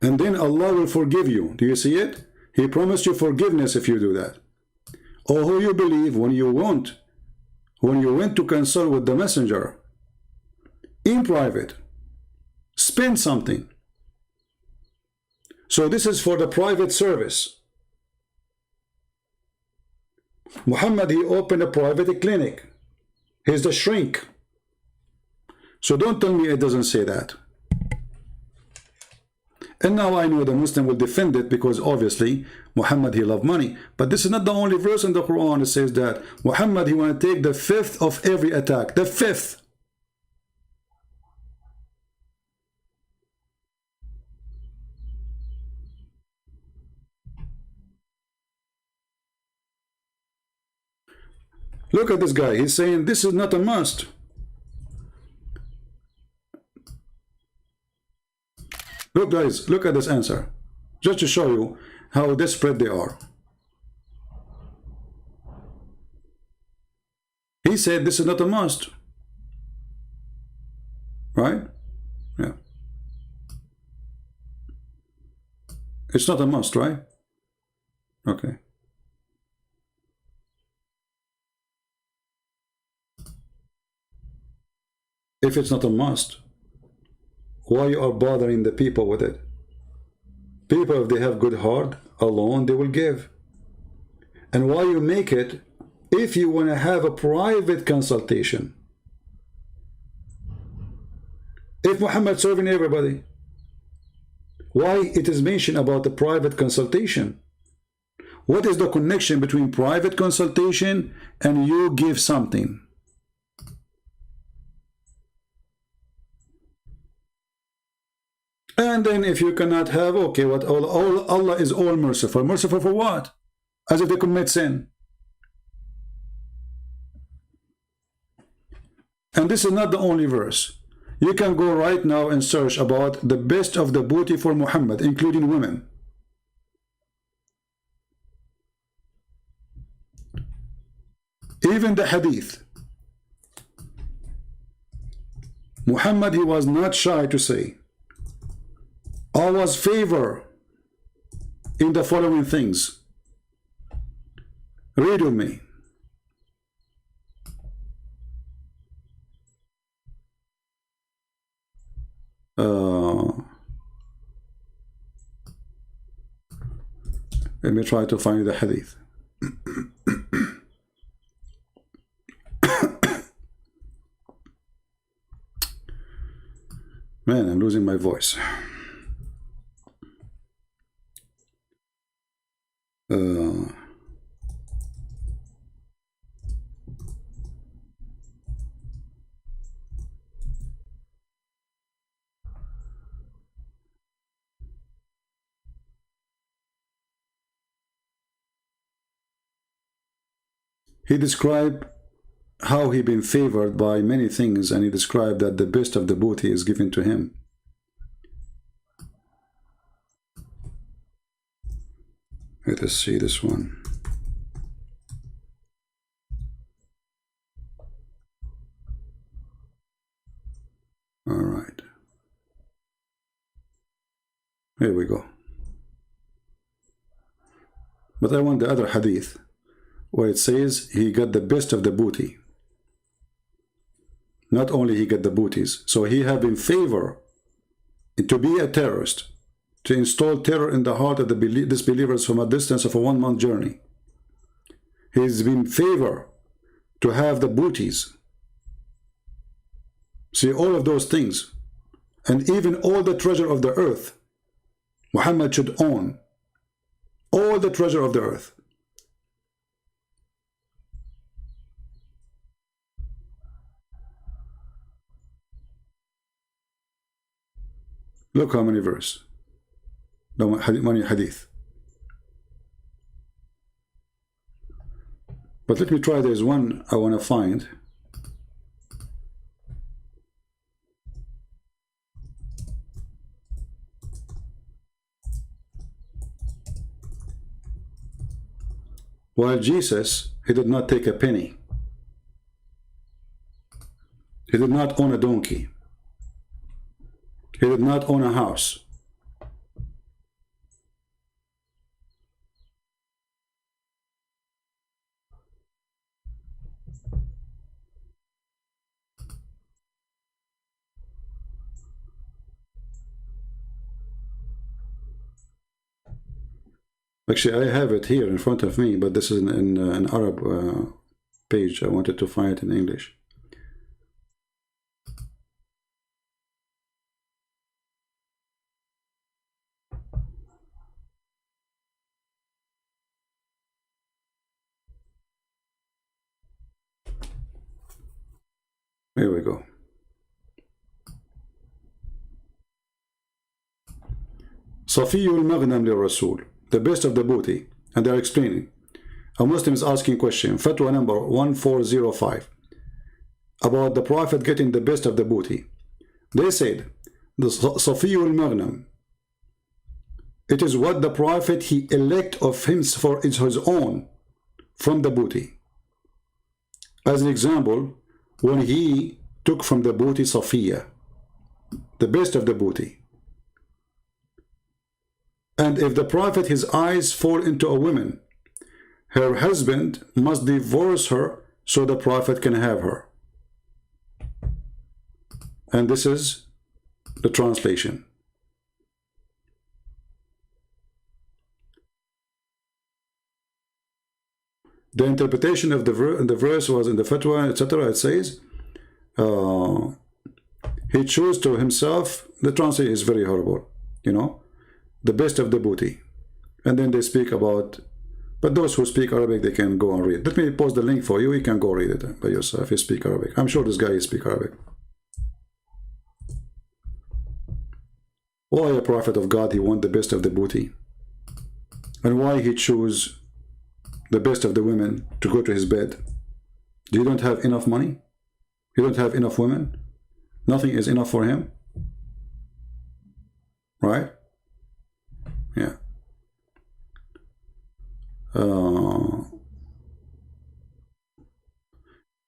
And then Allah will forgive you. Do you see it? He promised you forgiveness if you do that. Oh, who you believe when you went to consult with the messenger in private, spend something. So this is for the private service. Muhammad, he opened a private clinic. He's the shrink. So don't tell me it doesn't say that. And now I know the Muslim will defend it because obviously Muhammad, he loved money. But this is not the only verse in the Quran that says that. Muhammad, he want to take the fifth of every attack. The fifth. Look at this guy. He's saying this is not a must. Look, guys, look at this answer. Just to show you how desperate they are. He said this is not a must. Right? Yeah. It's not a must, right? Okay. If it's not a must, why you are bothering the people with it? People, if they have good heart alone, they will give. And why you make it if you want to have a private consultation? If Muhammad serving everybody, why it is mentioned about the private consultation? What is the connection between private consultation and you give something? And then if you cannot have, okay, what Allah is all merciful. Merciful for what? As if they commit sin. And this is not the only verse. You can go right now and search about the best of the booty for Muhammad, including women. Even the hadith. Muhammad, he was not shy to say, Allah's favor in the following things. Read with me. Let me try to find the hadith. Man, I'm losing my voice. He described how he been favored by many things, and he described that the best of the booty is given to him. Let us see this one. All right. Here we go. But I want the other hadith. where it says he got the best of the booty. Not only he got the booties, so he have in favor to be a terrorist, to install terror in the heart of the disbelievers from a distance of a 1 month journey. He's been favor to have the booties. See, all of those things, and even all the treasure of the earth, Muhammad should own all the treasure of the earth. Look how many verses, many hadith. But let me try, there's one I want to find. While Jesus, he did not take a penny. He did not own a donkey. He did not own a house. Actually, I have it here in front of me, but this is in an Arab page. I wanted to find it in English. Here we go. Safiyul Maghnam Rasul, the best of the booty. And they're explaining. A Muslim is asking question, Fatwa number 1405, about the Prophet getting the best of the booty. They said, the Safiyul Maghnam, it is what the Prophet he elect of him for his own from the booty. As an example, when he took from the booty Safiya, the best of the booty. And if the Prophet his eyes fall into a woman, her husband must divorce her so the Prophet can have her. And this is the translation. The interpretation of the verse was in the fatwa, etc. It says, he chose to himself, the translation is very horrible, you know, the best of the booty. And then they speak about, but those who speak Arabic, they can go and read. Let me post the link for you. You can go read it by yourself if you speak Arabic. I'm sure this guy speaks Arabic. Why a prophet of God, he want the best of the booty? And why he chose the best of the women to go to his bed? You don't have enough money? You don't have enough women? Nothing is enough for him? Right? Yeah.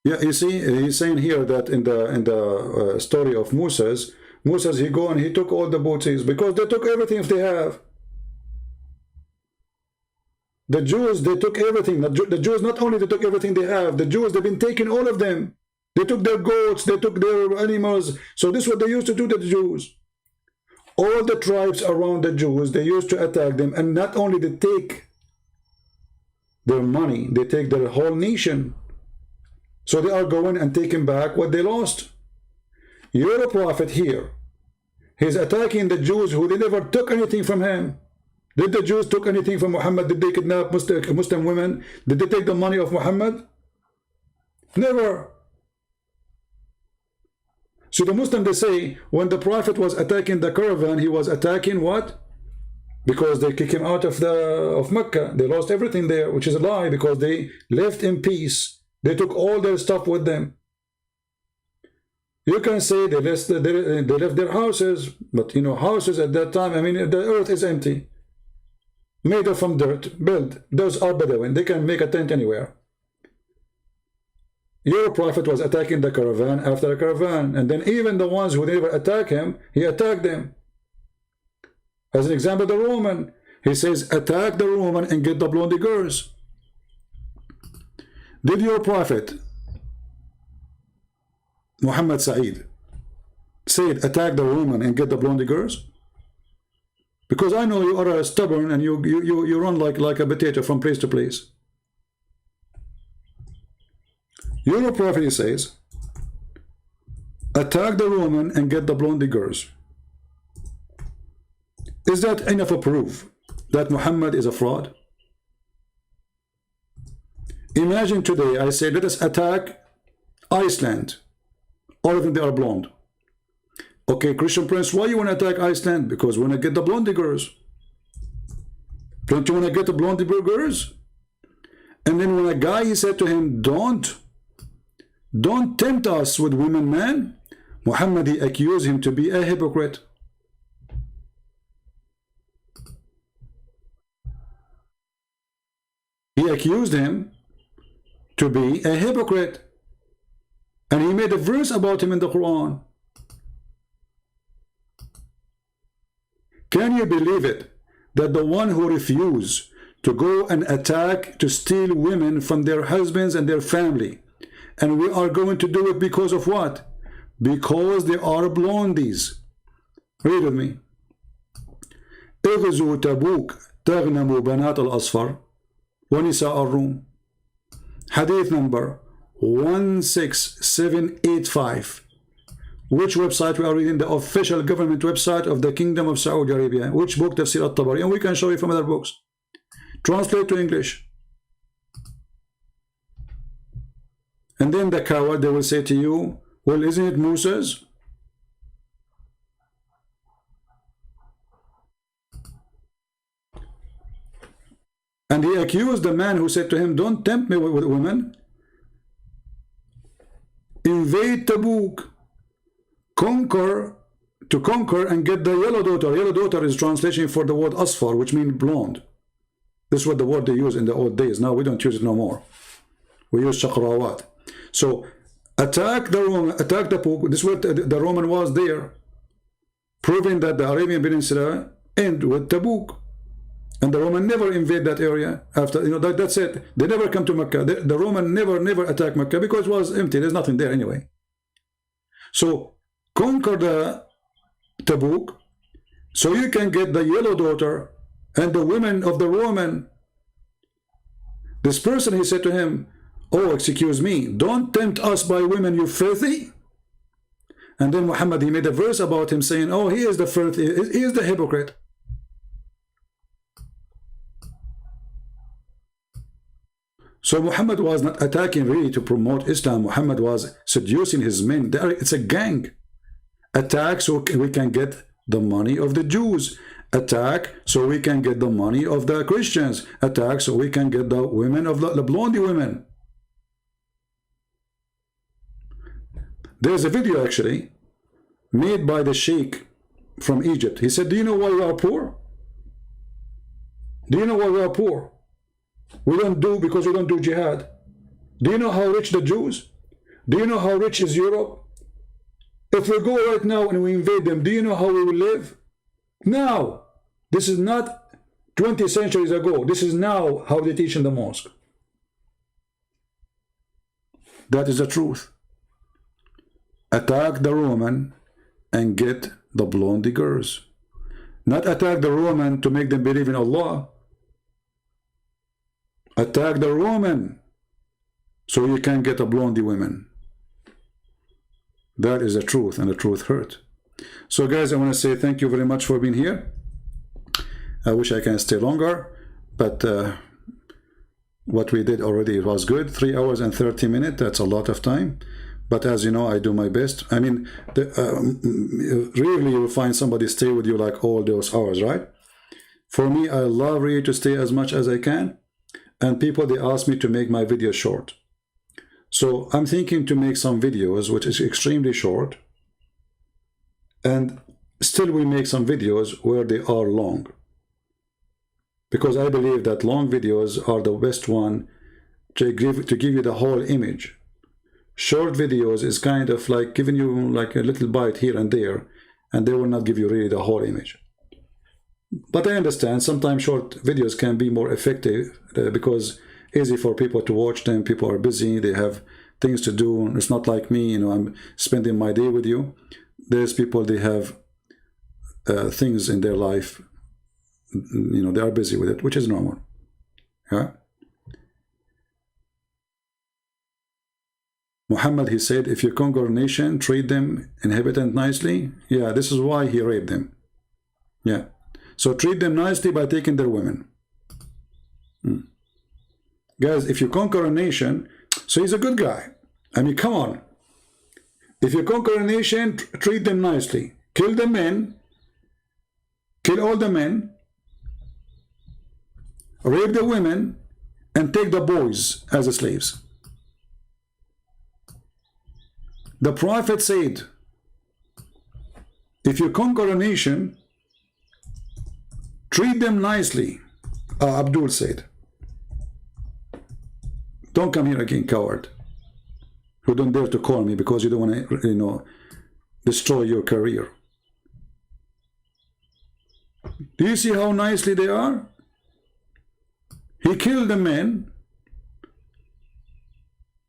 Yeah, you see, he's saying here that in the story of Moses, he go and he took all the booties because they took everything if they have. The Jews, they took everything. The Jews, not only they took everything they have, the Jews, they've been taking all of them. They took their goats, they took their animals. So this is what they used to do to the Jews. All the tribes around the Jews, they used to attack them. And not only they take their money, they take their whole nation. So they are going and taking back what they lost. You're a prophet here. He's attacking the Jews who they never took anything from him. Did the Jews took anything from Muhammad? Did they kidnap Muslim women? Did they take the money of Muhammad? Never. So the Muslim, they say, when the Prophet was attacking the caravan, he was attacking what? Because they kicked him out of Mecca. They lost everything there, which is a lie, because they left in peace. They took all their stuff with them. You can say they left their houses, but you know, houses at that time, I mean, the earth is empty. Made of from dirt, built. Those are Bedouin. They can make a tent anywhere. Your prophet was attacking the caravan after the caravan, and then even the ones who never attack him, he attacked them. As an example, the Roman, he says, attack the Roman and get the blondie girls. Did your prophet Muhammad Saeed said attack the woman and get the blondie girls? Because I know you are stubborn and you run like a potato from place to place. Your prophet says attack the woman and get the blondie girls. Is that enough of proof that Muhammad is a fraud? Imagine today I say let us attack Iceland. All of them, they are blonde. Okay, Christian Prince, why you want to attack Iceland? Because we want to get the blondie girls. Don't you want to get the blondie girls? And then when a guy, he said to him, don't tempt us with women, man. Muhammad, he accused him to be a hypocrite. He accused him to be a hypocrite. And he made a verse about him in the Quran. Can you believe it? That the one who refused to go and attack, to steal women from their husbands and their family, and we are going to do it because of what? Because they are blondies. Read with me. اغزوا تبوك تغنموا بنات الأصفر ونساء الروم. Hadith number 16785. Which website we are reading? The official government website of the Kingdom of Saudi Arabia. Which book? Tafsir al-Tabari. And we can show you from other books. Translate to English. And then the coward, they will say to you, well, isn't it Moses? And he accused the man who said to him, don't tempt me with women. Invade Tabuk. To conquer and get the yellow daughter. Yellow daughter is translation for the word asfar, which means blonde. This is what the word they use in the old days. Now we don't use it no more. We use shaqrawat. So attack the Roman, attack the Pope. This is what the Roman was there, proving that the Arabian Peninsula end with Tabuk. And the Roman never invade that area after, that's it. They never come to Mecca. The Roman never attacked Mecca because it was empty. There's nothing there anyway. So conquer the Tabuk so you can get the yellow daughter and the women of the Roman. This person, he said to him, oh, excuse me, don't tempt us by women, you filthy. And then Muhammad, he made a verse about him saying, oh, he is the filthy, he is the hypocrite. So Muhammad was not attacking really to promote Islam. Muhammad was seducing his men. It's a gang. Attack so we can get the money of the Jews. Attack so we can get the money of the Christians. Attack so we can get the women of the blondie women. There's a video actually made by the Sheikh from Egypt. He said, do you know why we are poor? Do you know why we are poor? Because we don't do jihad. Do you know how rich the Jews? Do you know how rich is Europe? If we go right now and we invade them, do you know how we will live? Now. This is not 20 centuries ago. This is now how they teach in the mosque. That is the truth. Attack the Roman and get the blondie girls. Not attack the Roman to make them believe in Allah. Attack the Roman so you can get a blondie women. That is the truth, and the truth hurt. So guys, I want to say thank you very much for being here. I wish I can stay longer, but what we did already was good. 3 hours and 30 minutes, that's a lot of time. But as you know, I do my best. I mean, rarely you will find somebody stay with you like all those hours, right? For me, I love really to stay as much as I can. And people, they ask me to make my videos short. So I'm thinking to make some videos which is extremely short. And still we make some videos where they are long. Because I believe that long videos are the best one to give you the whole image. Short videos is kind of like giving you like a little bite here and there, and they will not give you really the whole image. But I understand sometimes short videos can be more effective because easy for people to watch them. People are busy, they have things to do. It's not like me, you know, I'm spending my day with you. There's people, they have things in their life, you know, they are busy with it, which is normal. Yeah. Muhammad, he said, if you conquer a nation, treat them inhabitant nicely. Yeah, this is why he raped them. Yeah. So treat them nicely by taking their women. Guys, if you conquer a nation, so he's a good guy. I mean, come on. If you conquer a nation, treat them nicely. Kill the men. Kill all the men. Rape the women. And take the boys as slaves. The Prophet said, if you conquer a nation, treat them nicely. Abdul said. Don't come here again, coward. Who don't dare to call me because you don't want to, you know, destroy your career. Do you see how nicely they are? He killed the men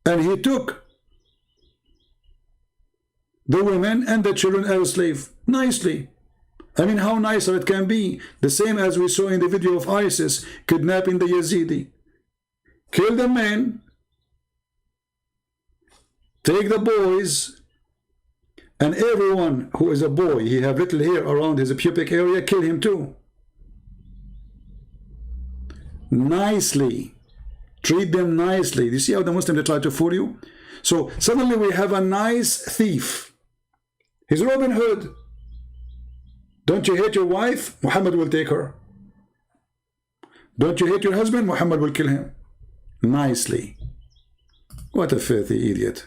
and he took the women and the children as slaves nicely. I mean, how nicer it can be. The same as we saw in the video of ISIS kidnapping the Yazidi. Kill the men, take the boys, and everyone who is a boy, he have little hair around his pubic area, kill him too. Nicely. Treat them nicely. You see how the Muslims, they try to fool you? So suddenly we have a nice thief. He's Robin Hood. Don't you hate your wife? Muhammad will take her. Don't you hate your husband? Muhammad will kill him. Nicely. What a filthy idiot.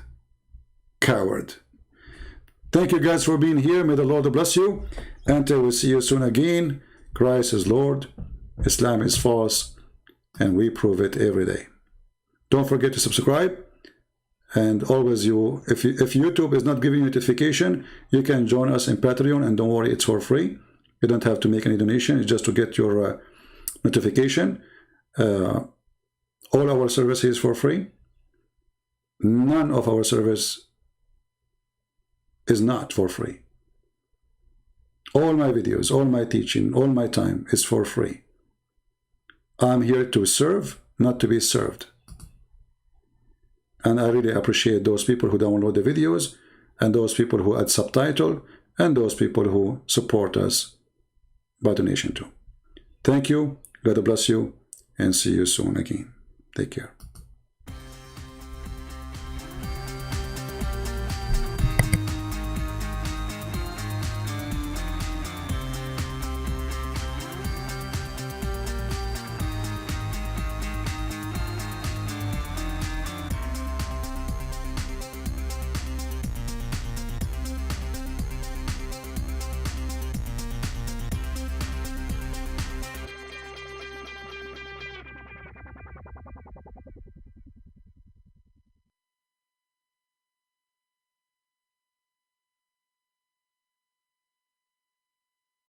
Coward. Thank you guys for being here. May the Lord bless you. Until we see you soon again. Christ is Lord. Islam is false. And we prove it every day. Don't forget to subscribe. And always, if YouTube is not giving you notification, you can join us in Patreon, and don't worry, it's for free. You don't have to make any donation. It's just to get your notification. All our services for free. None of our service is not for free. All my videos, all my teaching, all my time is for free. I'm here to serve, not to be served. And I really appreciate those people who download the videos, and those people who add subtitle, and those people who support us by donation too. Thank you. God bless you, and see you soon again. Take care.